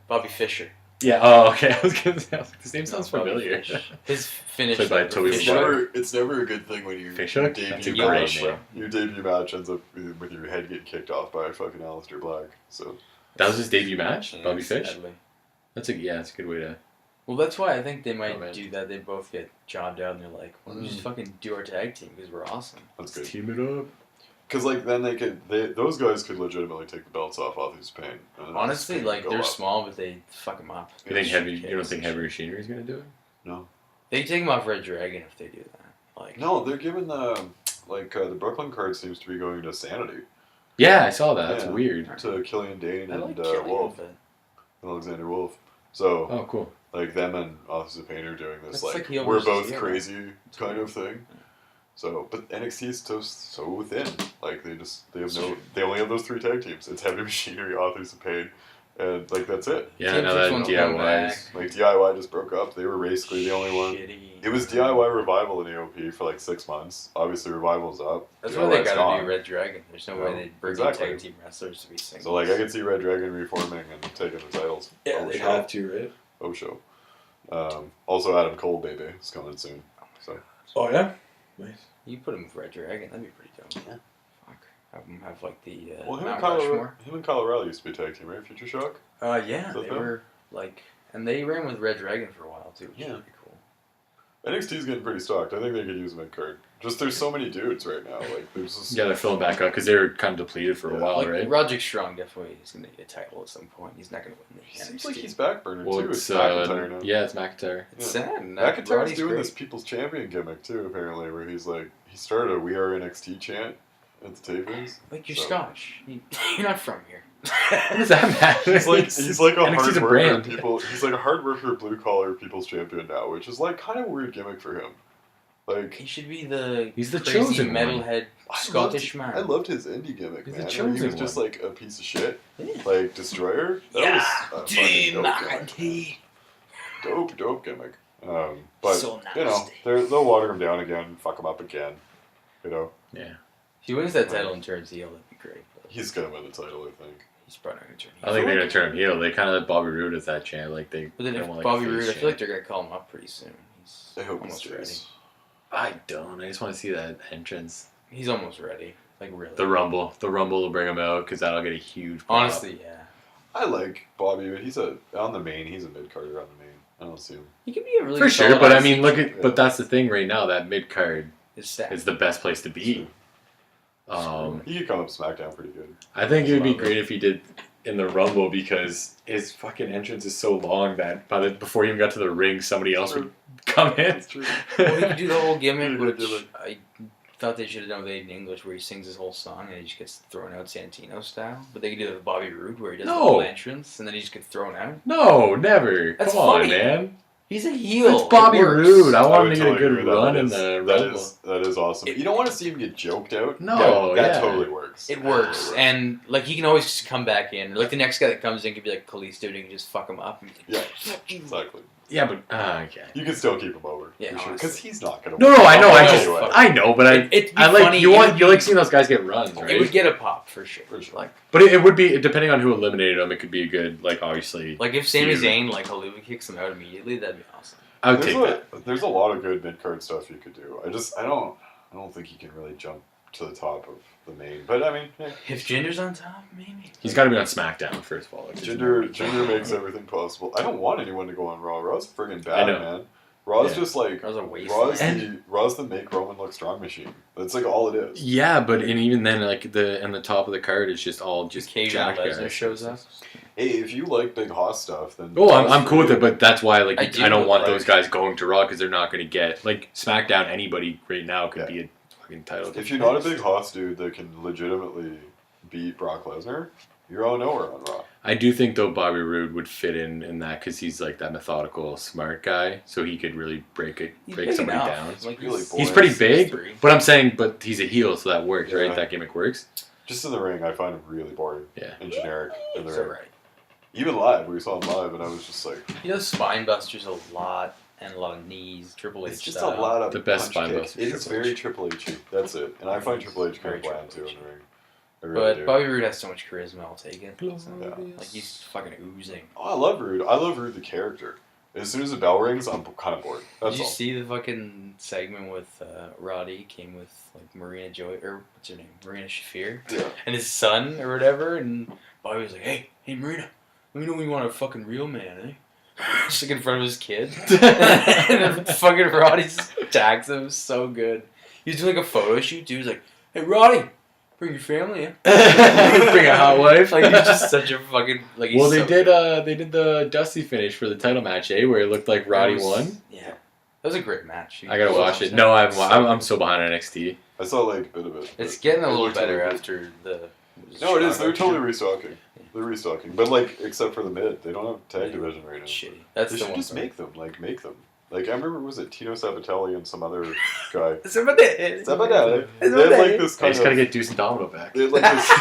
Bobby Fischer. Yeah. Oh, okay. I was gonna say, this name sounds Bobby familiar. Fish. His finish. Played by like, Toby Fish It's Fisher. hook. never a good thing when your Fish hook? debut That's a great match, name. your debut match ends up with your head getting kicked off by fucking Aleister Black. So That was his debut match, Yeah, Bobby Fish. sadly. That's a good way to. Well, that's why I think they might Oh, man. do that. They both get jobbed out, and they're like, "Why don't we just fucking do our tag team because we're awesome." that's good. Team it up. Because like then those guys could legitimately take the belts off Author's Pain. And Honestly, just like go they're up. small, but they fuck them up. You think Yeah, heavy? You don't think Heavy Machinery is gonna do it? No. They take them off Red Dragon if they do that. Like, No, they're giving the Brooklyn card seems to be going to Sanity Yeah, I saw that. That's Yeah. weird. to Killian Dane I and like Killian, Wolf, but Alexander Wolf. So Oh, cool. like them and Authors of Pain are doing this That's like heel we're versus both heel. crazy kind of weird. thing. So, but NXT is so thin. Like they only have those 3 tag teams. It's Heavy Machinery, Authors of Pain, and like that's it. Yeah, Kim I know Fix that won't come back. DIYs. Like DIY just broke up. They were basically the only one. Shitty. It was DIY Revival in AOP for like 6 months. Obviously, Revival's up. That's why they DIY's gotta gone. do Red Dragon. There's no way Yeah, they'd bring exactly. in tag team wrestlers to be singles. So like I could see Red Dragon reforming and taking the titles. Yeah, Oh, they show. have to, right? Oh show. Also, Adam Cole, baby, is coming soon. So Oh yeah. Nice. You put him with Red Dragon, that'd be pretty dope. Yeah. Fuck. Have him have like the well, him Mount and Rushmore. Kyle O'Reilly used to be a tag team, right? Future Shock. Yeah, Is that they them? were like, and they ran with Red Dragon for a while too, which Yeah. is pretty cool. NXT's getting pretty stocked. I think they could use a mid card. Just there's so many dudes right now. Like there's just Yeah, they're filling back up because they were kind of depleted for a Yeah. while, Like right? Roderick Strong definitely is gonna get a title at some point. He's not gonna win the He seems NXT. like he's back burner Well, too. it's It's McIntyre now. yeah, it's McIntyre. It's Yeah. sad. and McIntyre's Roddy's doing great. this People's Champion gimmick too, apparently, where he's like he started a "We Are NXT" chant, at the tapings. Like, you're So- Scotch. You're not from here. What does that matter? He's like a NXT's hard a worker. brand. He's like a hard worker, blue collar people's champion now, which is like kind of a weird gimmick for him. Like He should be the He's the crazy chosen one. metalhead Scottish man. I loved his indie gimmick, He's man. the Where he chosen was just one. like a piece of shit, Yeah. like Destroyer. That was a fucking dope gimmick. Dope gimmick. But So you know, nasty. they'll water him down again, fuck him up again. You know, Yeah. If he wins that title and turns heel, that'd be great. But he's gonna win the title, I think. he's probably not gonna turn I heel. think they're gonna turn him heel. They kind of let Bobby Roode as that champ. Like they. But then they if want, like, Bobby a face Roode, I champ. feel like they're gonna call him up pretty soon. He's I hope he almost ready. stays. I don't. I just want to see that entrance. He's almost ready. Like really. The Rumble. The Rumble will bring him out because that'll get a huge. pop. Honestly, yeah. I like Bobby, but he's on the main. He's a mid carder on the main. I don't see him. He could be a really For sure, solid but I IC mean, look champ. at. But that's the thing right now. That mid card His stack. is the best place to be. He could come up SmackDown pretty good. I think it would be great if he did in the Rumble because his fucking entrance is so long that before he even got to the ring, somebody else would come in. That's true. Well, he could do the whole gimmick, Really which good gimmick. I thought they should have done with Aiden English, where he sings his whole song and he just gets thrown out Santino style. But they could do it with Bobby Roode, where he does the No. whole entrance and then he just gets thrown out. No, never. That's Come on, funny. man. He's a heel. It's Bobby It works. Roode. I want would him to get a totally good agree with run that. in the Rumble. That is awesome. You don't want to see him get joked out. No, that yeah. totally works. It works, and like he can always just come back in. Like the next guy that comes in could be like Kalisto, and he can just fuck him up. And be like, Yeah, "Fuck you." exactly. Yeah, but okay. You can still keep him over. Yeah, for sure. honestly. Because he's not gonna. No, I know. No, I just, fuck. I know, but It'd be I like funny, you it want would you be- like seeing those guys get runs, right? It would get a pop for sure. For sure. Like But it would be depending on who eliminated him. It could be a good, like obviously. if Sami feud. Zayn like Haluva kicks him out immediately, that'd be awesome. I would take that. There's a lot of good mid card stuff you could do. I don't think he can really jump to the top of the main. But I mean, yeah. If Jinder's on top, maybe. He's got to be on SmackDown first of all. Like, there's no reason. Jinder makes everything possible. I don't want anyone to go on Raw. Raw's friggin' I bad, know. man. Raw's Yeah. just like That was a wasteland. Raw's the make Roman look strong machine. That's like all it is. Yeah, but and even then, like the top of the card is just all just Occasionally jacked Lesnar guys. shows up. Hey, if you like big Hoss stuff, then Oh, I'm Raw's cool with for it, you. but that's why like I I, do, don't want right. those guys going to Raw because they're not going to get like SmackDown. Anybody right now could Yeah. be a fucking title. If you're not a big Hoss dude that can legitimately beat Brock Lesnar, you're all nowhere on Raw. I do think though Bobby Roode would fit in that because he's like that methodical, smart guy, so he could really break He's break big somebody enough. down. Like Really he's, boy. He's pretty big, 6'3". but I'm saying, but he's a heel, so that works, Yeah. right? That gimmick works. Just in the ring, I find him really boring Yeah. and generic in the He's ring. alright. Even live, we saw him live, and I was just like, He does spine busters a lot and a lot of knees. Triple H it's just style. a lot of The best punch spine kicks. buster, It is Triple very H. Triple H. That's it. And I find Triple H kind Very of bland too Triple in H. the ring. I really But do. Bobby Roode has so much charisma. I'll take it. Yeah. Like he's fucking oozing. Oh, I love Rude. I love Rude the character. As soon as the bell rings, I'm kind of bored. That's Did you all. see the fucking segment with Roddy came with like Marina Joy or what's her name, Marina Shafir, Yeah. and his son or whatever, and Bobby was like, "Hey Marina, let me know when you want a fucking real man, eh?" Just like in front of his kid, and then fucking Roddy just attacks him. So good. He was doing like a photo shoot. Dude was like, "Hey Roddy, bring your family in." Bring a hot wife. Like he's just such a fucking like. He's Well, they so did. good. They did the Dusty finish for the title match, where it looked like Roddy That was- won. Yeah, that was a great match. I gotta watch it. No, I'm so behind NXT. I saw like a bit of it. It's but getting a it little looked better really good. after the. No, it is. They're Chicago totally restocking. They're restocking. But like, except for the mid, they don't have tag division right now. Shitty. That's They the should one. just make them. Like I remember, was it Tino Sabatelli and some other guy? Sabatelli. Sabatelli. They had like this I kind just gotta of. get Deuce and Domino back. They had like this.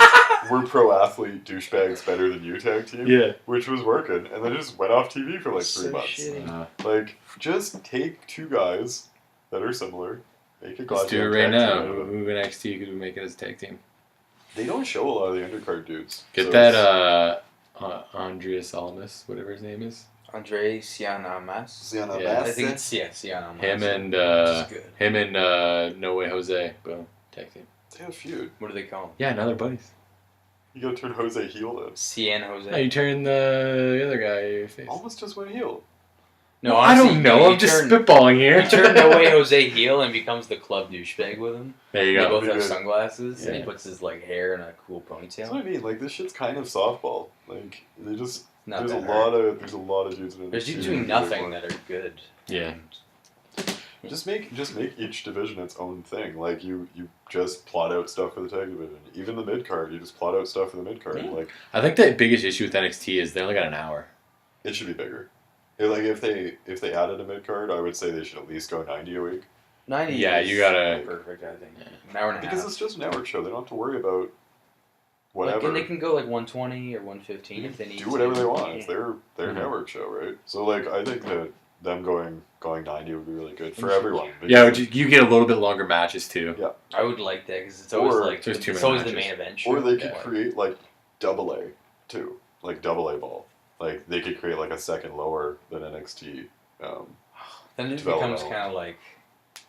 We're pro athlete douchebags better than you tag team. Yeah. Which was working, and then it just went off TV for like 3 So months. shitty. Like, just take two guys that are similar, make a Let's do it goddamn right tag now. team out of it. Move NXT because we make it as a tag team. They don't show a lot of the undercard dudes. Get so that it's- Andreas Almas, whatever his name is. Andre Sianamas. Sienna Yeah, I Bassett. think it's Sianamas. Him and Which is good. No Way Jose. Boom, tag team. They had a feud. What do they call him? Yeah, now they're buddies. You gotta turn Jose heel then. Cien Jose. No, you turn the other guy face. Almost just went heel. No, I honestly, don't know. I'm just spitballing here. You turn No Way Jose heel and becomes the club douchebag with him. There you They go. both have Pretty good. sunglasses, and he Yeah. puts his like hair in a cool That's what ponytail. I mean. Like, this shit's kind of softball. Like, they just Not there's a that lot hard. of dudes in it. There's dudes doing nothing that are good. Yeah. And, Just make each division its own thing. Like you just plot out stuff for the tag division. Even the mid card, you just plot out stuff for the mid card. Yeah. Like I think the biggest issue with NXT is they only got an hour. it should be bigger. Like if they added a mid card, I would say they should at least go 90 a week. 90. Yeah, is you gotta- perfect. I think an hour and a Because half. it's just a network show. They don't have to worry about whatever. Like, and they can go like 120 or 115 if they need. do whatever to. they want. Yeah. It's their Mhm. network show, right? So like I think that them going 90 would be really good for Mhm. everyone. Yeah, because- you get a little bit longer matches too. Yeah. I would like that because it's always Or like there's too it's many always the matches. main event show. Or they could Yeah. create like double A too, like double A ball. Like they could create like a second lower than NXT. Then it becomes developmental. kind of like.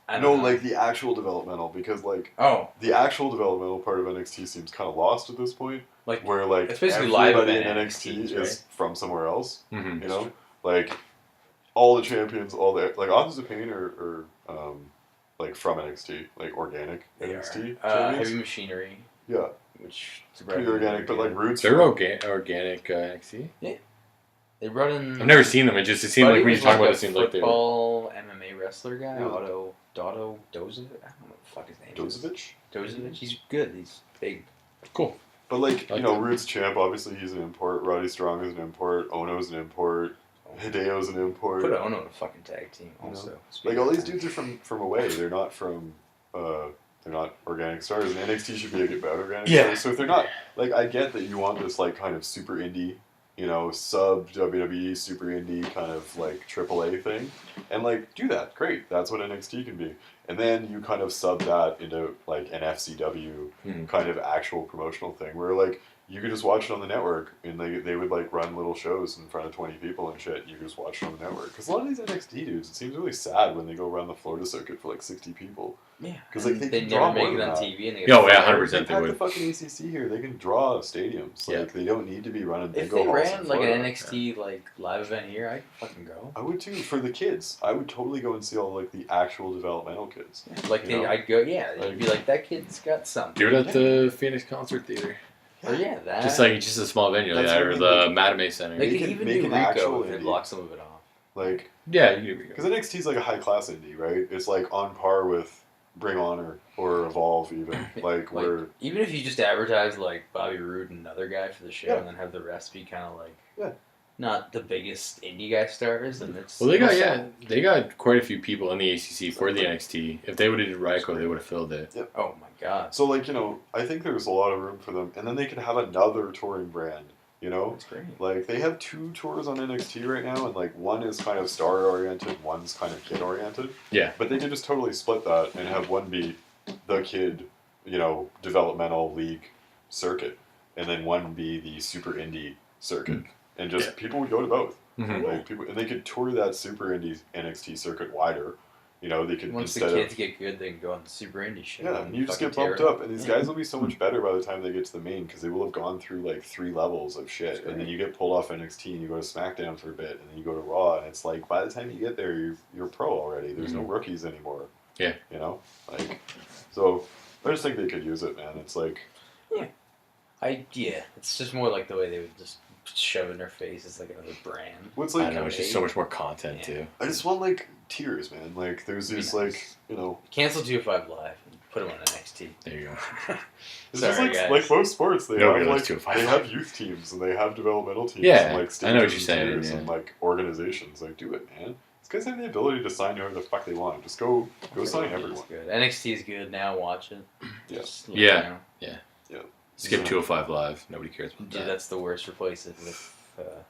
I No, don't know. like the actual developmental, because like Oh, the actual developmental part of NXT seems kind of lost at this point. like Where like it's basically live everybody in event NXT NXTs, is from somewhere else. Mm-hmm. You know, like all the champions, all the like Authors of Pain are like from NXT, like organic they NXT are. champions. Heavy Machinery, Yeah, which is pretty organic, but like roots. They're from- organic NXT. they brought in. I've never seen them. It seemed like when you talk about it, it seemed like they were. football MMA wrestler guy, Yeah. Dotto Dozovic. I don't know what the fuck his name is. Dozovic. Dozovic. He's good. He's big. Cool. But like, Like you know, that. Roots champ, obviously he's an import. Roddy Strong is an import. Ono's an import. Hideo's an import. Put Ono in a fucking tag team. You know? Also, Like all these dudes are from away. They're not from. They're not organic stars. And NXT should be like about organic Yeah. stars. So if they're not, like, I get that you want this like kind of super indie, you know, sub WWE super indie kind of like AAA thing, and like do that. Great. That's what NXT can be. And then you kind of sub that into like an FCW Mhm. kind of actual promotional thing where like you could just watch it on the network and they would like run little shows in front of 20 people and shit. You could just watch it on the network. Because a lot of these NXT dudes, it seems really sad when they go around the Florida circuit for like 60 people. Yeah, 'Cause, like, they they can never draw make more it than on that. TV. And they get Yeah, yeah, fired. 100%. They they have the would. fucking ACC here. They can draw stadiums. Like Yeah. they don't need to be running If bingo they halls ran in like an Florida. NXT like live event here, I'd fucking go. I would too for the kids. I would totally go and see all like the actual developmental kids. Like You know? I'd go. Yeah, Like- you'd be like that kid's got something. Do it at the Phoenix Concert Theater. Or yeah, that. Just a small venue like That's that, what I or mean, the like- Madame Center. they Make could it- even make do an actual Rico if it indie. locks some of it off. Like Yeah, you can because NXT is like a high class indie, right? It's like on par with Bring Honor or Evolve even. Like Like where even if you just advertise like Bobby Roode and another guy for the show, Yeah. and then have the rest be kind of like Yeah. not the biggest indie guy stars, then it's Well, they got quite a few people in the ACC for the NXT. If they would have did Ryko, they would have filled it. Oh my god, so like, you know, I think there's a lot of room for them, and then they could have another touring brand. You know, that's great. like they have 2 tours on NXT right now, and like one is kind of star oriented, one's kind of kid oriented. Yeah. But they could just totally split that and have one be the kid, you know, developmental league circuit, and then one be the super indie circuit, and just Yeah. people would go to both. Mhm. Like people, and they could tour that super indie NXT circuit wider. You know, they could Once the instead kids of get good, they can go on the Super Indie show. yeah, and you just fucking get bumped tear it up, and these Yeah. guys will be so much better by the time they get to the main because they will have gone through like 3 levels of shit, and then you get pulled off NXT and you go to SmackDown for a bit, and then you go to Raw, and it's like by the time you get there, you're pro already. There's no rookies anymore. Yeah. You know, like so. I just think they could use it, man. It's like Yeah, it's just more like the way they would just shove it in their face. It's like another brand. what's I like know, it's just so much more content Yeah. too. I just want like tiers, man. Like there's Be these nice. like you know. Cancel 205 Live and put them on NXT. There you go. It's Sorry, just like guys. like most sports, they Nobody have likes like 205. they have youth teams and they have developmental teams. Yeah, and, like I know what stages you're and saying, tiers yeah. and like organizations. Like do it, man. These guys have the ability to sign whoever the fuck they want. Just go sign everyone. It's good. NXT is good now. Watch it. Yeah. Just let Yeah. me know. Skip Yeah. 205 Live. Nobody cares about Dude, that. that's the worst. Replace it with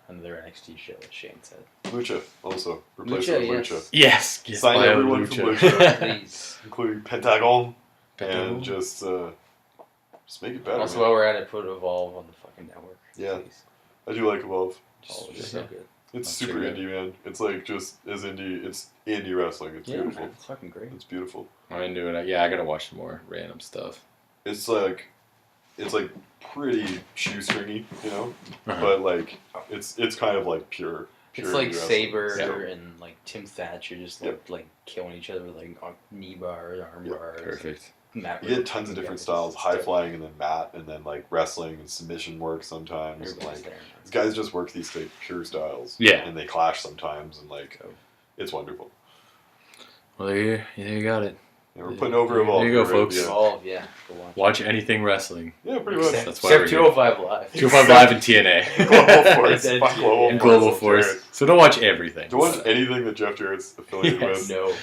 another NXT show, as Shane said. Lucha also replace Lucha, it with yes. Lucha, Yes. Yes. Sign by a everyone from Lucha. Please. including Pentagon, Pentagon. and just make it better. Also, man. while we're at it, put Evolve on the fucking network. Yeah. Please. I do like Evolve. Oh, Yeah. it's so good. It's That's super good. indie, man. It's like just as indie. It's indie wrestling. It's Yeah, beautiful. man, it's fucking great. It's beautiful. I'm into it. Yeah, I gotta watch some more random stuff. It's like pretty shoestringy, you know, Uh-huh. but like it's kind of like pure. It's like indie wrestling. Saber Yeah. and like Tim Thatcher just Yep. like killing each other with like knee bars, arm Yep. bars. Perfect. Mat You get work. tons of Yeah, different it's- styles, it's high dope. flying and then mat, and then like wrestling and submission work sometimes. And, Everybody's like there. these guys just work these like pure styles. Yeah. And they clash sometimes, and like Dope. it's wonderful. Well, there you got it. Yeah, we're putting over Evolve. There you go, right? folks. Yeah. Evolve, yeah. Go watch. Watch anything wrestling. Yeah, pretty much. That's why Except we're here. 205 Live. 205 Live and TNA. Global Force. And Fuck Global And Force. Global Force. So don't watch everything. Don't watch anything that Jeff Jarrett's affiliated Yes. with No.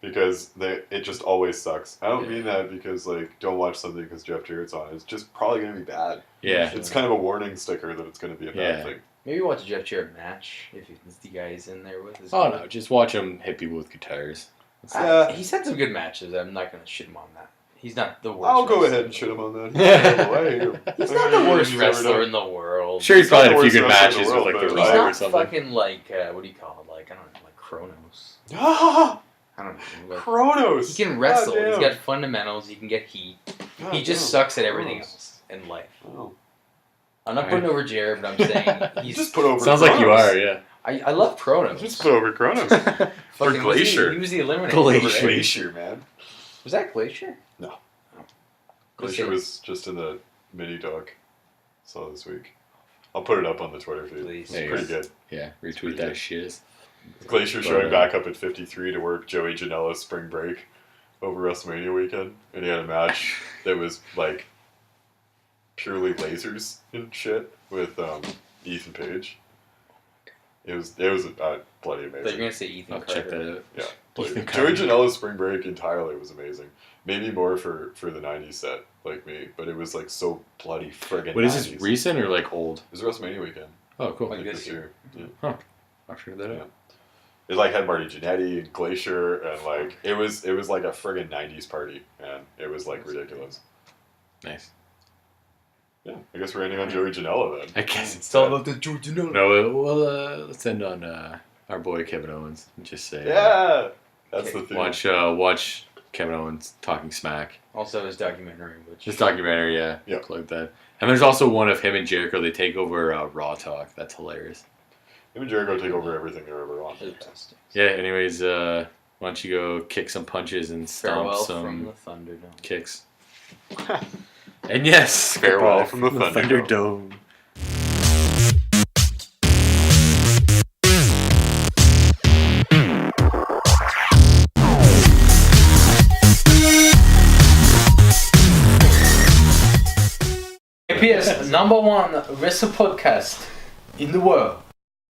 because it just always sucks. I don't mean that because like don't watch something because Jeff Jarrett's on it. It's just probably gonna be bad. Yeah. It's kind of a warning sticker that it's gonna be a bad Yeah. thing. Maybe watch a Jeff Jarrett match if the guy he's in there with. Oh no, just watch him hit people with guitars. Yeah. He's had some good matches. I'm not going to shit him on that. He's not the worst. I'll go wrestler. ahead and shit him on that. He's terrible. I hate him. He's not the worst He's never wrestler done- in the world. Sure, he's He's not probably had a the few good worst wrestler matches in the with like world, the but He's Riot or not something. fucking like what do you call it? Like I don't know, like Kronos. Ah, I don't know. Like, Kronos. he can wrestle. God He's damn. got fundamentals. He can get heat. God He just damn. sucks at everything Kronos. else in life. Oh. I'm not putting over Jared, but I'm saying You he's. just put over. Sounds like you Kronos. are, yeah. I love Kronos. You just put over Kronos. Fucking- or was Glacier. He was the eliminator. Glacier. over there. Glacier, man. Was that Glacier? No. Oh. Glacier was just in the mini doc. Saw this week. I'll put it up on the Twitter feed. Please. It's There you pretty go. good. Yeah, retweet Pretty that good. shit. Glacier But, showing back up at 53 to work Joey Janela's spring break over WrestleMania weekend, and he had a match that was like purely lasers and shit with Ethan Page. It was bloody I thought you were amazing. gonna say Ethan I'll Carter. check that out. Yeah, Ethan Joey Carter. Janela's spring break entirely was amazing. Maybe more for the '90s set like me, but it was like so bloody friggin'. What is this, 90s. recent or like old? It was WrestleMania weekend. Oh, cool. Like Like this this year. Yeah. I'll figure that out. It like had Marty Jannetty and Glacier and like it was like a friggin' '90s party and it was like ridiculous. Nice. Yeah, I guess we're ending on Joey Janela then. I guess It's all about the Georgia. No, let's end on our boy Kevin Owens and just say Yeah, that's the thing. watch Kevin Owens talking smack. Also his documentary, which This documentary, yeah, Yeah. plug that. And there's also one of him and Jericho. They take over Raw Talk. That's hilarious. Him and Jericho take over everything they're ever on. is the best. Yeah. Anyways, why don't you go kick some punches and stomp Farewell some from the Thunderdome. kicks? And yes, Farewell goodbye from the Thunderdome. APS #1 wrestling podcast in the world.